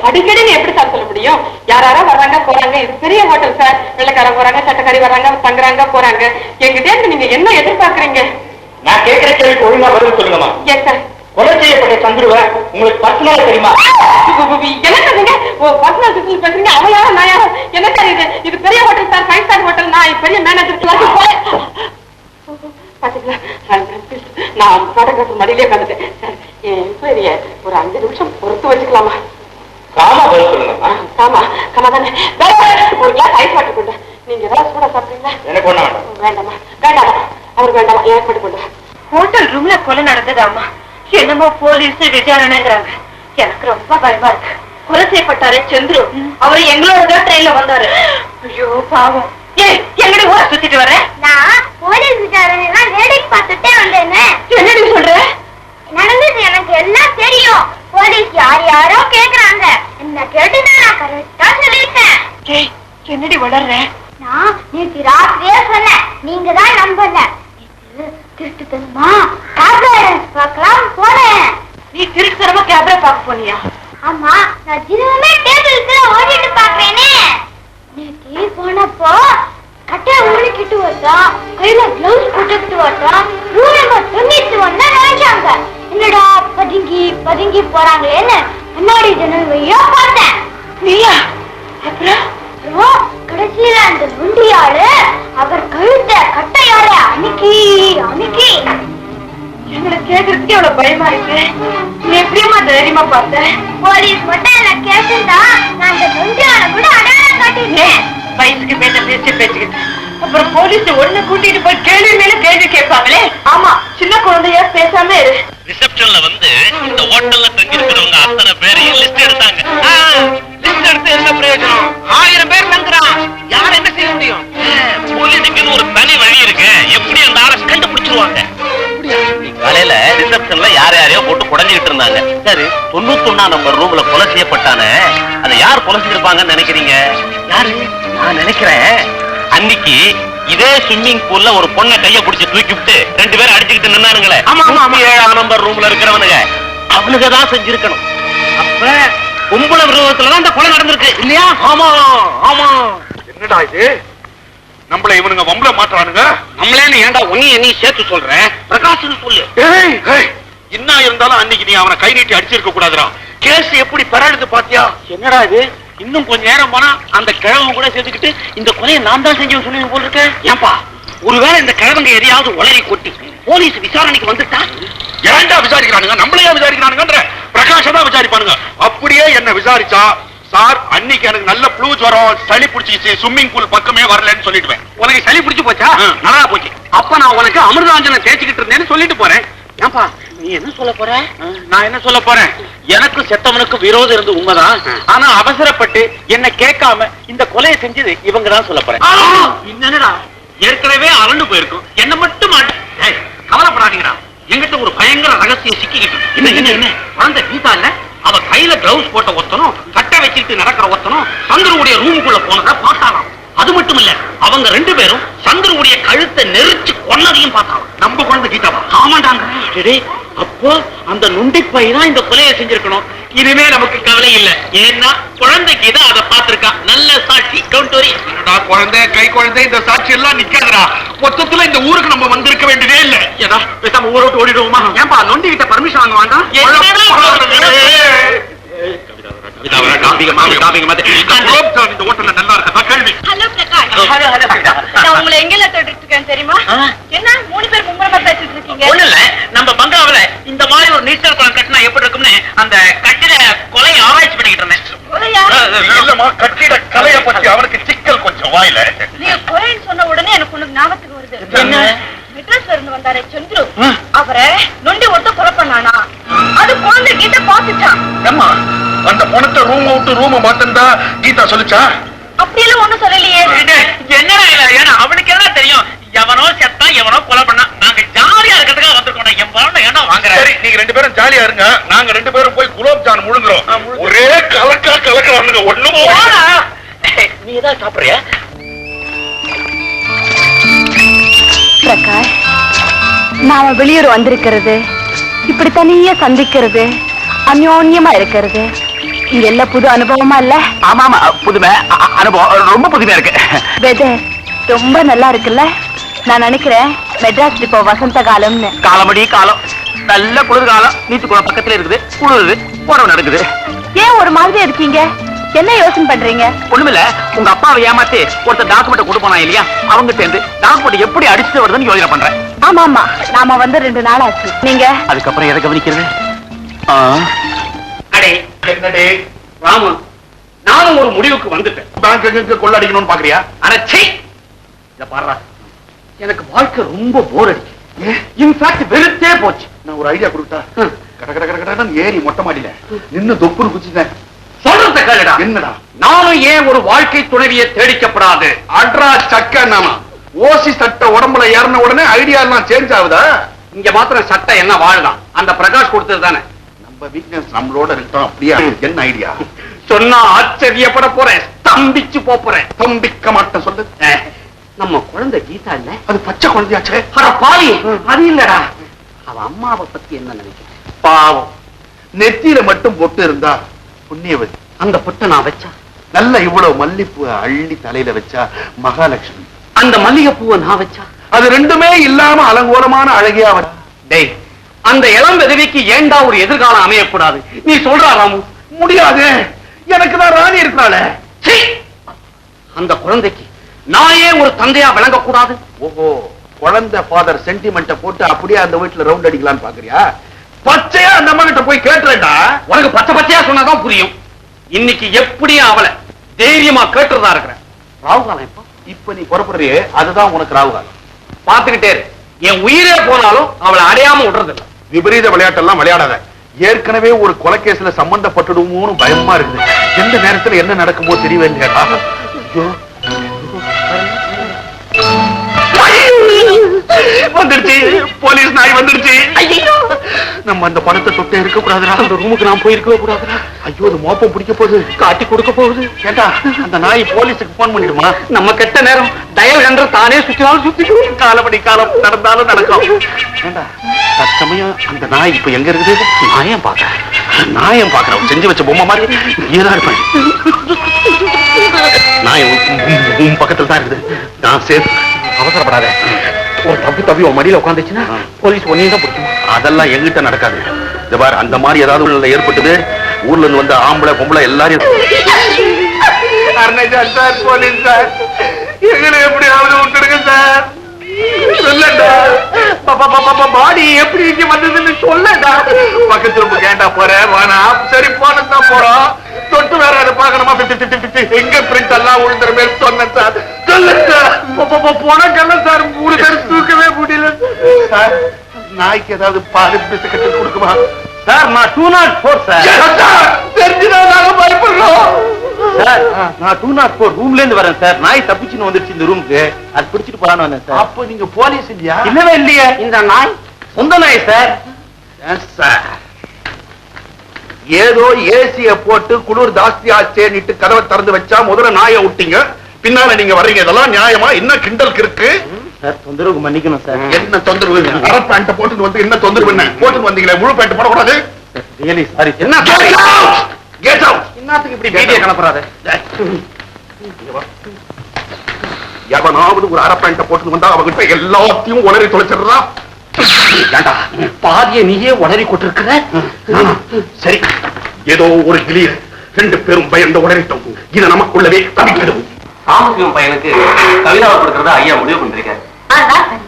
அடிக்கடி எப்படி சார் சொல்ல முடியும்? யாராரா வர்றாங்க போறாங்க. இது பெரிய ஹோட்டல் சார். வெள்ளக்காரங்க வராங்க, சட்டக்காரி வர்றாங்க, தங்குறாங்க போறாங்க. எங்கிட்ட இருந்து நீங்க என்ன எதிர்பார்க்கறீங்க? நான் கேட்கிற கேள்விக்கு ஒழுங்கா பதில் சொல்லுங்கம்மா. Yes sir. கொலை செய்யப்பட்ட சந்துருவ உங்களுக்கு பர்சனலா தெரியுமா? என்ன சொல்றீங்க? பர்சனல் டிஸ்கஸ் பேசுறீங்க. அவன் யாரும் நான் யாரும்? என்ன சார் இது? இது பெரிய ஹோட்டல் சார், 5 ஸ்டார் ஹோட்டல். நான் பெரிய மேனேஜர். பாத்தீங்களா, நான் போட்டோகிராஃபர் மடியிலே கண்டுட்டேன் சார். பெரிய ஒரு 5 நிமிஷம் பொறுத்து வச்சுக்கலாமா? காமா பதில் சொல்லுங்கம்மா. காமா காமா தானே. ஒரு கிளாஸ் ஐஸ் வாட்டர் கொண்டு. நீங்க ஏதாவது சூடா சாப்பிடுறீங்களா? எனக்கு ஒண்ணு வேண்டாம். வேண்டாமா? வேண்டாமா, அவருக்கு வேண்டாமா, ஏற்பாடு கொண்டு. ஹோட்டல் ரூம்ல கொலை நடந்ததாமா? என்னமோ போலீஸ் விசாரணைங்கிறாங்க. எனக்கு ரொம்ப பயமா இருக்கு. கொலை செய்யப்பட்டாரு சந்திரு. அவரு எங்களோட ட்ரெயின்ல வந்தாரு. ஐயோ பாவம். எங்கடி ஊரை சுத்திட்டு வர? நான் போலீஸ் விசாரணை வேலைக்கு பார்த்துட்டே வந்தேன்னு. என்னடி சொல்ற? நடந்தது எனக்கு எல்லாம் தெரியும். போலீஸ் யார் யாரோ கேக்குறாங்க. என்ன கேட்டுதான் நான் கரெக்டா சொல்லிட்டேன். என்னடி வளர்ற? நான் நேற்று ராத்திரியே சொன்னேன், நீங்க தான் நம்பல. திருட்டு தருமா பார்க்கலாம் போனேன். நீ திருட்டுத்தனமா கேமரா பார்க்க போனியா? ஆமா நான் தினமே டேபிளுக்கு ஓடிட்டு பாக்குறேனே. நேத்து போனப்போ கட்டை ஊழிக்கிட்டு வந்தான், கையில கிளவுஸ் போட்டுக்கிட்டு வந்தான், ரூலங்க தொங்கிட்டு வந்தா நினைச்சாங்க. என்னடா பதுங்கி பதுங்கி போறாங்களேன்னு முன்னாடி ஜன்னல் வழியா பார்த்தேன். நீயா? அப்புறம் கடைசியில அந்த நொண்டியாளு அவர் கழுத்த கட்டையால அமுக்கி அமுக்கி. எங்களை கேட்கறதுக்கே அவ்வளவு பயமா இருக்கு. நீ எப்படியுமா தைரியமா பார்த்த? போலீஸ் மட்டும் என்ன கேட்டுட்டா நான் அந்த நொண்டியாள கூட அடையாளம் காட்டிட்டேன். வயசுக்கு பேச பேசிக்கிட்டு அப்புறம் போலீஸ் ஒண்ணு கூட்டிட்டு போய் கேள்வி மேல கேள்வி கேட்பாங்களே. ஆமா, சின்ன குழந்தைய பேசாம இரு. ரிசப்ஷன்ல வந்து இந்த ஹோட்டல்ல தங்கி இருக்கிறவங்க அத்தனை பேரையும் லிஸ்ட் எடுத்தாங்க. லிஸ்ட் எடுத்து என்ன பிரயோஜனம்? 1000 பேர் தங்குறான், யார் என்ன செய்ய முடியும்? போலீஸுக்கு ஒரு தனி வழி இருக்கு, எப்படி அந்த ஆளை கண்டுபிடிச்சிருவாங்க. காலையில ரிசப்ஷன்ல யாரையோ போட்டு குடஞ்சிட்டு இருந்தாங்க. சரி, 91 நம்பர் ரூம்ல கொலை செய்யப்பட்டானே, அதை யார் கொலை செஞ்சிருப்பாங்கன்னு நினைக்கிறீங்க? யாரு? நான் நினைக்கிறேன் அன்னைக்கு இதே ஸ்விம்மிங் பூல்ல ஒரு பொண்ணை கைய பிடிச்சு தூக்கி விட்டு 2 பேரும் அடிச்சுக்கிட்டு நின்னானுங்களே. ஆமா ஆமா, 7ஆம் நம்பர் ரூம்ல இருக்கிறவனுங்க அவனுக்கு தான் செஞ்சிருக்கணும். அப்ப கும்பல விரோதத்துலதான் அந்த கொலை நடந்திருக்கு இல்லையா? ஆமா ஆமா. என்னடா இது? நம்மள இவனுங்க வம்பல மாட்டானுங்க. நம்மளே ஏன்டா உன்னையும் சேர்த்து சொல்றேன்? பிரகாஷ் சொல்லு. என்ன இருந்தாலும் அன்னைக்கு நீ அவனை கை நீட்டி அடிச்சிருக்க கூடாதுடா. கேஸ் எப்படி பரடுது பாத்தியா? என்னடா இது? இன்னும் கொஞ்ச நேரம் போனா அந்த கிழவன் கூட சேர்த்துக்கிட்டு இந்த கொலையை நான் தான் செஞ்சு சொல்லி போல் இருக்க. ஏன்பா, ஒருவேளை இந்த கிழவங்க எதையாவது உளறி கொட்டி போலீஸ் விசாரணைக்கு வந்துட்டா? ஏன்டா விசாரிக்கிறானுங்க? நம்மளையா விசாரிக்கிறானுங்கன்ற பிரகாஷ தான் விசாரிப்பானுங்க. அப்படியே என்ன விசாரிச்சா, சார் அன்னைக்கு எனக்கு நல்ல ப்ளூ ஜுரம், சளி பிடிச்சிச்சு, ஸ்விம்மிங் பூல் பக்கமே வரலன்னு சொல்லிடுவேன். உனக்கு சளி பிடிச்சு போச்சா? நல்லா போச்சு. அப்ப நான் உனக்கு அமிர்தாஞ்சனை தேய்ச்சிக்கிட்டு இருந்தேன்னு சொல்லிட்டு போறேன். ஏன்பா, நீ என்ன சொல்ல போற? நான் என்ன சொல்ல போறேன்? எனக்கு செத்தவனுக்கு விரோதம் இருந்து உண்மைதான். ஆனா அவசரப்பட்டு என்ன கேட்காம இந்த கொலையை செஞ்சது இவங்க தான் சொல்ல போறேன். என்னடா, ஏற்கனவே அரண்டு போயிருக்கும், என்ன மட்டும் கவலைப்படாதீங்கடா. எங்கிட்ட ஒரு பயங்கர ரகசியம் சிக்கிக்கிட்டு. என்ன குழந்தை கீதா இல்ல, அவ கையில கிளவுஸ் போட்ட ஒத்தனும் கட்டை வச்சுட்டு நடக்கிற ஒத்தனும் சந்திரனுடைய ரூமுக்குள்ள போனதை பார்த்தாலாம். அது மட்டும் இல்ல, அவங்க 2 பேரும் சந்திரனுடைய கழுத்தை நெரிச்சு கொன்னதையும் பார்த்தாலும். நம்ம குழந்தை கீதாவா? ஆமாண்டாங்க. அப்போ அந்த நுண்டி பை தான் இந்த கொலையை செஞ்சிருக்கணும். இனிமே நமக்கு கவலை இல்ல, ஏன்னா குழந்தை கீதா அதை பார்த்திருக்கா. நல்ல சாட்சி. Don't worry. குழந்தை கை குழந்தை இந்த சாட்சி எல்லாம் நிக்காதுடா. மொத்தத்துல இந்த ஊருக்கு நம்ம வந்திருக்க வேண்டியதே இல்ல. ஏதா பேசாம ஊரை விட்டு ஓடிடுவோமா? ஏன்பா நொண்டி கிட்ட பர்மிஷன் வாங்க வேண்டாம்? ஹலோ பிரகாஷ், நான் உங்களை எங்கெல்லாம் தேடிட்டு இருக்கேன் தெரியுமா? என்ன 3 பேர் மும்முரமா பேசிட்டு இருக்கீங்க? ஒண்ணு இல்ல, நம்ம பங்களாவில இந்த மாதிரி ஒரு நீச்சல் குளம் கட்டினா எப்படி இருக்கும்னு அந்த கட்டிட கொலையை ஆராய்ச்சி பண்ணிக்கிட்டு இருந்தேன். இல்லம்மா, கட்டிட கலையை பத்தி அவனுக்கு சிக்கல் கொஞ்சம் வாயில. நீங்க கொலைன்னு சொன்ன உடனே எனக்கு ஒண்ணு ஞாபகத்துக்கு வருது. என்ன? மெட்ராஸ்ல இருந்து வந்தாரே சந்துரு, அவரை நொண்டி ஒருத்த கொலை பண்ணானா? அது குழந்தை கீதா பாத்துட்டான். ஏம்மா, அந்த பணத்தை ரூம் விட்டு ரூம மாத்தந்தா கீதா சொல்லிச்சா? அப்படியெல்லாம் ஒண்ணும் சொல்லலையே. என்னடா இல்ல, ஏன்னா அவனுக்கு என்ன தெரியும்? எவனோ செத்தா எவனோ கொலை பண்ணா. நாங்க ஜாலியா இருக்கிறதுக்காக வந்திருக்கோம். என் பணம் என்ன வாங்குற? சரி, நீங்க 2 பேரும் ஜாலியா இருங்க. நாங்க 2 பேரும் போய் குலோப் ஜான் முழுங்குறோம். ஒரே கலக்கிறானுங்க. ஒண்ணும் நீ தான் சாப்பிடுறியா? பிரகாஷ், நாம வெளியூர் வந்திருக்கிறது, இப்படி தனியா சந்திக்கிறது, அந்யோன்யமா இருக்கிறது, இங்க எல்லாம் புது அனுபவமா இல்ல? ஆமா ஆமா, புதுமை அனுபவம், ரொம்ப புதுமையா இருக்கு. வெதர் ரொம்ப நல்லா இருக்குல்ல? நான் நினைக்கிறேன் மெட்ராஸ் இப்போ வசந்த காலம்னு. காலமடி காலம், நல்ல குளிர் காலம். நீச்சு குளம் பக்கத்துல இருக்குது, குளிருது, உறவு நடக்குது. ஏன் ஒரு மாதிரி இருக்கீங்க? என்ன யோசனை பண்றீங்க? ஒண்ணுமில்ல, உங்க அப்பாவை ஏமாத்தி ஒருத்தர் டாக்குமெண்ட் கொடுப்பானா இல்லையா, அவங்க சேர்ந்து டாக்குமெண்ட் எப்படி அடிச்சுட்டு வருதுன்னு யோசனை பண்றேன். ஆமா ஆமா, நாம வந்து 2 நாள் ஆச்சு. நீங்க அதுக்கப்புறம் எதை கவனிக்கிறது? அடே என்னடே ராமு, நானும் ஒரு முடிவுக்கு வந்துட்டேன். பேங்க் கொள்ளடிக்கணும்னு பாக்குறியா? அடச்சே, இத பாருடா, எனக்கு வாழ்க்கை ரொம்ப போர் அடிச்சு, இன்ஃபேக்ட் வெறுத்தே போச்சு. நான் ஒரு ஐடியா கொடுத்தா, கட கட கட கடன்னு ஏறி மொட்டை மாடியில நின்னு தொப்புன்னு குச்சிட்டேன். சொல்றத கேளுடா. என்னடா? நானும் ஏன் ஒரு வாழ்க்கை துணைவியை தேடிக்கப்படாது? அட்ரா சக்க நாமா ஓசி சட்டை உடம்புல ஏறின உடனே ஐடியா எல்லாம் சேஞ்ச் ஆகுதா? இங்க மாத்திரம் சட்டை என்ன வாழ்தான்? அந்த பிரகாஷ் கொடுத்தது தானே. நம்ம வீக்னஸ் நம்மளோட இருக்கோம். அப்படியா? என்ன ஐடியா சொன்னா ஆச்சரியப்பட போறேன், ஸ்தம்பிச்சு போறேன். தம்பிக்க மாட்டேன் சொல்லு. நம்ம குழந்தை கீதா இல்ல, அது பச்சை குழந்தையாச்சே. அட பாவி, அது இல்லடா. அவ அம்மாவை பத்தி என்ன நினைக்கிறேன்? பாவம், நெத்தியில மட்டும் பொட்டு இருந்தா புண்ணியவதி. அந்த பொட்டை நான் வச்சா நல்ல இவ்வளவு மல்லிப்பூ அள்ளி தலையில வச்சா மகாலட்சுமி. அந்த மல்லிகைப்பூவை நான் வச்சா அது ரெண்டுமே இல்லாம அலங்கோலமான அழகியா டேய், அந்த இளம் விதவிக்கு ஏண்டா ஒரு எதிர்காலம் அமையக்கூடாது? நீ சொல்றா ராமு? முடியாது. எனக்கு தான் ராணி இருக்கிறாள. அந்த குழந்தைக்கு நான் ஏன் ஒரு தந்தையா விளங்கக்கூடாது? ஓஹோ, குழந்தை ஃபாதர் சென்டிமெண்ட போட்டு அப்படியே அந்த வீட்டுல ரவுண்ட் அடிக்கலான்னு பாக்குறியா? பச்சையா அந்த அம்மா கிட்ட போய் கேட்டுறேன்டா. உனக்கு பச்சை பச்சையா சொன்னாதான் புரியும். இன்னைக்கு எப்படியும் அவளை தைரியமா கேட்டுறதா இருக்கிறேன். ராகுகாலம் எப்ப? இப்ப நீ புறப்படுறியே, அதுதான் உனக்கு ராகுகாலம். பாத்துக்கிட்டே இரு. என் உயிரே போனாலும் அவளை அடையாம விடுறதில்லை. விபரீத விளையாட்டெல்லாம் விளையாடாத. ஏற்கனவே ஒரு கொலைகேஸ்ல சம்பந்தப்பட்டுடுமோன்னு பயமா இருக்குது. எந்த நேரத்துல என்ன நடக்குமோ தெரியவே இல்லையா? வந்துடுச்சு, போலீஸ் நாய் வந்துடுச்சு. நம்ம அந்த பணத்தை தொட்டே இருக்க கூடாதுடா. அந்த ரூமுக்கு நான் போயிருக்கவே கூடாதுடா. ஐயோ, அது மோப்பம் பிடிக்க போகுது, காட்டி கொடுக்க போகுது. கேட்டா அந்த நாய் போலீஸுக்கு போன் பண்ணிடுமா? நம்ம கெட்ட நேரம் தயவு என்ற தானே சுற்றினாலும் சுத்திக்கும். காலப்படி காலம் நடந்தாலும் நடக்கும். ஏண்டா, தற்சமயம் அந்த நாய் இப்ப எங்க இருக்குது? நாயம் பாக்குறேன். நாயம் பாக்குறேன். செஞ்சு வச்ச பொம்மை மாதிரி இங்கேதான் இருப்பேன். நாய் உன் பக்கத்துல தான் இருக்குது. நான் சேஃப். அவசரப்படாத. ஒரு தப்பி உன் மடியில உட்காந்துச்சுன்னா போலீஸ் ஒன்னையும் தான் பிடிக்கும். அதெல்லாம் எங்கிட்ட நடக்காது. இந்த பாரு, அந்த மாதிரி ஏதாவது உள்ள ஏற்பட்டது, ஊர்ல இருந்து வந்த ஆம்பளை பொம்பளை எல்லாரையும் சார், போலீஸ் சார், எங்களை எப்படியாவது விட்டுடுங்க சார். சொல்லடா, பாடி எப்படி இங்க வந்ததுன்னு சொல்லடா. பக்கத்துல ரொம்ப கேண்டா போறேன் வானா. சரி, போனதான் போறோம். தொட்டு வேற அதை பாக்கணுமா? எங்க பிரிண்ட் எல்லாம் உழுந்துற மாதிரி சொன்னேன் சார். சொல்லுங்க போனக்கல்ல சார், 3 பேர் தூக்கவே முடியல சார். நாய்க்கு ஏதாவது பால் பிஸ்கட் கொடுக்குமா சார்? நான் 204 சார். தெரிஞ்சுதான் நாங்க பயப்படுறோம் சார். நான் 204 ரூம்ல இருந்து வரேன் சார். நாய் தப்பிச்சுன்னு வந்துருச்சு இந்த ரூமுக்கு. அது பிடிச்சிட்டு போலான்னு வந்தேன் சார். அப்ப நீங்க போலீஸ் இல்லையா? இல்லவே இல்லையே. இந்த நாய் சொந்த நாய் சார். சார், ஏதோ ஏசிய போட்டு குளிர் ஜாஸ்தி ஆச்சேன்னுட்டு கதவை திறந்து வச்சா முதல்ல நாயை விட்டீங்க, பின்னால நீங்க வர்றீங்க. இதெல்லாம் நியாயமா? என்ன கிண்டலுக்கு இருக்கு சார்? தொந்தரவுக்கு மன்னிக்கணும் சார். என்ன தொந்தரவு? அரை பேண்ட் போட்டு வந்து என்ன தொந்தரவு? என்ன போட்டு வந்தீங்களே, முழு பேண்ட் போடக்கூடாது. Really sorry. என்ன கெட் அவுட். என்னத்துக்கு இப்படி பீதியை கிளப்புறாரு? எவனாவது ஒரு அரை பேண்ட் போட்டு வந்தா அவகிட்ட எல்லாத்தையும் உளறி தொலைச்சிடுறா. பாதிய நீயே உளறி கொண்டிருக்கிற. சரி, ஏதோ ஒரு கிளியர் 2 பேரும் பயந்த உளறிட்டோம். இதை நமக்குள்ளவே தவிக்கிடும். சாமசிவம் பையனுக்கு கவிதாவை கொடுக்கறதா ஐயா முடிவு பண்ணிருக்காரு. அதான் சரி.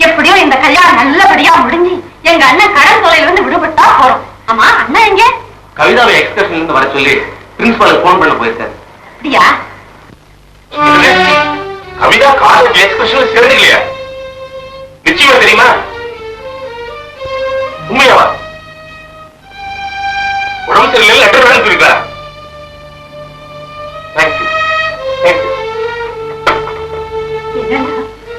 எப்படியோ இந்த கல்யாணம் நல்லபடியா முடிஞ்சு எங்க அண்ணன் கடன் தொலைல இருந்து விடுபட்டா போறோம். ஆமா, அண்ணன் எங்க? கவிதாவை எக்ஸ்பிரஷன்ல இருந்து வர சொல்லி பிரின்சிபாலுக்கு போன் பண்ண போயிருக்காரு. அப்படியா? கவிதா காலேஜ் எக்ஸ்பிரஷன்ல சேர்ந்துலையா? நிச்சயமா தெரியுமா? உண்மையாவா? உடம்பு சரியில்லை, லெட்டர் வேணும் இருக்கா? தேங்க்யூ.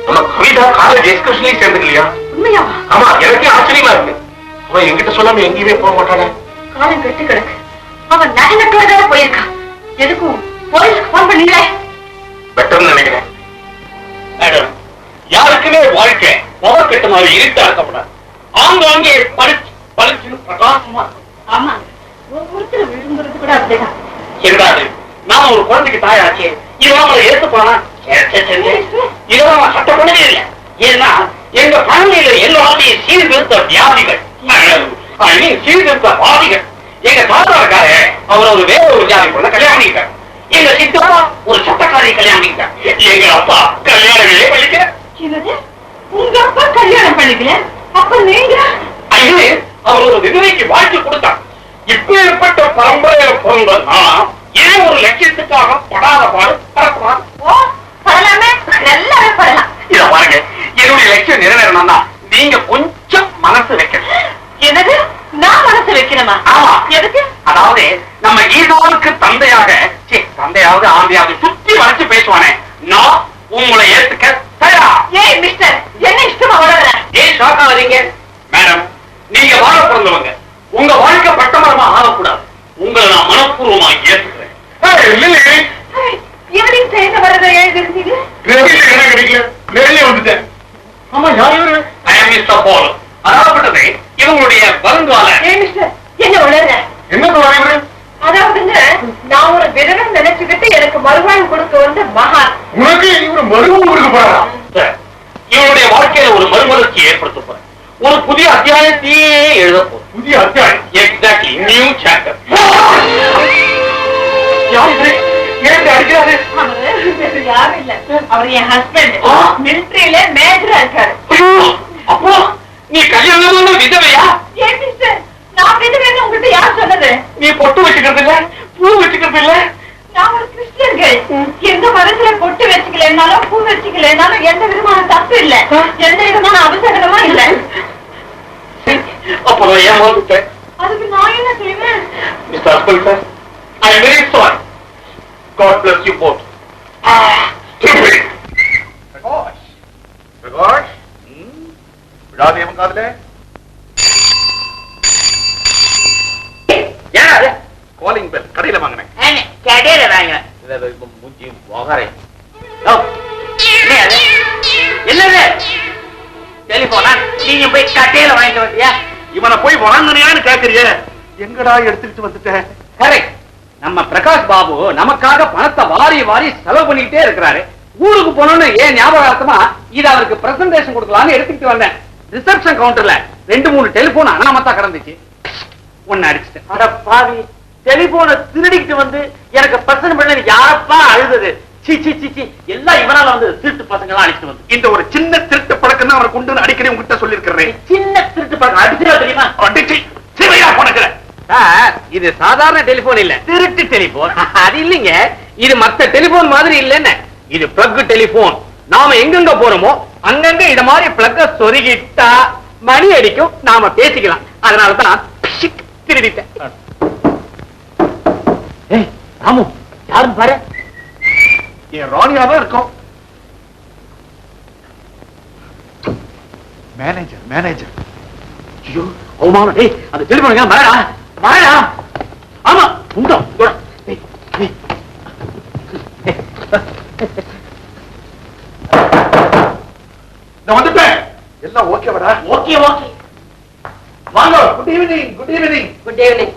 நம்ம கவிதா காலேஜ் எக்ஸ்பிரஷன்லயும் சேர்ந்துக்கலையா? உண்மையாவா? ஆமா, எனக்கே ஆச்சரியமா இருக்கு. அவன் என்கிட்ட சொல்லாம எங்கேயுமே போக மாட்டானே. காலம் கெட்டு கிடக்கு. அவன் நகை போயிருக்கான். எதுக்கும் போலீஸ்க்கு போன் பண்ணீங்களே? பெட்டர்னு நினைக்கிறேன். மேடம், யாருக்குமே வாழ்க்கை முகக்கெட்ட மாதிரி இருட்டா இருக்கப்படாது. ஆங்காங்கே பளிச்சுன்னு பிரகாசமா இருக்கும். ஆமா, ஒவ்வொருத்தர் விரும்புறது கூட அப்படிதான். இருக்காது. நான் ஒரு குழந்தைக்கு தாயாச்சு. இவன் அவளை ஏத்து போனா இதெல்லாம் சட்ட பண்ணவே இல்லை. ஏன்னா எங்க ஃபேமிலியில எல்லாத்தையும் சீர்திருத்த வியாதிகள், சீர்திருத்த வாதிகள். எங்க தாத்தாக்கார அவர் ஒரு வேற ஒரு ஜாதி பொண்ண கல்யாணம் பண்ணிக்கிட்டார். எங்க சித்தப்பா ஒரு சட்டக்காரியை கல்யாணம் பண்ணிக்கிட்டார். எங்க அப்பா கல்யாணமே பண்ணிக்க. உங்க அப்பா கல்யாணம் பண்ணிக்கல, அப்ப நீங்க? ஐயே, அவர் ஒரு விதவைக்கு வாழ்க்கை கொடுத்தார். இப்பேற்பட்ட பரம்பரையில பிறந்தா ஏன் ஒரு லட்சியத்துக்காக படாத பாடு பறக்கலாம்? ஓ, பரலாமே, நல்லாவே பரலாம். இத பாருங்க, என்னுடைய லட்சியம் நிறைவேறணும்னா நீங்க கொஞ்சம் மனசு வைக்கணும். என்னது? நான் மனசு வைக்கணுமா? ஆமா. எதுக்கு? அதாவது நம்ம கீதாவுக்கு தந்தையாவது ஆந்தையாவது சுத்தி வளைச்சு பேசுவானே, நான் உங்களை ஏத்துக்க தயாரா. ஏய் மிஸ்டர், என்ன இஷ்டமா வளர்ற? ஏன் ஷாக் ஆகாதீங்க மேடம். நீங்க வாழ பிறந்தவங்க, உங்க வாழ்க்கை பட்டமரமா ஆகக்கூடாது. உங்களை நான் மனப்பூர்வமா ஏத்துக்கிறேன். ஈவினிங் ட்ரெயின்ல வரதை எழுதிருந்தீங்க? வந்துட்டேன். ஆமா, யாரு? I am Mr. Paul. அதாவது இவங்களுடைய வருங்கால. ஏய் மிஸ்டர், என்ன வளர்ற? என்ன சொல்றாங்க? அதாவதுங்க நியூ சாப்டர். ஏன் அடிக்கிறாரு? யாரும் இல்ல, அவர் என் ஹஸ்பண்ட். மிலிட்டரியில மேஜரா இருக்காரு. அப்போ நீ கல்யாணமான விதவையா? ஏன் சிஸ்டர், நான் விதவைன்னு உங்ககிட்ட யார் சொன்னது? நீ பொட்டு வச்சுக்கிறது இல்ல, பூ வச்சுக்கிறது இல்ல? நான் ஒரு கிறிஸ்டியன்கள். எந்த மதத்துல பொட்டு வச்சுக்கலனாலும் பூ வச்சுக்கலனாலும் எந்த விதமான தப்பு இல்ல, எந்த விதமான அவசரமும் இல்ல. அப்புறம் ஏன் வந்துட்டேன்? அதுக்கு நான் என்ன செய்வேன்? Mister husband sir, I am very sorry. God bless you both. Stupid. Prakash, Prakash, விடாதே அவன் காதுல. யாரு? காலிங் பெல் கடையில வாங்கினேன். கடையில வாங்கினேன். மூஞ்சி போகாரே. என்னது டெலிபோனா? நீங்க போய் கடையில வாங்கிட்டு வந்தியா? இவனை போய் வாங்கினியான்னு கேக்குறிய? எங்கடா எடுத்துக்கிட்டு வந்துட்டேன்? கரெக்ட். நம்ம பிரகாஷ் பாபு நமக்காக பணத்தை வாரி வாரி செலவு பண்ணிக்கிட்டே இருக்கிறாரு. ஊருக்கு போனோம்னு ஏன் ஞாபகார்த்தமா இது அவருக்கு பிரசன்டேஷன் கொடுக்கலாம்னு எடுத்துக்கிட்டு வந்தேன். ரிசப்ஷன் கவுண்டர்ல 2-3 டெலிபோன் அனாமத்தா கிடந்துச்சு. ஒன்னு அடிச்சுட்டேன். அட பாவி, டெலிபோனை திருடிக்கிட்டு வந்து எனக்கு பிரச்சனை பண்ண யாரப்பா அழுது? சீச்சி சீச்சி, எல்லாம் இவனால வந்து திருட்டு பசங்க எல்லாம் அடிச்சுட்டு வந்து. இந்த ஒரு சின்ன திருட்டு பழக்கம் தான் அவரை கொண்டு அடிக்கடி உங்ககிட்ட சொல்லிருக்கிறேன். சின்ன திருட்டு பழக்கம் அடிச்சுடா தெரியுமா? அடிச்சு சிவையா போனக்கிறேன். சார், இது சாதாரண டெலிபோன் இல்ல, திருட்டு டெலிபோன். அது இல்லைங்க, இது மத்த டெலிபோன் மாதிரி இல்லன்னு. இது பிளக் டெலிபோன். நாம எங்கெங்க போறோமோ அங்கங்க இத மாதிரி பிளக்க சொருகிட்டா மணி அடிக்கும், நாம பேசிக்கலாம். அதனாலதான் திருடிட்டேன். ராமு, யாரும் பாரு. என் ராணியாதான் இருக்கும். Manager manager. ஐயோ, அவமானம். டேய், அந்த டெலிபோன் வரடா வரடா. ஆமா, உண்டோ நான் வந்துட்டேன். எல்லாம் ஓகேவடா? Okay okay. வாங்க. Good evening. Good evening. Good evening.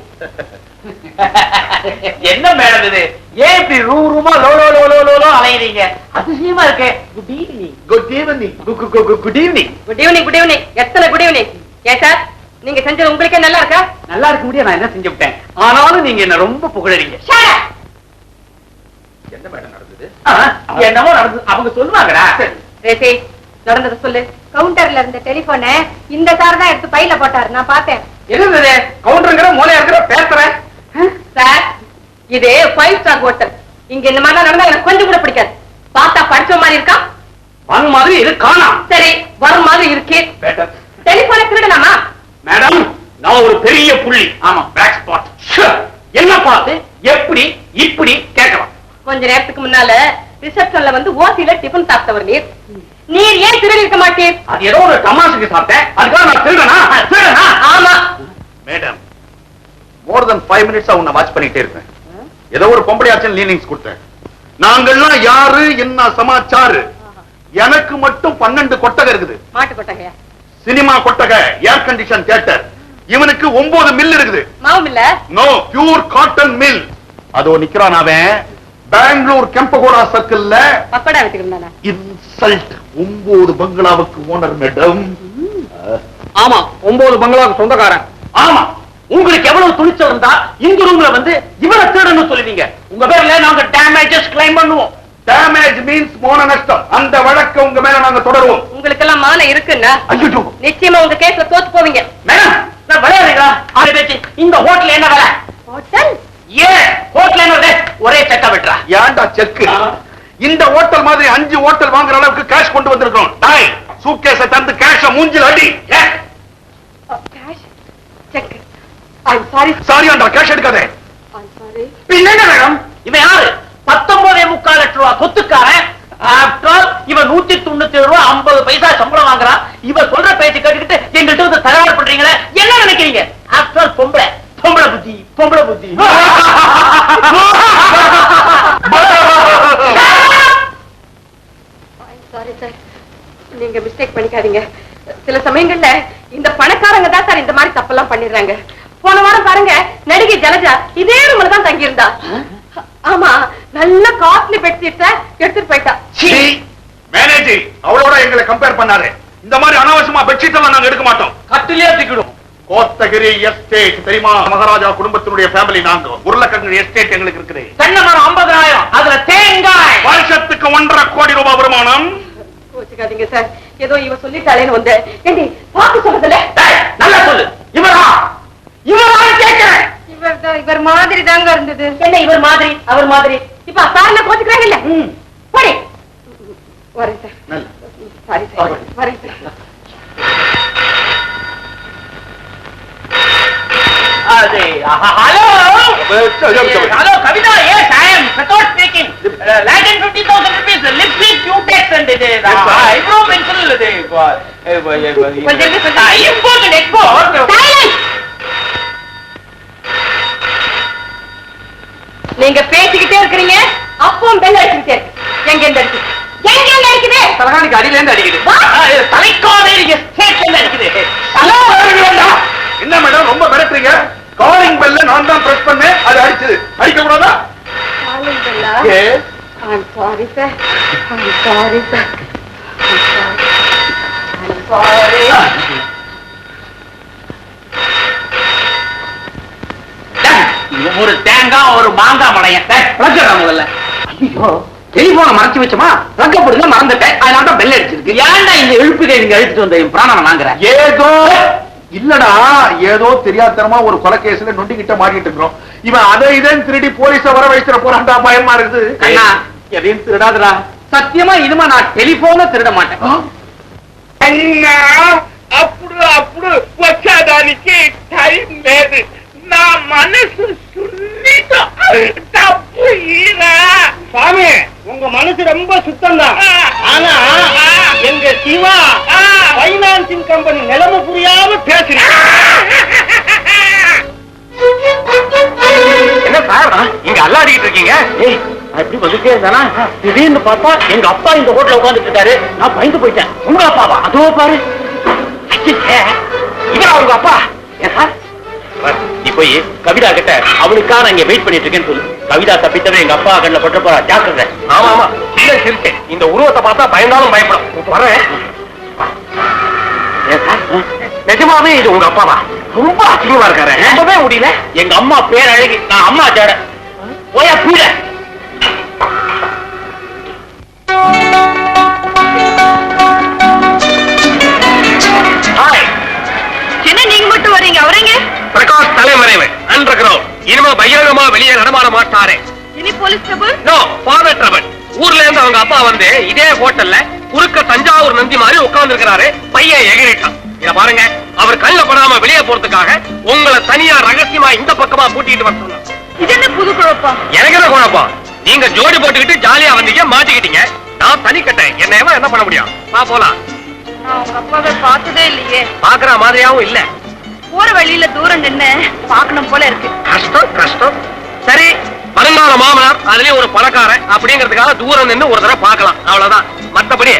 என்ன மேடம் இது? ஏன் இப்படி ரூமா லோ லோ லோ லோ லோ அலையறீங்க? அதிசயமா இருக்கு. Good evening. Good evening. Good evening. Good evening. Good evening. எத்தனை குட் ஈவினிங்? ஏன் சார், நீங்க செஞ்சது உங்களுக்கே நல்லா இருக்கா? நல்லா இருக்க முடியாது, நான் என்ன செஞ்சு விட்டேன். ஆனாலும் நீங்க என்ன ரொம்ப புகழறீங்க. என்ன மேடம் நடந்தது? என்னமோ நடந்தது, அவங்க சொல்லுவாங்கடா. ரேசி, நடந்தது சொல்லு. கவுண்டர்ல இருந்த டெலிபோனை இந்த சார் தான் எடுத்து பையில போட்டாரு, நான் பார்த்தேன். என்னது கவுண்டருங்கிற மூலையா இருக்கிற பேசுறேன்? சார், இது 5 ஸ்டார் ஹோட்டல். இங்க இந்த மாதிரி நடந்தா எனக்கு கொஞ்சம் கூட பிடிக்காது. பார்த்தா படிச்ச மாதிரி இருக்கா, வாங்க மாதிரி இது காணாம். சரி வரும் மாதிரி இருக்கு. டெலிபோனை திருடலாமா? மேடம், நான் ஒரு பெரிய புள்ளி. ஆமா, பிளாக் ஸ்பாட். என்ன பார்த்து எப்படி இப்படி கேட்கலாம்? கொஞ்ச நேரத்துக்கு முன்னால ரிசப்ஷன்ல வந்து ஓசில டிபன் சாப்பிட்டவர் நீர் ஏன் திருடி இருக்க மாட்டீர்? அது ஏதோ ஒரு தமாசுக்கு சாப்பிட்டேன், அதுக்காக நான் திருடனா? ஆமா மேடம், மோர் தென் 5 மினிட்ஸா உன்னை வாட்ச் பண்ணிட்டே இருக்கேன். ஏதோ ஒரு பொம்பளையாச்சும் லீனிங்ஸ் கொடுத்தேன். நாங்கெல்லாம் யாரு, என்ன சமாச்சாரு? எனக்கு மட்டும் 12 கொட்டகை இருக்குது. மாட்டு கொட்டகையா? சினிமா கொட்டகை, ஏர் கண்டிஷன் தியேட்டர். இவனுக்கு 9 மில் இருக்குது. மாவும் இல்ல? No, pure cotton mill. அதோ நிக்கிறான் அவன், பெங்களூர் கெம்பகோடா சர்க்கிள்ல பக்கோடா வச்சுக்கிறேன். இன்சல்ட். 9 பங்களாவுக்கு ஓனர் மேடம். ஆமா, 9 பங்களாவுக்கு சொந்தக்காரன். ஆமா, உங்களுக்கு எவ்வளவு துணிச்சல் இருந்தா இந்த ரூம்ல வந்து இவரை திருடன்னு சொல்லுவீங்க? உங்க பேர்ல நாங்க டேமேஜஸ் கிளைம் பண்ணுவோம். டேமேஜ் மீன்ஸ் மான நஷ்டம். அந்த வழக்கை உங்க மேல நாங்க தொடருவோம். உங்களுக்கு எல்லாம் மான இருக்குன்னா ஐயோ, நிச்சயமா உங்க கேஸ்ல தோத்து போவீங்க. மேடம், நான் விளையாடுறீங்களா? ஆறு பேச்சு. இந்த ஹோட்டல் என்ன வேலை? ஹோட்டல்? ஏன் ஹோட்டல் என்ன ஒரே செக்க விட்டுறா? ஏன்டா செக்? இந்த ஹோட்டல் மாதிரி 5 ஹோட்டல் வாங்குற அளவுக்கு கேஷ் கொண்டு வந்திருக்கோம். டாய், சூட்கேஸை தந்து கேஷ மூஞ்சில அடி. Cash cheque. I am sorry. சாரியாண்டா, கேஷ் எடுக்காதே. I am sorry. பின்ன மேடம், இவன் யாரு? 19.25 லட்சம் ரூபாய் சொத்துக்காரன். ஆஃப்டர் ஆல் இவன் 197 ரூபாய் 50 பைசா சம்பளம் வாங்குறான். இவன் சொல்ற பேச்சு கேட்டுக்கிட்டு எங்கள்கிட்ட வந்து தகராறு பண்றீங்களே, என்ன நினைக்கிறீங்க? ஆஃப்டர் ஆல் பொம்பளை புத்தி, பொம்பளை புத்தி. சாரி சார், நீங்க மிஸ்டேக் பண்ணிக்காதீங்க. சில சமயங்கள்ல இந்த பணக்காரங்க தான் சார் இந்த மாதிரி தப்பெல்லாம் பண்ணிடுறாங்க. போன வாரம் பாருங்க, நடிகை ஜலஜா இதே ரூம்ல தான் தங்கி இருந்தா. ஆமா, நல்ல காஸ்ட்லி பெட்ஷீட் எடுத்துட்டு போயிட்டா. மேனேஜர், அவளோட எங்களை கம்பேர் பண்ணாரு. இந்த மாதிரி அனாவசியமா பெட்ஷீட் எல்லாம் நாங்க எடுக்க மாட்டோம். கட்டிலே தூக்கிடும். கோத்தகிரி எஸ்டேட் தெரியுமா? மகாராஜா குடும்பத்தினுடைய ஃபேமிலி நாங்க. உருளைக்கிழங்கு எஸ்டேட் எங்களுக்கு இருக்குது. தென்னை மரம் 50,000, அதுல தேங்காய். வருஷத்துக்கு 1.5 கோடி ரூபாய் வருமானம். கோச்சுக்காதீங்க சார், ஏதோ இவ சொல்லிட்டாளேன்னு வந்தேன். ஏண்டி பாத்து சொல்றதுல நல்லா சொல்லு. இவரா கேட்கிறேன். இவர் மாதிரி தாங்க இருந்தது. என்ன இவர் மாதிரி அவர் மாதிரி? இப்ப சார்ல கோச்சுக்கிறாங்க இல்ல? போடி. வரேன் சார். சாரி சார், வரேன் sir. Hello, Kavita. Yes, I am Prathod speaking. Like 50,000 rupees. Lipstick, cutex, and eyebrow pencil. Import and export. நீங்க பேசிக்கிட்டே இருக்கிறீங்க, அப்பவும் பெல் அடிச்சுக்கிட்டே இருக்கு. எங்க அடிக்குது? தலகாணிக்கு அடியில இருந்து அடிக்குது. தலைக்காவேரி எஸ்டேட்ல இருந்து அடிக்குது. என்ன மேடம் ரொம்ப மிரட்டுறீங்க? காலிங் பெல்ல நான் தான் பிரஸ் பண்ணேன், அது அடிச்சது. அடிக்க கூடாதா? I'm sorry, sir. I'm sorry, sir. I'm sorry. ஒரு தேங்காய் ஒரு மாங்காய் மலையன் முதல்ல. ஐயோ, டெலிபோனை மறைச்சு வச்சோமா, ரக்கப்படுங்க மறந்துட்டேன். அதனால தான் பெல் அடிச்சிருக்கு. ஏன்டா இந்த எழுப்புகை நீங்க அழிச்சிட்டு வந்த பிராணனை வாங்குறேன்? ஏதோ இல்லடா, ஏதோ தெரியாதனமா ஒரு கொலை கேஸ்ல நொண்டிக்கிட்ட மாட்டிட்டு இருக்கிறோம். இவன் அதை இதன் திருடி போலீஸ வர வச்சிட போறான்டா, பயமா இருக்குது. கண்ணா, எதையும் திருடாதடா. சத்தியமா இதுமா நான் டெலிபோனை திருட மாட்டேன். అన్నా అప్పుడు అప్పుడు వచ్చేదానికి టైం లేదు. నా మనసు సున్నితం. డబ్బు ఈరా சாமி, உங்க மனசு ரொம்ப சுத்தம் தான். ஆனா எங்க சிவா பைனான்சிங் கம்பெனி நிலைமை புரியாம பேசுறீங்க. என்ன காரணம் இங்க அல்லாடிக்கிட்டு இருக்கீங்க? அப்படி வந்துட்டே இருந்தானா திடீர்னு பார்த்தா எங்க அப்பா இந்த ஹோட்டல்ல உட்கார்ந்துட்டு இருக்காரு. நான் பயந்து போயிட்டேன். உங்க அப்பாவா? அதோ பாரு. இவரா உங்க அப்பா? நீ போய் கவிதா கிட்ட அவனுக்காக நான் இங்க வெயிட் பண்ணிட்டு இருக்கேன்னு சொல்லு. கவிதா தப்பித்தவன் எங்க அப்பா கண்ணில் பட்டு போறா, ஜாக்கிரதை. ஆமா ஆமா, இல்ல சிரிச்சேன். இந்த உருவத்தை பார்த்தா பயந்தாலும் பயப்படும். வரேன். நிஜமாவே இது உங்க அப்பாவா? ரொம்ப அசிங்கமா இருக்காரு. ரொம்பவே முடியல. எங்க அம்மா பேர் அழகி, நான் அம்மா ஜாட. போயா பூஜ. என்ன நீங்க மட்டும் வரீங்க? அவரீங்க பிரகாஷ் தலைமறைவன் அண்டர் கிரவுண்ட். இனிமே பகிரங்கமா வெளியே நடமாட மாட்டாரே. இனி police trouble? No, father trouble. ஊர்ல இருந்து அவங்க அப்பா வந்து இதே ஹோட்டல்ல குறுக்க தஞ்சாவூர் நந்தி மாதிரி உட்கார்ந்து இருக்கிறாரு. பையன் எகிரிட்டான். இத பாருங்க, அவர் கண்ணுல படாம வெளியே போறதுக்காக உங்களை தனியா ரகசியமா இந்த பக்கமா கூட்டிட்டு வர சொன்னார். இது என்ன புது குழப்பம்? எனக்கு என்ன குழப்பம்? நீங்க ஜோடி போட்டுக்கிட்டு ஜாலியா வந்தீங்க, மாட்டிக்கிட்டீங்க. நான் தனி கட்டேன். என்ன பண்ண முடியும்? வா போலாம். நான் உங்க அப்பாவை பார்த்ததே இல்லையே. பாக்குற மாதிரியாவும் இல்ல. போற வழியில தூரம் நின்னு பாக்கணும் போல இருக்கு. கஷ்டம் கஷ்டம். சரி, வருங்கால மாமனார், அதுலயும் ஒரு பணக்காரன் அப்படிங்கிறதுக்காக தூரம் நின்று ஒரு தடவை பார்க்கலாம், அவ்வளவுதான். மத்தபடி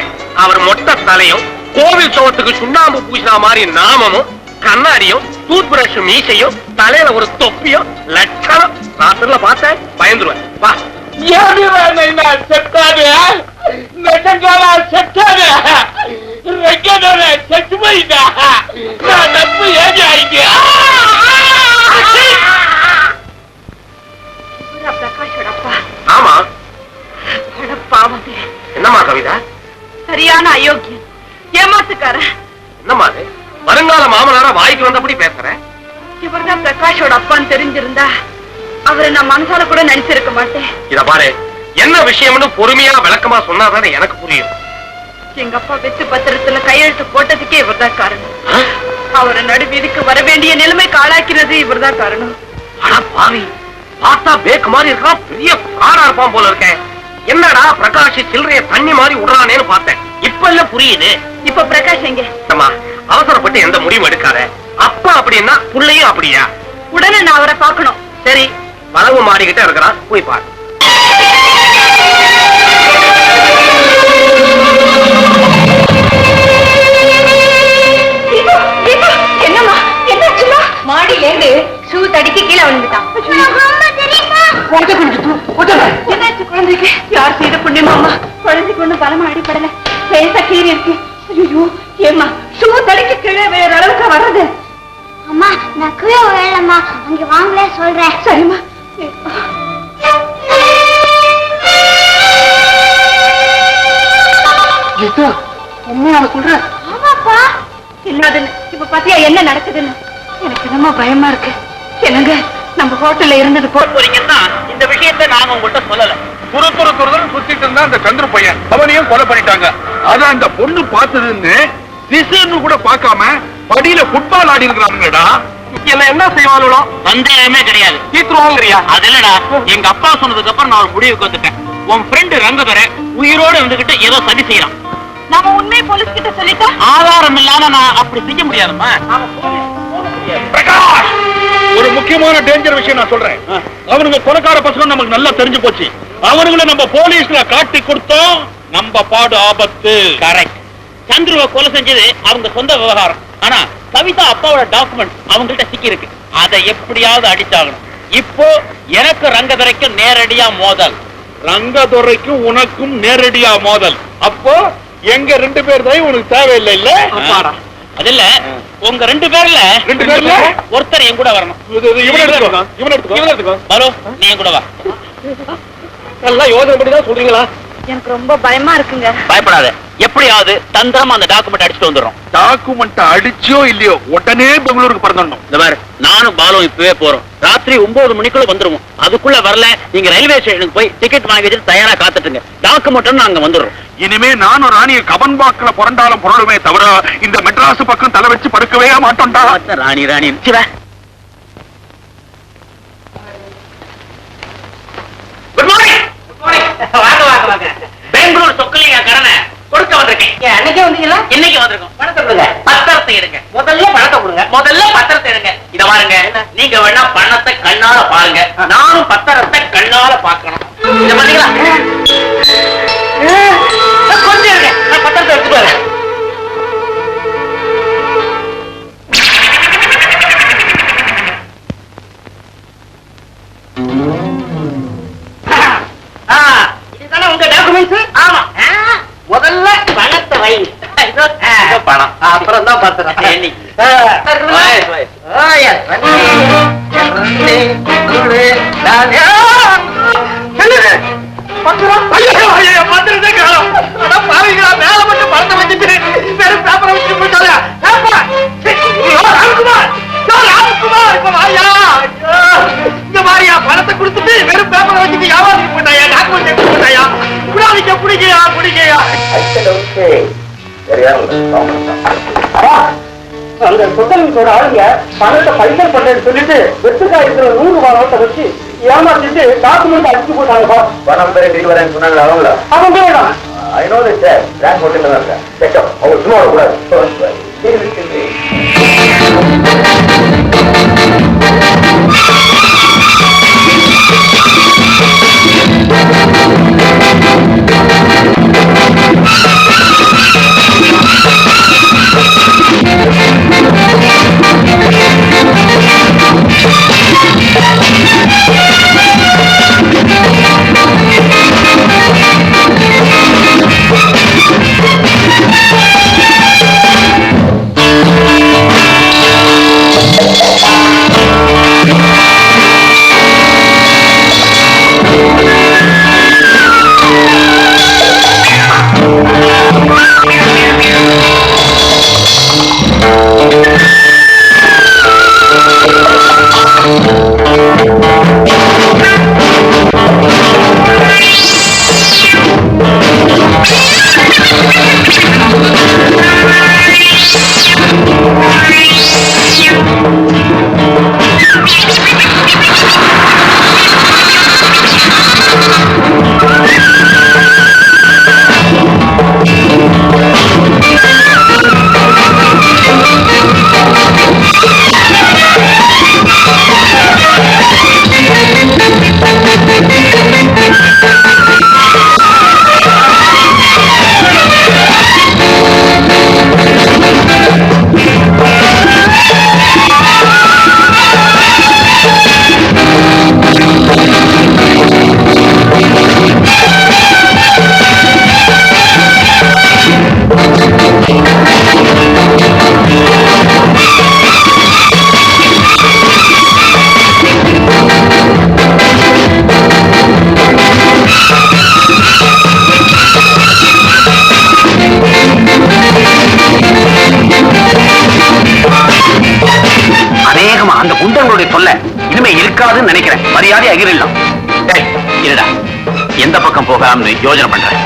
அவர் மொட்டை தலையும் கோவில் சோத்துக்கு சுண்ணாம்பு பூசினா மாதிரி நாமமும் கண்ணாடியும் டூத் பிரஷ் மீசையும் தலையில ஒரு தொப்பியும் லட்சணம். ராத்திரில பார்த்தேன் பயந்துருவேன். வா. செட்டாரு நெட்டங்கால செட்டாரு ரெக்கடோட செட்டு போயிட்டா. நான் தப்பு ஏஜ் ஆயிட்டா. பிரகாஷோட அப்பா. ஆமா. பாவம். என்னம்மா கவிதா? சரியான அயோக்கியம், ஏமாத்துக்காரன். என்னம்மா அது? வருங்கால மாமனார வாய்க்கு வந்தபடி பேசுற. இவர்தான் பிரகாஷோட அப்பான்னு தெரிஞ்சிருந்தா அவரை நான் மனசால கூட நினைச்சிருக்க மாட்டேன். இத பாரு, என்ன விஷயம்னு பொறுமையா விளக்கமா சொன்னாதானே எனக்கு புரியும். எங்க அப்பா வெத்து பத்திரத்துல கையெழுத்து போட்டதுக்கே இவர்தான் காரணம். அவரை நடுவீதிக்கு வர வேண்டிய நிலைமைக்கு ஆளாக்கிறது இவர்தான் காரணம். ஆனா பாவி, பார்த்தா பேக் மாதிரி இருக்கா, பெரிய காரா இருப்பான் போல இருக்கேன். என்னடா பிரகாஷ் சில்லறைய தண்ணி மாதிரி விடுறானேன்னு பார்த்தேன். இப்ப எல்லாம் புரியுது. இப்ப பிரகாஷ் எங்க? அவசரப்பட்டு எந்த முடிவும் எடுக்காத. அப்பா அப்படின்னா புள்ளையும் அப்படியா? உடனே நான் அவரை பார்க்கணும். சரி, வளவு மாடிக்கிட்டே இருக்கிறான், போய் பாரு. என்னம்மா என்னாச்சுமா? மாடியில இருந்து ஷூ தடிக்கு கீழே விழுந்துட்டான். என்னாச்சு குழந்தைக்கு? யார் செய்த புண்ணியமா? குழந்தைக்கு ஒண்ணு பலமா அடிப்படல, லேசா கீறி இருக்கு. ஐயோ, ஏமா ஷூ தடிக்கு கீழே வேற அளவுக்கு வர்றது? அம்மா நான் கீழே விழலம்மா, அங்க வாங்களே சொல்றேன். சரிம்மா. உண்மையா சொல்ற? ஆமாப்பா. இல்லாதுன்னு இப்ப பாத்தியா என்ன நடக்குதுன்னு? எனக்கு என்னமோ பயமா இருக்கு. என்னங்க நம்ம ஹோட்டல்ல இருந்தது போறீங்கன்னா இந்த விஷயத்தை நாங்க உங்கள்கிட்ட சொல்லல. துருதுன்னு சுத்திட்டு இருந்தா அந்த சந்திர பையன் அவனையும் கொலை பண்ணிட்டாங்க. அத அந்த பொண்ணு பார்த்ததுன்னு திசுன்னு கூட பார்க்காம படியில ஃபுட்பால் ஆடி இருக்கிறாங்கடா. என்ன செய்வாங்களோ சந்தேகமே கிடையாது. தீத்துருவாங்கறியா? அது இல்லடா, எங்க அப்பா சொன்னதுக்கு அப்புறம் நான் ஒரு முடிவுக்கு வந்துட்டேன். உன் ஃப்ரெண்டு ரங்கதுரை உயிரோட இருந்துகிட்டு ஏதோ சதி செய்யறான். நாம உண்மை போலீஸ் கிட்ட சொல்லிட்டா ஆதாரம் இல்லாம நான் அப்படி செய்ய முடியாதுமா. பிரகாஷ், ஒரு முக்கியமான டேஞ்சர் விஷயம் நான் சொல்றேன். அவனுங்க கொலைக்கார பசங்க நமக்கு நல்லா தெரிஞ்சு போச்சு. அவனுங்களை நம்ம போலீஸ்ல காட்டி கொடுத்தோம், நம்ம பாடு ஆபத்து. கரெக்ட். சந்துருவை கொலை செஞ்சது அவங்க சொந்த விவகாரம். ஆனா கவிதா அப்பாவோட டாக்குமெண்ட் அவங்கள்ட்ட சிக்கி இருக்கு. அதை எப்படியாவது அடிச்சாகணும். இப்போ எனக்கு ரங்கதுரைக்கும் நேரடியா மோதல். ரங்கதுரைக்கும் உனக்கும் நேரடியா மோதல். அப்போ எங்க 2 பேர் தான் உனக்கு தேவையில்லை இல்ல? அது இல்ல, உங்க 2 பேர்ல ஒருத்தர் என் கூட வரணும். இவன் எடுத்துக்கோ. பாலு, நீ என் கூட வா. நல்லா யோசனை பண்ணி தான் சொல்றீங்களா? எனக்கு ரொம்ப பயமா இருக்குங்க. பயப்படாத, எப்படியாவது தந்திரமா அந்த டாக்குமெண்ட் அடிச்சுட்டு வந்துடுறோம். டாக்குமெண்ட் அடிச்சோ இல்லையோ உடனே பெங்களூருக்கு பறந்துடணும். இந்த மாதிரி நானும் பாலும் இப்பவே போறோம். ராத்திரி 9 மணிக்குள்ள வந்துருவோம். அதுக்குள்ள வரல, நீங்க ரயில்வே ஸ்டேஷனுக்கு போய் டிக்கெட் வாங்கி வச்சுட்டு தயாரா காத்துட்டுங்க. டாக்குமெண்ட் நாங்க வந்துடுறோம். இனிமே நானும் ராணிய கவன் பாக்குல புரண்டாலும் புரளுமே தவிர இந்த மெட்ராஸ் பக்கம் தலை வச்சு படுக்கவே மாட்டோம்டா. ராணி ராணி குட் மார்னிங். வாங்க வாங்க வாங்க. பெங்களூர் சொக்கலிங்க கடனை கொடுக்க வந்திருக்கேன். அன்னைக்கே வந்தீங்களா? இன்னைக்கு வந்திருக்கோம். பணத்தை கொடுங்க. பத்திரத்தை எடுங்க. முதல்ல பணத்தை கொடுங்க. முதல்ல பத்திரத்தை எடுங்க. இத பாருங்க, நீங்க வேணா பணத்தை கண்ணால பாருங்க, நானும் பத்திரத்தை கண்ணால பாக்கணும். இத பாத்தீங்களா? கொஞ்சம் இருங்க, நான் பத்திரத்தை எடுத்துட்டு வரேன். இதுதானே உங்க டாக்குமெண்ட்ஸ்? ஆமா. முதல்ல பணத்தை வைங்க. பணம் அப்புறம் தான் பத்திரம். மேல மட்டும் பணத்தை வச்சுட்டு வெறும் பேப்பரை வச்சு போயிட்டாங்க. இங்க மாதிரியா பணத்தை கொடுத்துட்டு வெறும் பேப்பரை வச்சுட்டு வியாபாரத்துக்கு போயிட்டாயா, டாக்குமெண்ட் எடுத்து போயிட்டாயா? குடாதிக்க பிடிக்கையா பிடிக்கையா? அந்த சொத்தலிங்கோட ஆளுங்க பணத்தை பைசல் பண்றேன்னு சொல்லிட்டு வெட்டுக்காய் இருக்கிற 100 ரூபாய் நோட்டை வச்சு ஏமாத்திட்டு டாக்குமெண்ட் அடிச்சு போட்டாங்க. பணம் பெரிய வரேன்னு சொன்னாங்களா அவங்கள? அவங்க வேண்டாம். I know this, sir. Grand hotel la irukka. Check up. Our tomorrow கூடாது. நிக்கிறேன், மரியாதை அகிரிடலாம். இருடா, எந்த பக்கம் போகலாம்னு யோசனை பண்றேன்.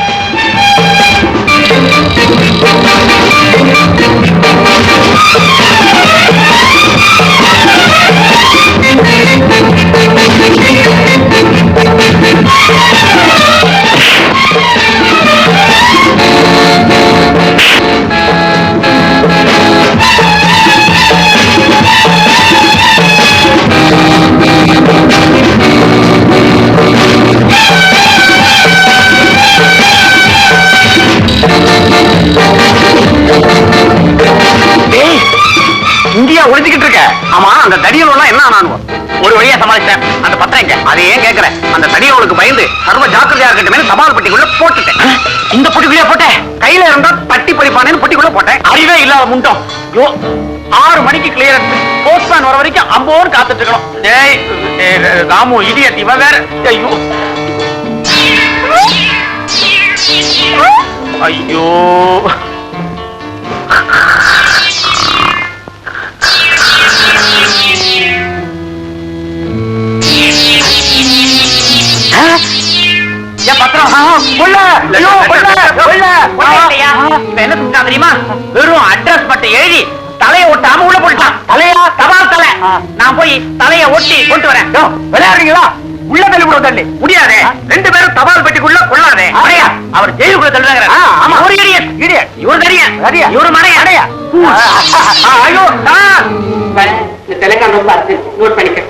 இந்தியா ஒழிச்சுக்கிட்டு இருக்க. ஆமா, அந்த தடியலெல்லாம் என்ன ஆனானுவோ? ஒரு வழியா சமாளிச்சேன். அந்த பத்திரங்க அதை ஏன் கேட்கற? அந்த தடியவளுக்கு பயந்து சர்வ ஜாக்கிரதையா இருக்கட்டும் தபால் பெட்டிக்குள்ள போட்டுட்டேன். இந்த பொட்டிக்குள்ளே போட்டேன். கையில இருந்தா தட்டி பறிப்பானேன்னு பொட்டிக்குள்ள போட்டேன். அறிவே இல்லாத முண்டோம். 6 மணிக்கு கிளியரன்ஸ். போஸ்ட்மேன் வர வரைக்கும் அம்போன்னு காத்துட்டு இருக்கணும். டேய் ராமு, இடியட் இவன் வேற. ஐயோ ஐயோ, தெரியுமா? வெறும் அட்ரஸ் மட்டும் எழுதி தலையை ஒட்டாம உள்ள போட்டான். தலையா? தபால் தலை. நான் போய் தலையை ஒட்டி கொண்டு வரேன். விளையாடுறீங்களா? உள்ள தள்ளி விட தள்ளி முடியாது. 2 பேரும் தபால் பெட்டிக்குள்ள கொள்ளாதே. அவர் ஜெயிலுக்குள்ள தள்ளுறாங்க. ஒரு இடியட் இடியட். இவர் தெரியும், இவர் மனைய அடையா. ஐயோ, தெலுங்கானா பார்த்து நோட் பண்ணிக்க.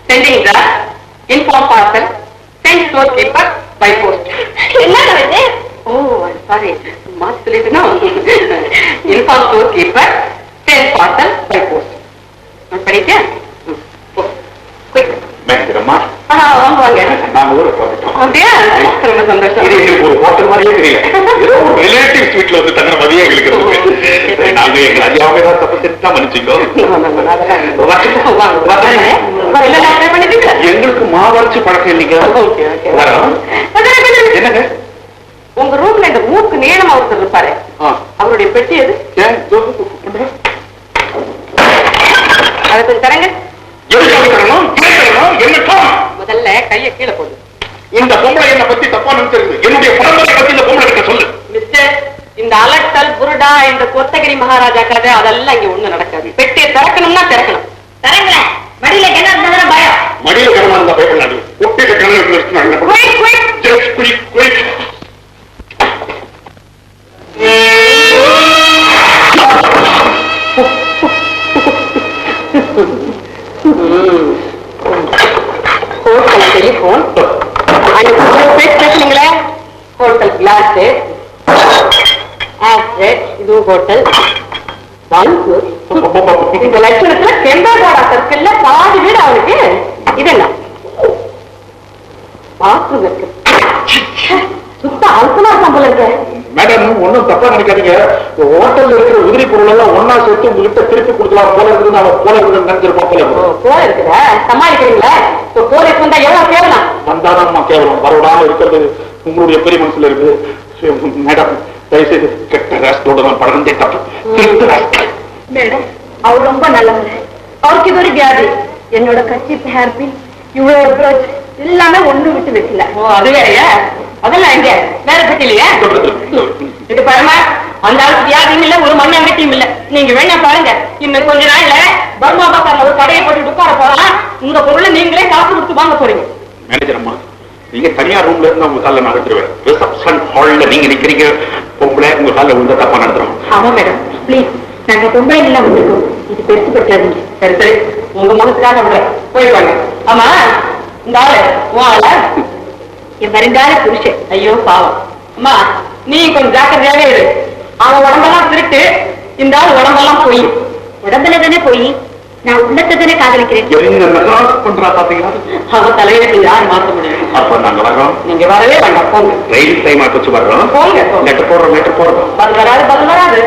Sending draft, inform parcel, sent store keeper by post. என்ன வருது? ஓ சாரி, மாஸ் சொல்லிட்டுனா. Inform store keeper, sent parcel by post. Note பண்ணிக்க. மேனேஜரம்மா, வாங்க வாங்க. நாங்க ஊருக்கு வந்துட்டோம். அப்படியா? ரொம்ப சந்தோஷம். இது எங்களுக்கு ஒரு ஹோட்டல் மாதிரியே தெரியல. ஏதோ ஒரு ரிலேட்டிவ்ஸ் வீட்டுல வந்து தங்குற மாதிரியே எங்களுக்கு இருக்கு. நாங்க எங்க அறியாம ஏதாவது தப்பு செஞ்சு தான் மன்னிச்சுக்கோ. எங்களுக்கு மாவரைச்சு பழக்கம் இல்லைங்க. என்னங்க உங்க ரூம்ல இந்த மூக்கு நீளமா ஒருத்தர் இருப்பாரு, அவருடைய பெட்டி எது? அதை கொஞ்சம் தரங்க. முதல்ல கைய கீழே போடு. இந்த பொம்பளை என்ன பத்தி தப்பா நினைச்சிருக்கு. என்னுடைய பரம்பரை பத்தி இந்த பொம்பளை கிட்ட சொல்லு. மிஸ்டர், இந்த அலட்டல் புருடா, இந்த கொத்தகிரி மகாராஜா கதை அதெல்லாம் இங்க ஒண்ணு நடக்காது. பெட்டியை திறக்கணும்னா திறக்கணும். தரங்களேன். மடியில கிணறு பயம். மடியில கிணறு இருந்தா பயப்படாது. ஒட்டிட்ட கிணறு ஹோட்டல் டெலிபோன், பேசுனீங்களே ஹோட்டல் கிளாஸ், இது ஹோட்டல். இந்த லட்சணத்துல செம்பேகோடா சர்க்கிள்ல பாதி வீடு அவனுக்கு. இதெல்லாம் பாத்ரூம் இருக்கு. சுத்த அல்பமா சம்பளம் இருக்கு. மேடம், ஒன்னும் தப்பா நினைக்காதீங்க. ஹோட்டல்ல இருக்கிற உதிரி பொருள் எல்லாம் ஒன்னா சேர்த்து உங்ககிட்ட திருப்பி கொடுக்கலாம் போல இருக்குது. அவன் போல இருக்குன்னு நினைச்சிருப்போம். போல இருக்குதா? சமாளிக்கிறீங்களா? போலீஸ் வந்தா எவ்வளவு கேவலம். வந்தாதான் கேவலம். வரவிடாம இருக்கிறது உங்களுடைய பெரிய மனசுல இருக்கு. மேடம், தயவுசெய்து கெட்ட ராஸ்டோட நான் பழந்தே தப்பு. மேடம், அவர் ரொம்ப நல்லவங்க. அவருக்கு இது ஒரு வியாதி. என்னோட கட்சி ஹேர்பின் இவ்வளவு எல்லாமே ஒண்ணு விட்டு வைக்கல. ஓ, அது வேறையா? அதெல்லாம் எங்க வேற பட்டியலையா? இது பாருமா, அந்த அளவுக்கு வியாதியும் இல்ல, ஒரு மண்ணாங்கட்டியும் இல்ல. நீங்க வேணா பாருங்க, இன்னும் கொஞ்ச நாள்ல பர்மா பாக்கார ஒரு கடையை போட்டு உட்கார போகலாம். உங்க பொருளை நீங்களே காசு கொடுத்து வாங்க போறீங்க. மேனேஜர் அம்மா, நீங்க தனியார் ரூம்ல இருந்து உங்க கால நடத்துருவேன். ரிசப்ஷன் ஹால்ல நீங்க நிக்கிறீங்க. பொம்பளை உங்க கால விழுந்த தப்பா நடத்துறோம். ஆமா மேடம், பிளீஸ். நாங்க பொம்பளை எல்லாம் வந்திருக்கோம். இது பெருசு பற்றாதீங்க. சரி சரி, உங்க முகத்துக்காக போயிடுவாங்க. ஆமா, இந்த ஆளு உன் ஆள? என் வருங்கால புருஷன். ஐயோ பாவம். அம்மா, நீ கொஞ்சம் ஜாக்கிரதையாவே இரு. அவன் உடம்பெல்லாம் திருட்டு, இந்த ஆள் உடம்பெல்லாம் போய். உடம்புல தானே போய், நான் உள்ளத்தை தானே காதலிக்கிறேன். எங்க மெட்ராஸ் பண்றா பாத்தீங்களா? அவன் தலையில யார் மாற்ற முடியும்? அப்ப நாங்க வர்றோம். நீங்க வரவே வேண்டாம், போங்க. ரயில் டைம் ஆச்சு வர்றோம். போங்க. லெட்டர் போடுறோம். பதில் வராது.